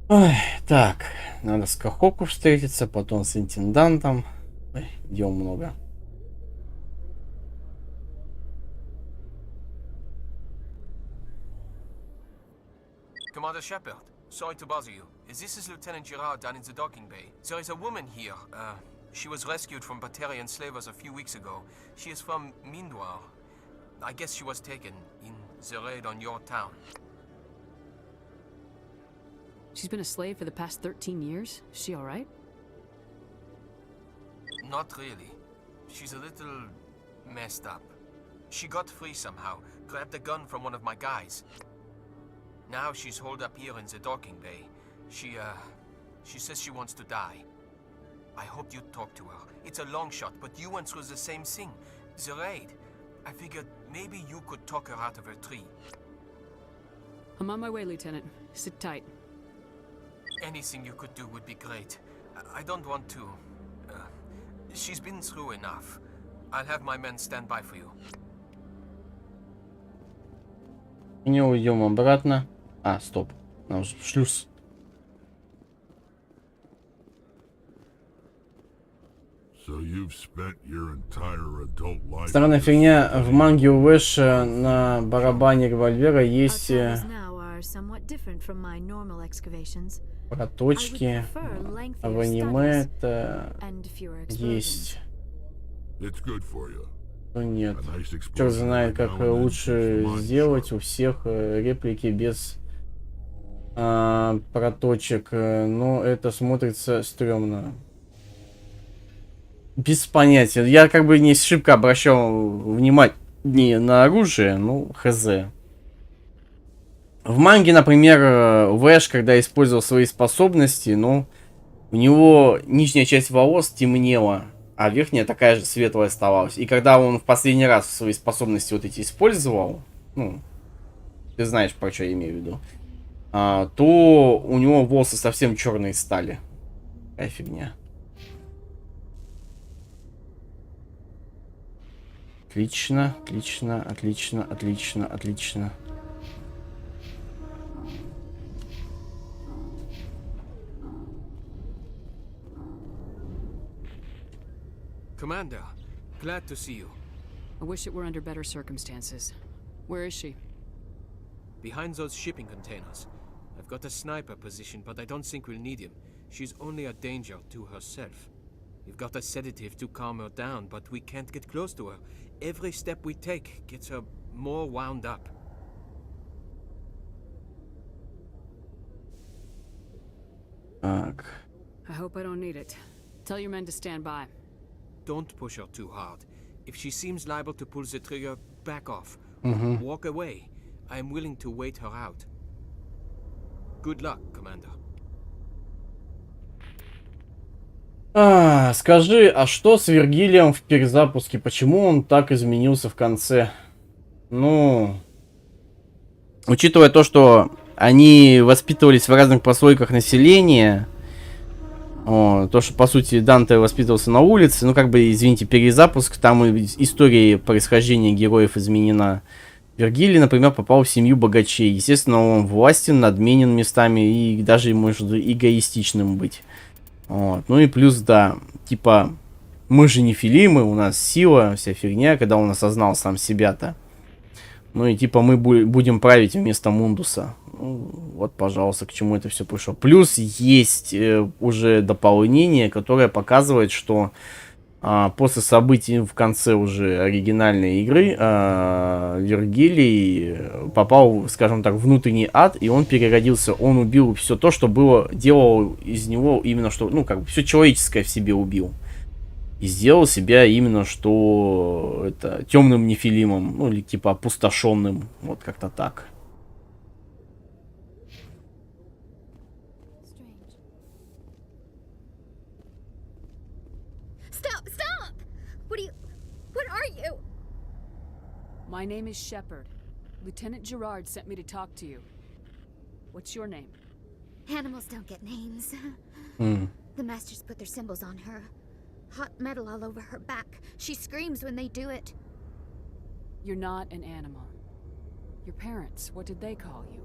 S1: Ой, так, надо с Кахоку встретиться, потом с интендантом. Ой, дел много.
S12: Commander Shepard, sorry to bother you. This is Lieutenant Girard down in the docking bay. There is a woman here. She was rescued from Batarian slavers a few weeks ago. She is from Mindoir. I guess she was taken in the raid on your town.
S11: She's been a slave for the past 13 years? Is she alright?
S12: Not really. She's a little messed up. She got free somehow, grabbed a gun from one of my guys. Now she's holed up here in the docking bay. She says she wants to die. I hope you'd talk to her. It's a long shot, but you went through the same thing. The raid. I figured maybe you could talk her out of her tree.
S11: I'm on my way, Lieutenant. Sit tight.
S12: Anything you could do would be great. I don't want to... she's been through enough. I'll have my men stand by for you.
S1: Не уйдем обратно. Стоп. Нам же шлюз. Странная фигня. В манге у Вэша на барабане револьвера есть проточки. А в аниме это есть. Ну нет. Черт знает, как лучше сделать у всех реплики без проточек. Но это смотрится стрёмно. Без понятия. Я как бы не шибко обращал внимание на оружие, ну, хз. В манге, например, Вэш, когда использовал свои способности, ну, у него нижняя часть волос темнела, а верхняя такая же светлая оставалась. И когда он в последний раз свои способности вот эти использовал, ну, ты знаешь, про что я имею в виду, то у него волосы совсем черные стали. Какая фигня. Отлично, отлично, отлично, отлично, отлично.
S12: Commander, Glad to see you.
S11: I wish it were under better circumstances. Where is she?
S12: Behind those shipping containers. I've got a sniper position, but I don't think we'll need him. She's only a danger to herself. We've got a sedative to calm her down, but we can't get close to her. Every step we take gets her more wound up.
S1: Так.
S11: I hope I don't need it. Tell your men to stand by.
S12: Don't push her too hard. If she seems liable to pull the trigger, back off. Walk away. I am willing to wait her out. Good luck, Commander.
S1: Скажи, а что с Вергилием в перезапуске? Почему он так изменился в конце? Ну, учитывая то, что они воспитывались в разных прослойках населения, то, что, по сути, Данте воспитывался на улице, ну, как бы, извините, перезапуск, там история происхождения героев изменена. Вергилий, например, попал в семью богачей. Естественно, он властен, надменен местами и даже может эгоистичным быть. Вот. Ну и плюс, да, типа, мы же не филимы, у нас сила, вся фигня, когда он осознал сам себя-то. Ну и типа мы будем править вместо Мундуса. Ну, вот, пожалуйста, к чему это все пришло. Плюс есть уже дополнение, которое показывает, что после событий в конце уже оригинальной игры Вергилий попал, скажем так, в внутренний ад, и он переродился. Он убил все то, что было, делал из него именно что, ну, как бы все человеческое в себе убил. И сделал себя именно что это темным нефилимом, ну, или типа опустошенным, вот как-то так.
S11: My name is Shepard. Lieutenant Gerard sent me to talk to you. What's your name?
S2: Animals don't get names. The masters put their symbols on her. Hot metal all over her back. She screams when they do it.
S11: You're not an animal. Your parents, what did they call you?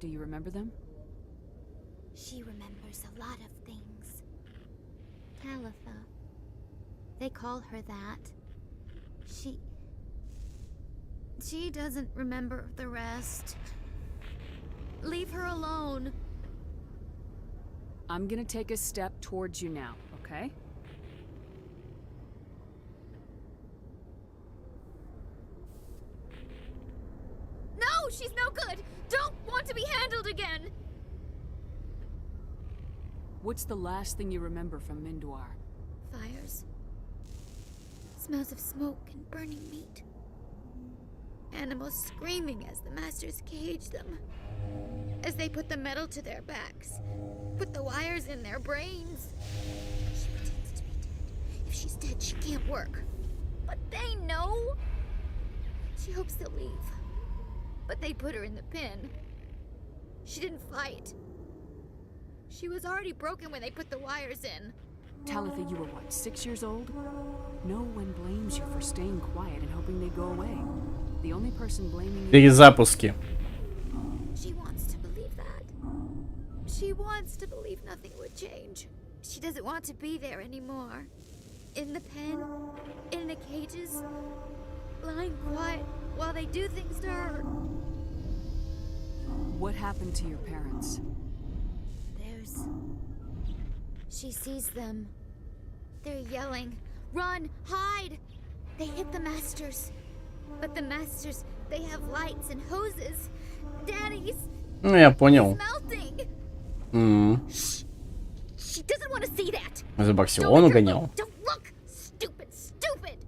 S11: Do you remember them?
S2: She remembers a lot of things. Talitha. They call her that. She doesn't remember the rest. Leave her alone.
S11: I'm gonna take a step towards you now, okay?
S2: No, she's no good. Don't want to be handled again.
S11: What's the last thing you remember from Mindoir?
S2: Fires. Smells of smoke and burning meat. Animals screaming as the masters cage them. As they put the metal to their backs. Put the wires in their brains. She pretends to be dead. If she's dead, she can't work. But they know. She hopes they'll leave. But they put her in the pen. She didn't fight. She was already broken when they put the wires in.
S11: Talitha, you were what, 6 years old? No one blames you for staying quiet and hoping they go away. The only person blaming you...
S1: Перезапуски.
S2: She wants to believe that. She wants to believe nothing would change. She doesn't want to be there anymore. In the pen, in the cages, lying quiet while they do things to her.
S11: What happened to your parents?
S2: She sees them. They're yelling, "Run! Hide!" They hit the masters. But the masters, they have lights and hoses. Daddy's...
S1: Ну, я понял.
S2: She doesn't want to see that.
S1: За Барселону гонял.
S2: Don't look! Stupid, stupid!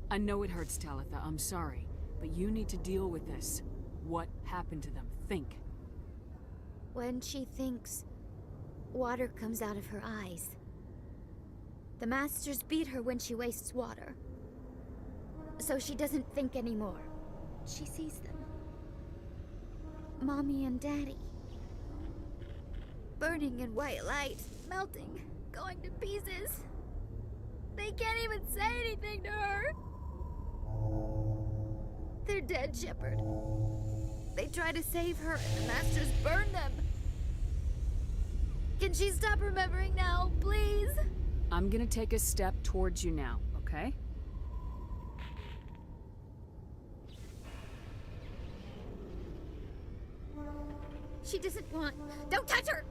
S11: I know it hurts, Talitha. I'm sorry. But you need to deal with this. What happened to them? Think.
S2: When she thinks, water comes out of her eyes. The masters beat her when she wastes water. So she doesn't think anymore. She sees them. Mommy and Daddy. Burning in white light, melting, going to pieces. They can't even say anything to her. They're dead, Shepard. They try to save her and the masters burn them. Can she stop remembering now, please?
S11: I'm gonna take a step towards you now, okay?
S2: She doesn't want... Don't touch her!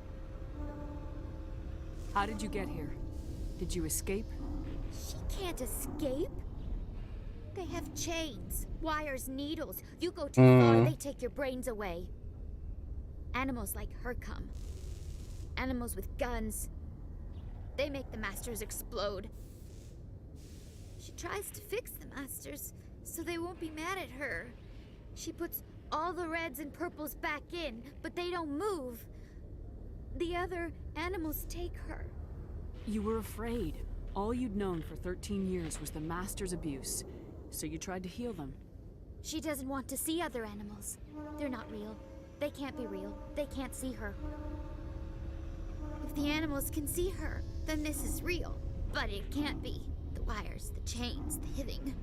S11: How did you get here? Did you escape?
S2: She can't escape. They have chains, wires, needles. You go too far, they take your brains away. Animals like her come. Animals with guns. They make the masters explode. She tries to fix the masters so they won't be mad at her. She puts all the reds and purples back in, but they don't move. The other animals take her.
S11: You were afraid. All you'd known for 13 years was the master's abuse, so you tried to heal them.
S2: She doesn't want to see other animals. They're not real. They can't be real. They can't see her. If the animals can see her, then this is real. But it can't be. The wires, the chains, the hitting.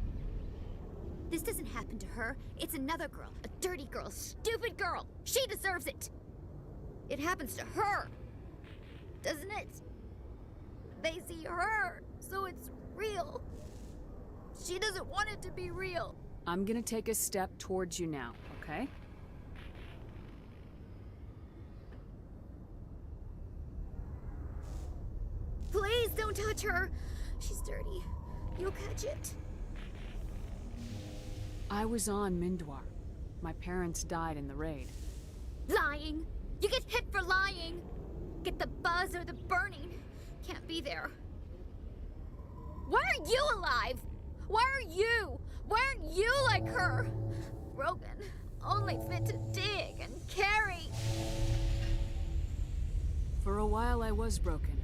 S2: This doesn't happen to her. It's another girl. A dirty girl. Stupid girl. She deserves it. It happens to her. Doesn't it? They see her, so it's real. She doesn't want it to be real.
S11: I'm gonna take a step towards you now, okay?
S2: Please don't touch her. She's dirty. You'll catch it.
S11: I was on Mindwar. My parents died in the raid.
S2: Lying. You get hit for lying. Get the buzz or the burning. Can't be there. Why are you alive? Why are you? Why aren't you like her? Broken. Only fit to dig and carry.
S11: For a while I was broken.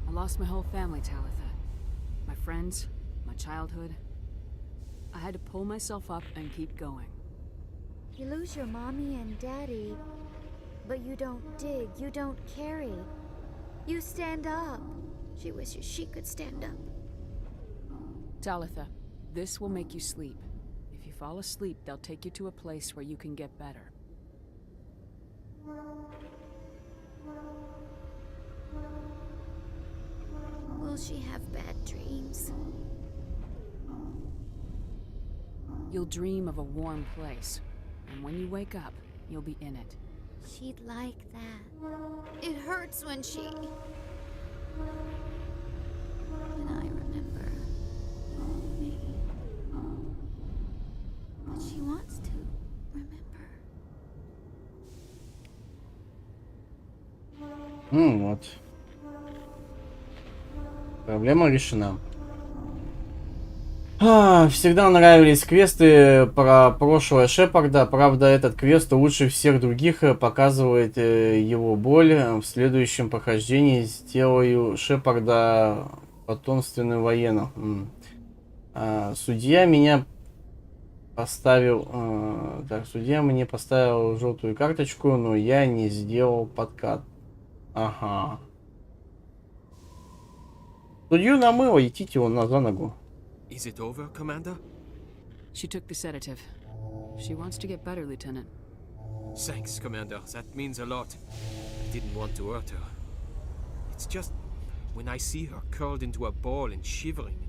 S11: I lost my whole family, Talitha. My friends, my childhood. I had to pull myself up and keep going.
S2: You lose your mommy and daddy, but you don't dig, you don't carry. You stand up. She wishes she could stand up.
S11: Talitha, this will make you sleep. If you fall asleep, they'll take you to a place where you can get better.
S2: Will she have bad dreams?
S11: You'll dream of a warm place, and when you wake up, you'll be in it.
S2: She'd like that. It hurts when she... And I remember me. But she wants to remember.
S1: Вот. Проблема решена. Всегда нравились квесты про прошлое Шепарда. Правда, этот квест лучше всех других показывает его боль. В следующем прохождении сделаю Шепарда потомственным военным. Судья меня поставил... судья мне поставил желтую карточку, но я не сделал подкат. Ага. Судью намыло, идите его за ногу.
S12: Is it over, Commander?
S11: She took the sedative. She wants to get better, Lieutenant.
S12: Thanks, Commander. That means a lot. I didn't want to hurt her. It's just when I see her curled into a ball and shivering.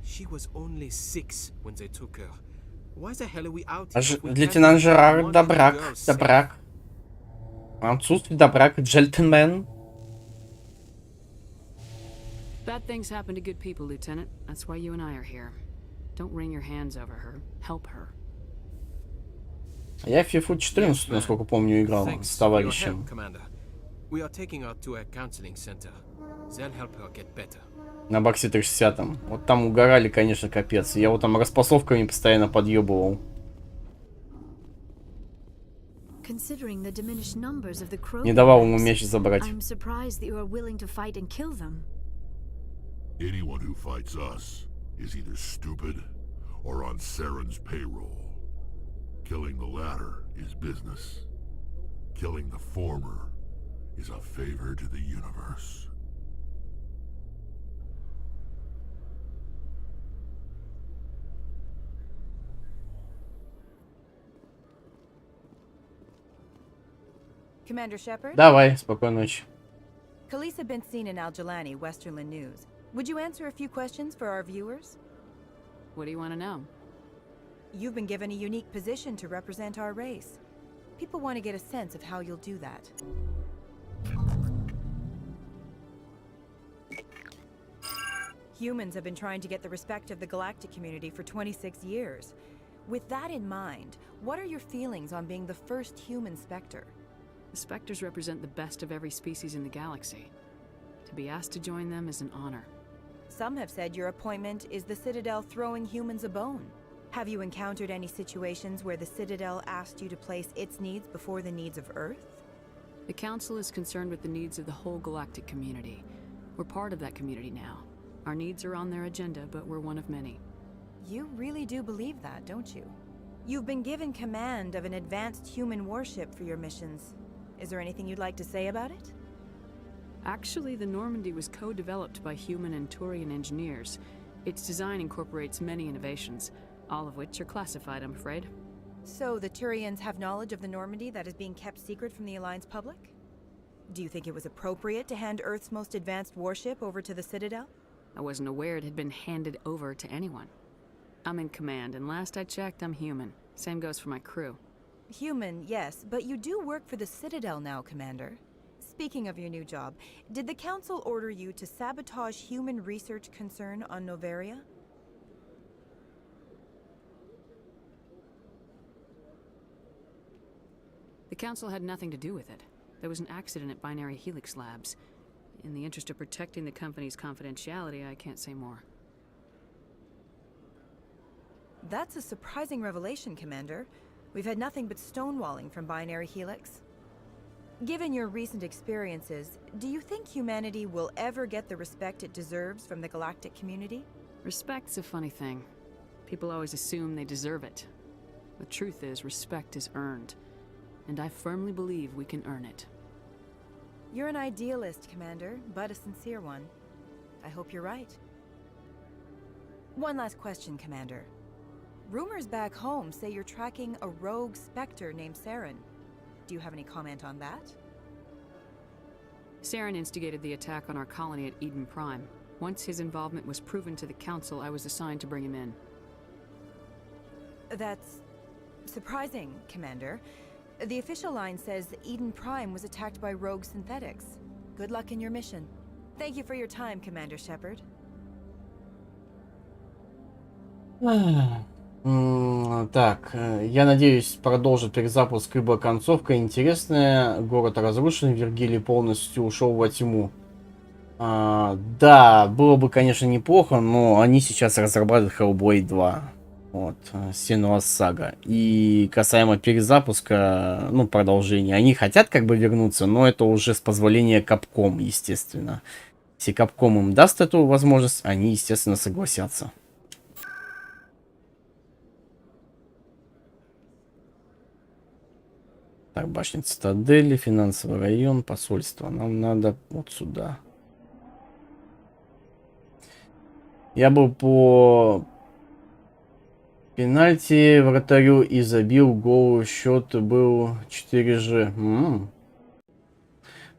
S12: She was only 6 when they took her. Why the hell are we out here?
S1: Лейтенант Жерар, добрак. Французский добрак, джентльмен.
S11: Bad things happen to good people, Lieutenant. That's why you and I are here. Don't wring your hands over her. Help her.
S1: Я в FIFA 14, насколько помню, играл с товарищем.
S12: We are taking her to a counseling center. They'll help her get better.
S1: На боксе 360. Вот там угорали, конечно, капец. Я вот там распасовками постоянно подъебывал. Не давал ему меч забрать.
S6: Anyone who fights us is either stupid or on Saren's payroll. Killing the latter is business. Killing the former is a favor to the universe.
S17: Commander Shepard?
S1: Давай, спокойной ночи.
S17: Police have been seen in Al-Jalani, Westerland News. Would you answer a few questions for our viewers?
S11: What do you want to know?
S17: You've been given a unique position to represent our race. People want to get a sense of how you'll do that. Humans have been trying to get the respect of the galactic community for 26 years. With that in mind, what are your feelings on being the first human Spectre?
S11: The Spectres represent the best of every species in the galaxy. To be asked to join them is an honor.
S17: Some have said your appointment is the Citadel throwing humans a bone. Have you encountered any situations where the Citadel asked you to place its needs before the needs of Earth?
S11: The Council is concerned with the needs of the whole galactic community. We're part of that community now. Our needs are on their agenda, but we're one of many.
S17: You really do believe that, don't you? You've been given command of an advanced human warship for your missions. Is there anything you'd like to say about it?
S11: Actually, the Normandy was co-developed by human and Turian engineers. Its design incorporates many innovations, all of which are classified, I'm afraid.
S17: So the Turians have knowledge of the Normandy that is being kept secret from the Alliance public? Do you think it was appropriate to hand Earth's most advanced warship over to the Citadel?
S11: I wasn't aware it had been handed over to anyone. I'm in command, and last I checked, I'm human. Same goes for my crew.
S17: Human, yes, but you do work for the Citadel now, Commander. Speaking of your new job, did the Council order you to sabotage human research concern on Noveria?
S11: The Council had nothing to do with it. There was an accident at Binary Helix Labs. In the interest of protecting the company's confidentiality, I can't say more.
S17: That's a surprising revelation, Commander. We've had nothing but stonewalling from Binary Helix. Given your recent experiences, do you think humanity will ever get the respect it deserves from the galactic community?
S11: Respect's a funny thing. People always assume they deserve it. The truth is, respect is earned. And I firmly believe we can earn it.
S17: You're an idealist, Commander, but a sincere one. I hope you're right. One last question, Commander. Rumors back home say you're tracking a rogue Spectre named Saren. Do you have any comment on that?
S11: Saren instigated the attack on our colony at Eden Prime. Once his involvement was proven to the Council, I was assigned to bring him in.
S17: That's surprising, Commander. The official line says Eden Prime was attacked by rogue synthetics. Good luck in your mission. Thank you for your time, Commander Shepard.
S1: Так, я надеюсь, продолжит перезапуск, ибо концовка интересная. Город разрушен, Вергилий полностью ушел во тьму. Да, было бы, конечно, неплохо, но они сейчас разрабатывают Hellblade 2. Вот, Senua's Saga. И касаемо перезапуска, ну, продолжения, они хотят как бы вернуться, но это уже с позволения Capcom, естественно. Если Capcom им даст эту возможность, они, естественно, согласятся. Так, башня цитадели, финансовый район, посольство. Нам надо вот сюда. Я был по пенальти вратарю и забил гол. Счет был 4G.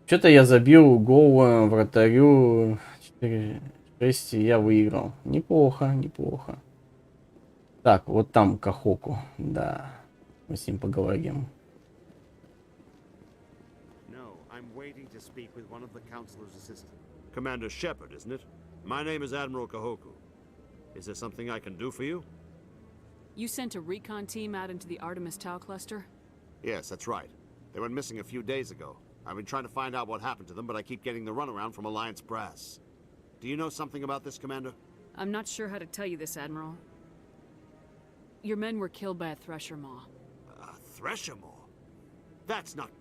S1: Что-то я забил гол вратарю 4-6, и я выиграл. Неплохо, неплохо. Так, вот там Кахоку. Да, мы с ним поговорим.
S18: Commander Shepard, isn't it? My name is Admiral Kahoku. Is there something I can do for you?
S11: You sent a recon team out into the Artemis Tau cluster?
S18: Yes, that's right. They went missing a few days ago. I've been trying to find out what happened to them, but I keep getting the runaround from Alliance brass. Do you know something about this, Commander?
S11: I'm not sure how to tell you this, Admiral. Your men were killed by a Thresher Maw.
S18: A Thresher Maw? That's not...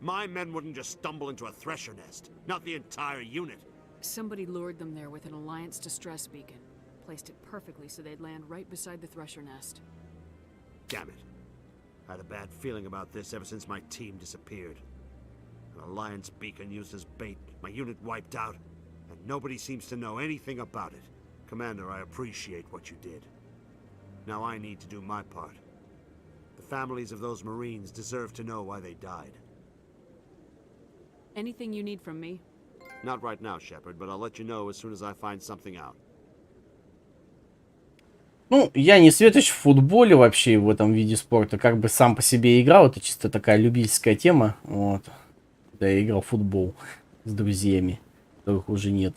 S18: My men wouldn't just stumble into a Thresher nest. Not the entire unit.
S11: Somebody lured them there with an Alliance distress beacon. Placed it perfectly so they'd land right beside the Thresher nest.
S18: Damn it. I had a bad feeling about this ever since my team disappeared. An Alliance beacon used as bait, my unit wiped out, and nobody seems to know anything about it. Commander, I appreciate what you did. Now I need to do my part. The families of those Marines deserve to know why they died.
S11: Anything you need from me?
S18: Not right now, Shepard, but I'll let you know as soon as I find something out.
S1: Ну, я не светоч в футболе вообще в этом виде спорта. Как бы сам по себе играл. Это чисто такая любительская тема. Вот. Да, я играл в футбол с друзьями, которых уже нет.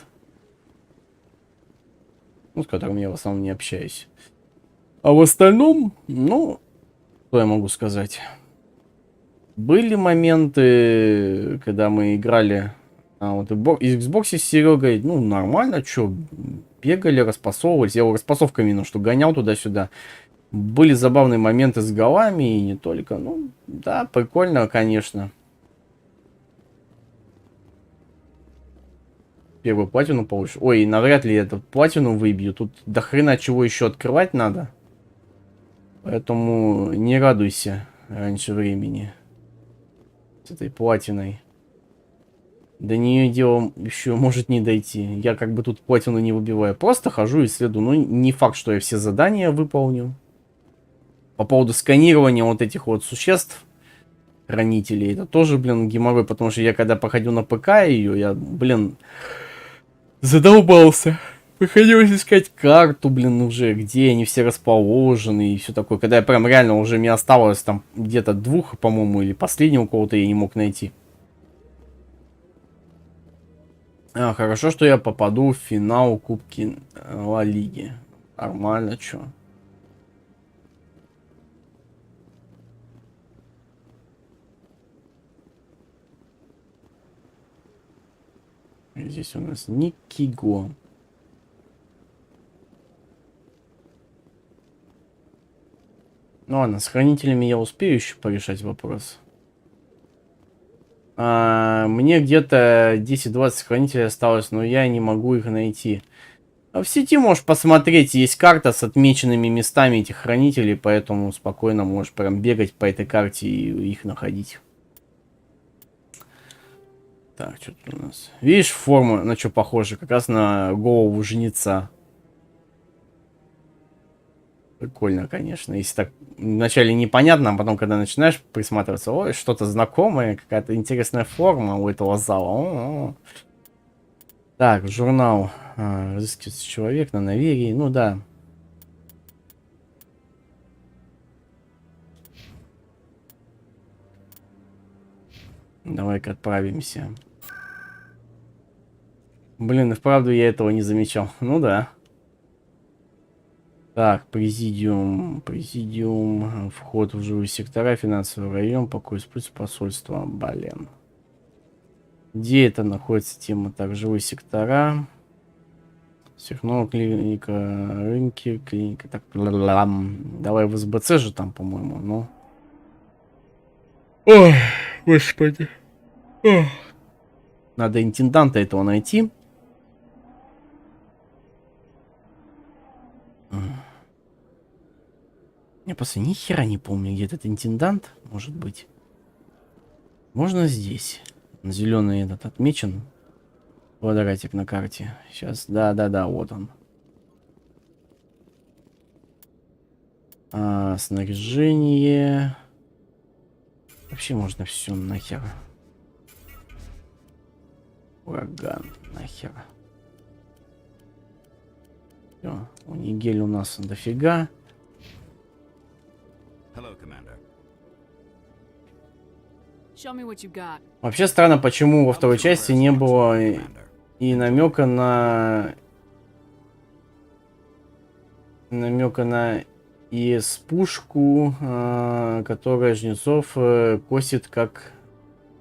S1: Ну, с которыми я в основном не общаюсь. А в остальном, ну, что я могу сказать? Были моменты, когда мы играли вот из Xbox с Серегой. Ну, нормально, что, бегали, распасовывались. Я его распасовками, ну, что гонял туда-сюда. Были забавные моменты с голами, и не только. Ну, да, прикольно, конечно. Первую платину получишь. Ой, навряд ли я эту платину выбью. Тут до хрена чего еще открывать надо. Поэтому не радуйся раньше времени. С этой платиной. До нее дело еще может не дойти. Я как бы тут платину не выбиваю. Просто хожу и исследую. Ну, не факт, что я все задания выполню. По поводу сканирования вот этих вот существ, хранителей, это тоже, блин, геморрой. Потому что я когда походил на ПК ее, я, блин, задолбался. Приходилось искать карту, блин, уже, где они все расположены и все такое. Когда я прям реально уже мне осталось там где-то 2, по-моему, или последнего кого-то я не мог найти. Хорошо, что я попаду в финал Кубки Ла Лиги. Нормально, чё. Здесь у нас Никиго. Ну ладно, с хранителями я успею еще порешать вопрос. Мне где-то 10-20 хранителей осталось, но я не могу их найти. В сети можешь посмотреть, есть карта с отмеченными местами этих хранителей, поэтому спокойно можешь прям бегать по этой карте и их находить. Так, что тут у нас? Видишь, форма на что похожа? Как раз на голову жнеца. Прикольно, конечно. Если так вначале непонятно, а потом, когда начинаешь присматриваться, ой, что-то знакомое, какая-то интересная форма у этого зала. О-о-о. Так, журнал. Разыскивается человек на наверии. Ну да. Давай-ка отправимся. Блин, и вправду я этого не замечал. Ну да. Так, президиум, вход в жилые сектора, финансовый район, покой спустя посольство, блин. Где это находится тема? Так, жилые сектора, сверхновая клиника, рынки, клиника, так, давай в СБЦ же там, по-моему, ну. Ой, господи. Ох. Надо интенданта этого найти. Я просто ни хера не помню, где этот интендант, может быть. Можно здесь. Зеленый этот отмечен. Квадратик на карте. Сейчас, да, вот он. Снаряжение. Вообще можно все нахер. Ураган, нахер. Все, у Нигель у нас дофига. Вообще странно, почему во второй части не было и намека на ИС-пушку, которая жнецов косит как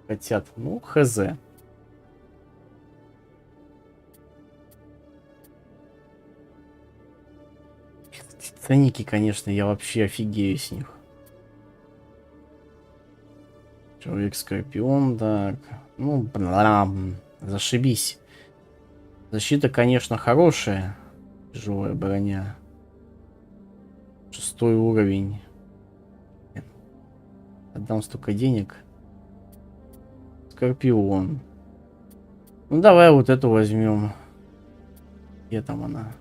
S1: хотят. Ну, хз. Ценники, конечно, я вообще офигею с них. Человек-скорпион, так. Ну, блин, зашибись. Защита, конечно, хорошая. Тяжелая броня. 6 уровень. Отдам столько денег. Скорпион. Ну, давай вот эту возьмем. Где там она?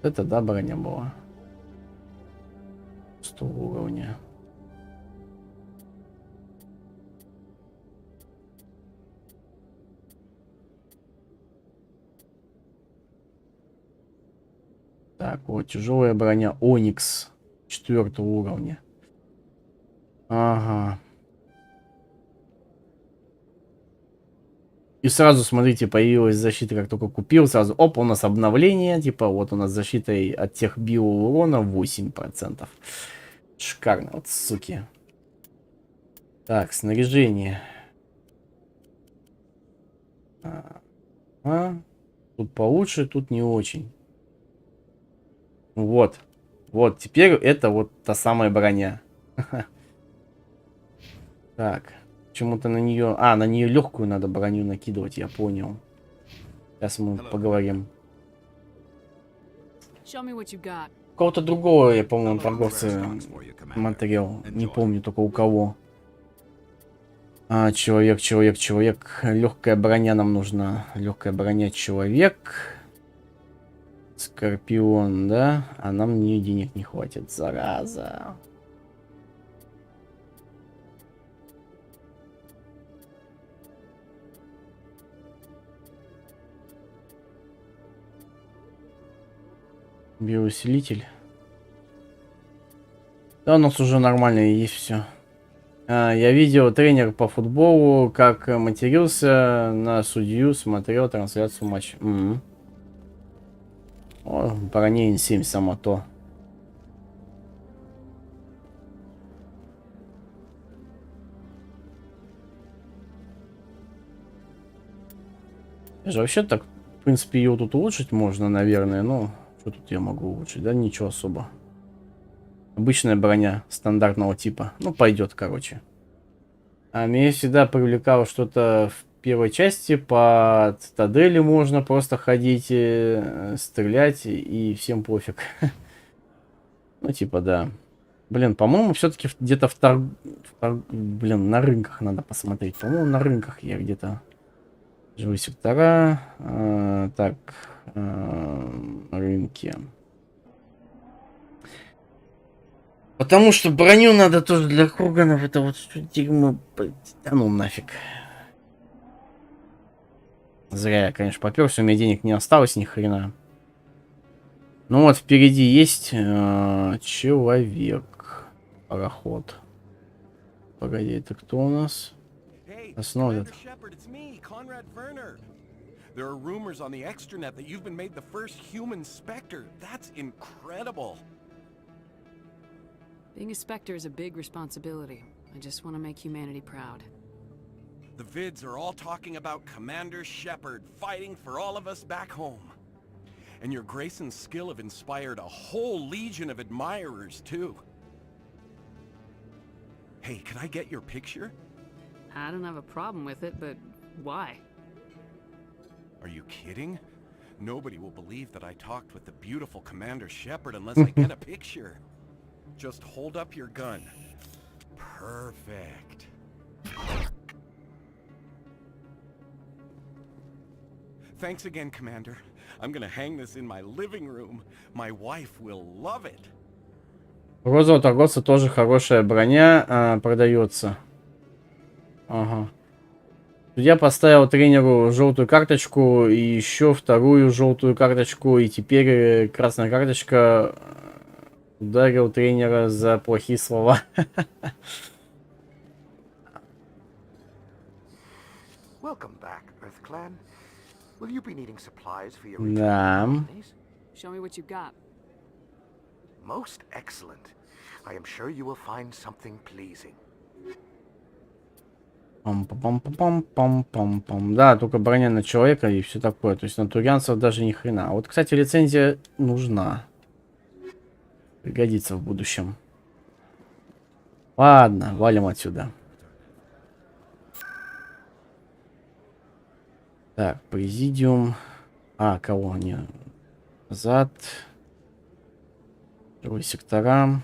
S1: Это, да, броня была. 100 уровня. Так, вот, тяжелая броня Оникс 4 уровня. Ага. И сразу, смотрите, появилась защита, как только купил, сразу, оп, у нас обновление, типа, вот у нас защита от тех биоурона 8%. Шикарно, вот суки. Так, снаряжение. Тут получше, тут не очень. Вот. Вот, теперь это вот та самая броня. Так. Почему-то на нее... на нее легкую надо броню накидывать, я понял. Сейчас мы поговорим. Кого-то другого, я, по-моему, торговца смотрел. Не помню только у кого. Человек. Легкая броня нам нужна. Легкая броня человек. Скорпион, да? А нам на нее денег не хватит, зараза. Биоусилитель. Да, у нас уже нормально есть все. Я видел тренер по футболу, как матерился на судью, смотрел трансляцию матча. О, броня Н7 само то. Вообще так, в принципе, ее тут улучшить можно, наверное, но... Что тут я могу улучшить? Да ничего особо. Обычная броня стандартного типа. Ну, пойдет, короче. Меня всегда привлекало что-то в первой части. По цитадели можно просто ходить, стрелять, и всем пофиг. Ну, типа, да. Блин, по-моему, все-таки где-то Блин, на рынках надо посмотреть. По-моему, на рынках я где-то... Живые сектора. Так... рынки. Потому что броню надо тоже для Круганов. Это вот что дерьмо. Да ну нафиг. Зря я, конечно, попёрся. У меня денег не осталось ни хрена. Ну вот впереди есть человек. Пароход. Погоди, это кто у нас? Основет.
S9: There are rumors on the extranet that you've been made the first human Spectre. That's incredible.
S11: Being a Spectre is a big responsibility. I just want to make humanity proud.
S9: The vids are all talking about Commander Shepard fighting for all of us back home. And your grace and skill have inspired a whole legion of admirers, too. Hey, can I get your picture?
S11: I don't have a problem with it, but why?
S9: Are you kidding? Nobody will believe that I talked with the beautiful Commander Shepard unless I get a picture. Just hold up your gun. Perfect. Thanks again, Commander. I'm gonna hang this in my living room. My wife will love it.
S1: У розового торговца тоже хорошая броня продается. Ага. Я поставил тренеру желтую карточку и еще вторую желтую карточку, и теперь красная карточка ударил тренера за плохие слова. Да.
S11: Show me what you got.
S19: Most excellent. I am sure you will find something pleasing.
S1: Пам-пам-пам-пам-пам-пам. Да, только броня на человека и все такое. То есть на турианцев даже ни хрена. А вот, кстати, лицензия нужна. Пригодится в будущем. Ладно, валим отсюда. Так, президиум. Кого они? Назад. Живые сектора.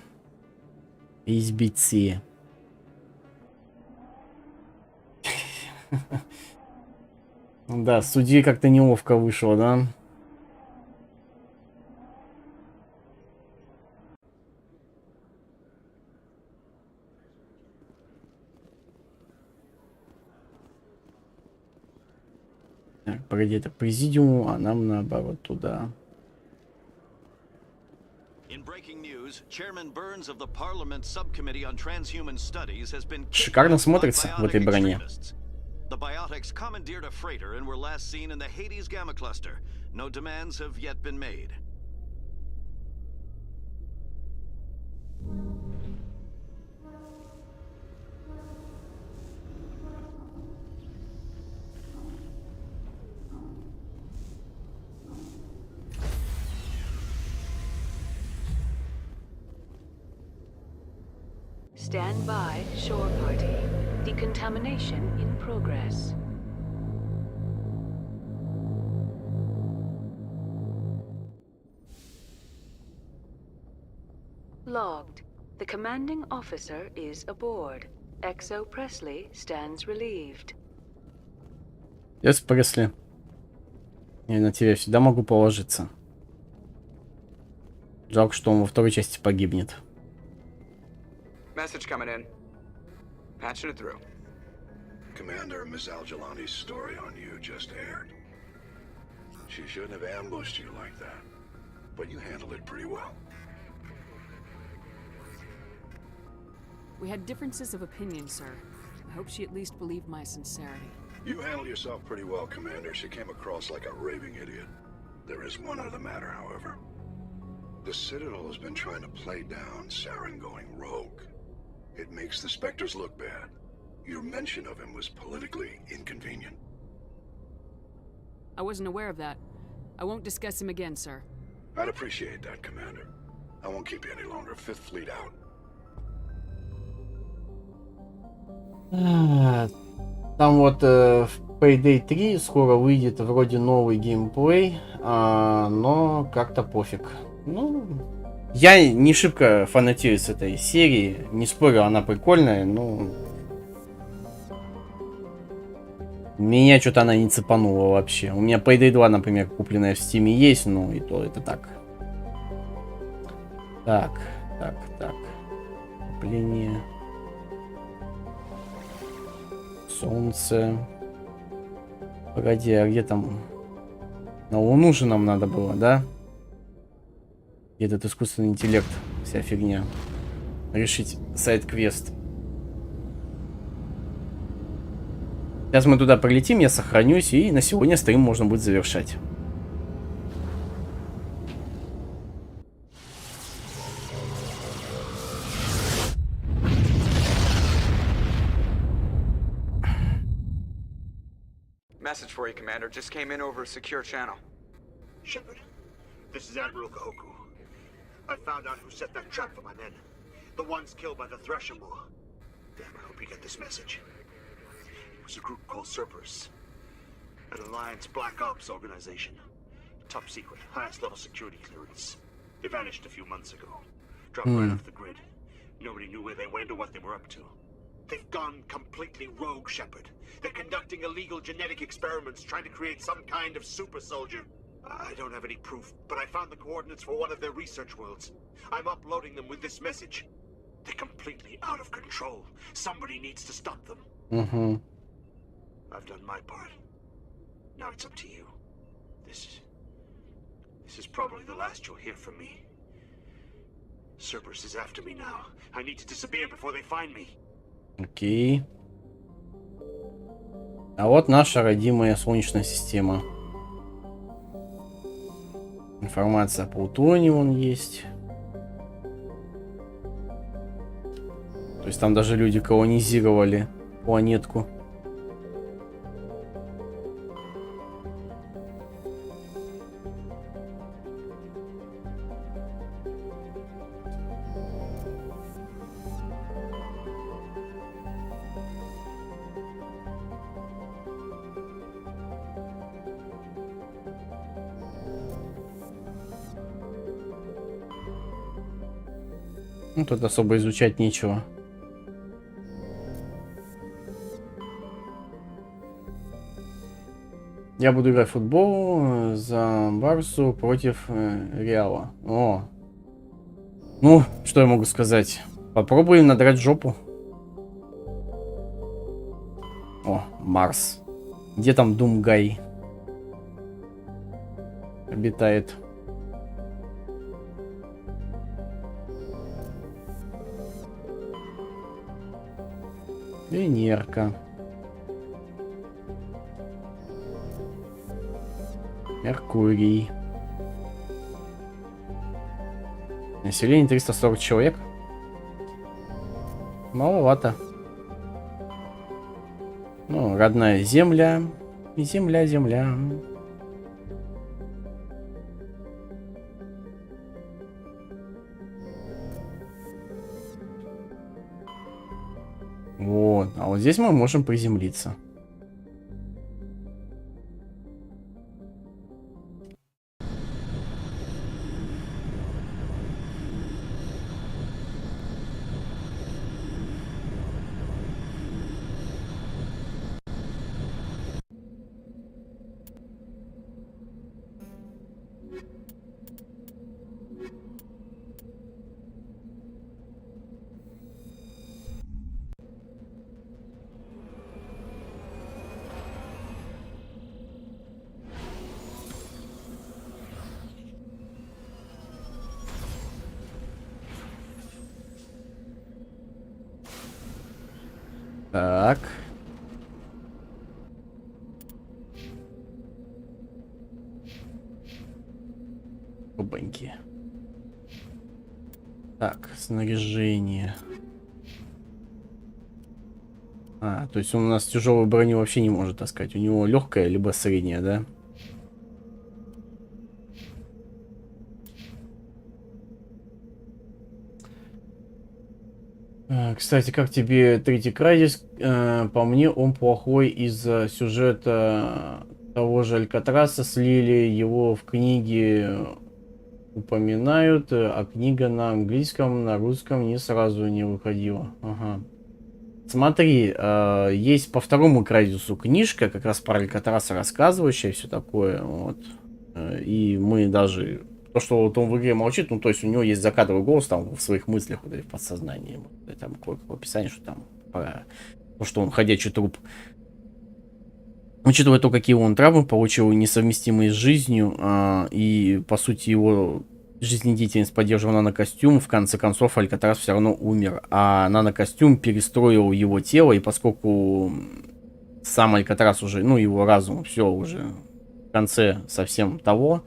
S1: Избийцы. Да, судьи как-то неловко вышло, да? Так, погоди, это президиум, а нам наоборот туда. Шикарно смотрится в этой броне.
S3: The biotics commandeered a freighter and were last seen in the Hades Gamma Cluster. No demands have yet been made.
S7: Stand by, shore party. Decontamination in progress. Logged. The commanding officer is aboard. Exo Presley stands relieved.
S1: Yes, Пресли. Я на тебя всегда могу положиться. Жалко, что он во второй части погибнет.
S20: Message coming in. Patching it through.
S8: Commander, Miss Al-Jalani's story on you just aired. She shouldn't have ambushed you like that, but you handled it pretty well.
S11: We had differences of opinion, sir. I hope she at least believed my sincerity.
S8: You handled yourself pretty well, Commander. She came across like a raving idiot. There is one other matter, however. The Citadel has been trying to play down Saren going rogue. It makes the Spectres look bad. Your mention of him was politically inconvenient.
S11: I wasn't aware of that. I won't discuss him again, sir.
S8: I'd appreciate that, Commander. I won't keep you any longer. Fifth Fleet out.
S1: Там вот в Payday 3 скоро выйдет вроде новый геймплей, но как-то пофиг. Ну, я не шибко фанатею с этой серии, не спорю, она прикольная, но меня что-то она не цепанула вообще. У меня Payday 2, например, купленная в Steam есть, но и то это так. Так. Купление. Солнце. Погоди, а где там? На Луну же нам надо было, да? Где этот искусственный интеллект, вся фигня. Решить сайд-квест. Сейчас мы туда прилетим, я сохранюсь, и на сегодня стрим можно будет завершать.
S20: Message for you, Commander. Just came in over a secure channel.
S18: Shepard, this is Admiral Kahoku. I found out who set that trap for my men. The ones killed by the Thresher Moor. Damn, I hope you get this message. It was a group called Cerberus. An Alliance Black Ops organization. Top secret, highest level security clearance. They vanished a few months ago. Dropped right off the grid. Nobody knew where they went or what they were up to. They've gone completely rogue, Shepard. They're conducting illegal genetic experiments, trying to create some kind of super soldier. I don't have any proof, but I found the coordinates for one of their research worlds. I'm uploading them with this message. They're completely out of control. Somebody needs to stop them. I've done my part. Now it's up to you. This is probably the last you'll hear from me. Cerberus is after me now. I need to disappear before they find me.
S1: Окей. А вот наша родимая Солнечная система. Информация по Плутонию вон есть. То есть там даже люди колонизировали планетку. Ну, тут особо изучать нечего. Я буду играть в футбол за Барсу против Реала. О. Ну, что я могу сказать? Попробуем надрать жопу. О, Марс. Где там Думгай? Обитает. Венерка. Меркурий. Население 340 человек. Маловато. Ну, родная земля. Земля. Вот. А вот здесь мы можем приземлиться. Так. Опаньки. Так, снаряжение. А, то есть он у нас тяжелую броню вообще не может таскать. У него легкая либо средняя, да? Кстати, как тебе третий крадец? По мне, он плохой из-за сюжета того же Алькатраса. Слили его в книге, упоминают, а книга на английском, на русском не сразу не выходила. Ага. Смотри, есть по второму крадицу книжка, как раз про Алькатраса рассказывающая, все такое. Вот. И мы даже... То, что вот он в игре молчит, ну, то есть у него есть закадровый голос там в своих мыслях, вот, в подсознании. Там какое-то описание, что там про то, что он ходячий труп. Учитывая то, какие он травмы получил, несовместимые с жизнью, и, по сути, его жизнедеятельность поддерживала нанокостюм, в конце концов, Алькатрас все равно умер. А нанокостюм перестроил его тело, и поскольку сам Алькатрас уже, ну, его разум, все уже в конце совсем того,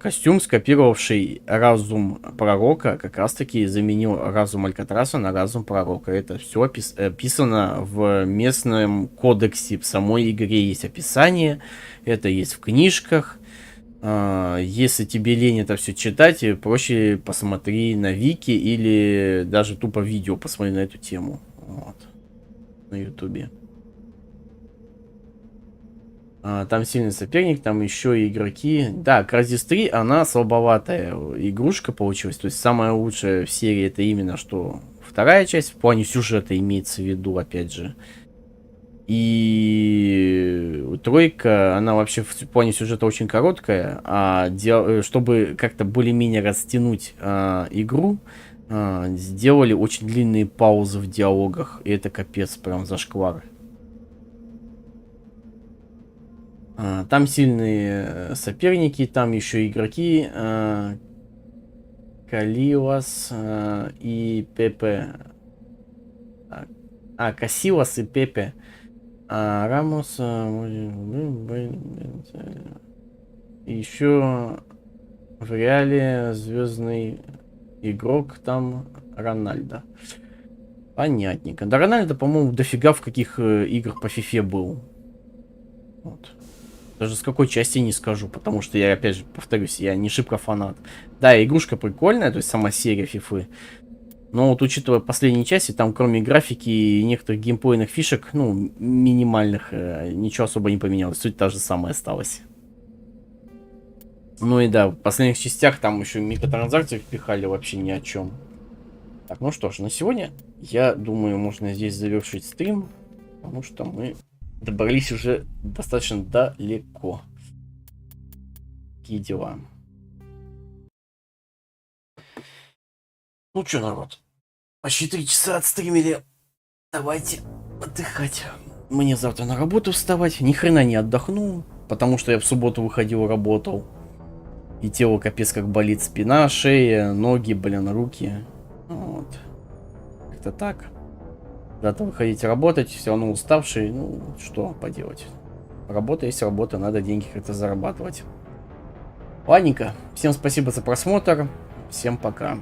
S1: костюм, скопировавший разум пророка, как раз таки заменил разум Алькатраса на разум пророка. Это все описано в местном кодексе. В самой игре есть описание, это есть в книжках. Если тебе лень это все читать, проще посмотри на вики или даже тупо видео посмотри на эту тему. Вот. На ютубе. Там сильный соперник, там еще и игроки. Да, Crysis 3, она слабоватая игрушка получилась. То есть самая лучшая в серии это именно что вторая часть. В плане сюжета имеется в виду, опять же. И тройка, она вообще в плане сюжета очень короткая. А чтобы как-то более-менее растянуть игру, сделали очень длинные паузы в диалогах. И это капец, прям зашквар. Там сильные соперники, там еще игроки. Калилас и Пепе. Касилас и Пепе. Рамос. Еще в реале звездный игрок там Рональдо. Понятненько. Да, Рональдо, по-моему, дофига в каких играх по фифе был. Вот. Даже с какой части не скажу, потому что я, опять же, повторюсь, я не шибко фанат. Да, игрушка прикольная, то есть сама серия фифы. Но вот учитывая последние части, там кроме графики и некоторых геймплейных фишек, ну, минимальных, ничего особо не поменялось. Суть та же самая осталась. Ну и да, в последних частях там еще микротранзакции впихали вообще ни о чем. Так, ну что ж, на сегодня, я думаю, можно здесь завершить стрим, потому что мы добрались уже достаточно далеко. Какие дела? Ну что, народ, почти 3 часа отстримили. Давайте отдыхать. Мне завтра на работу вставать. Ни хрена не отдохну, потому что я в субботу выходил, работал. И тело капец как болит. Спина, шея, ноги, блин, руки. Вот. Как-то так. куда-то выходить работать, все равно уставший, ну, что поделать. Работа есть работа, надо деньги как-то зарабатывать. Ладненько, всем спасибо за просмотр, всем пока.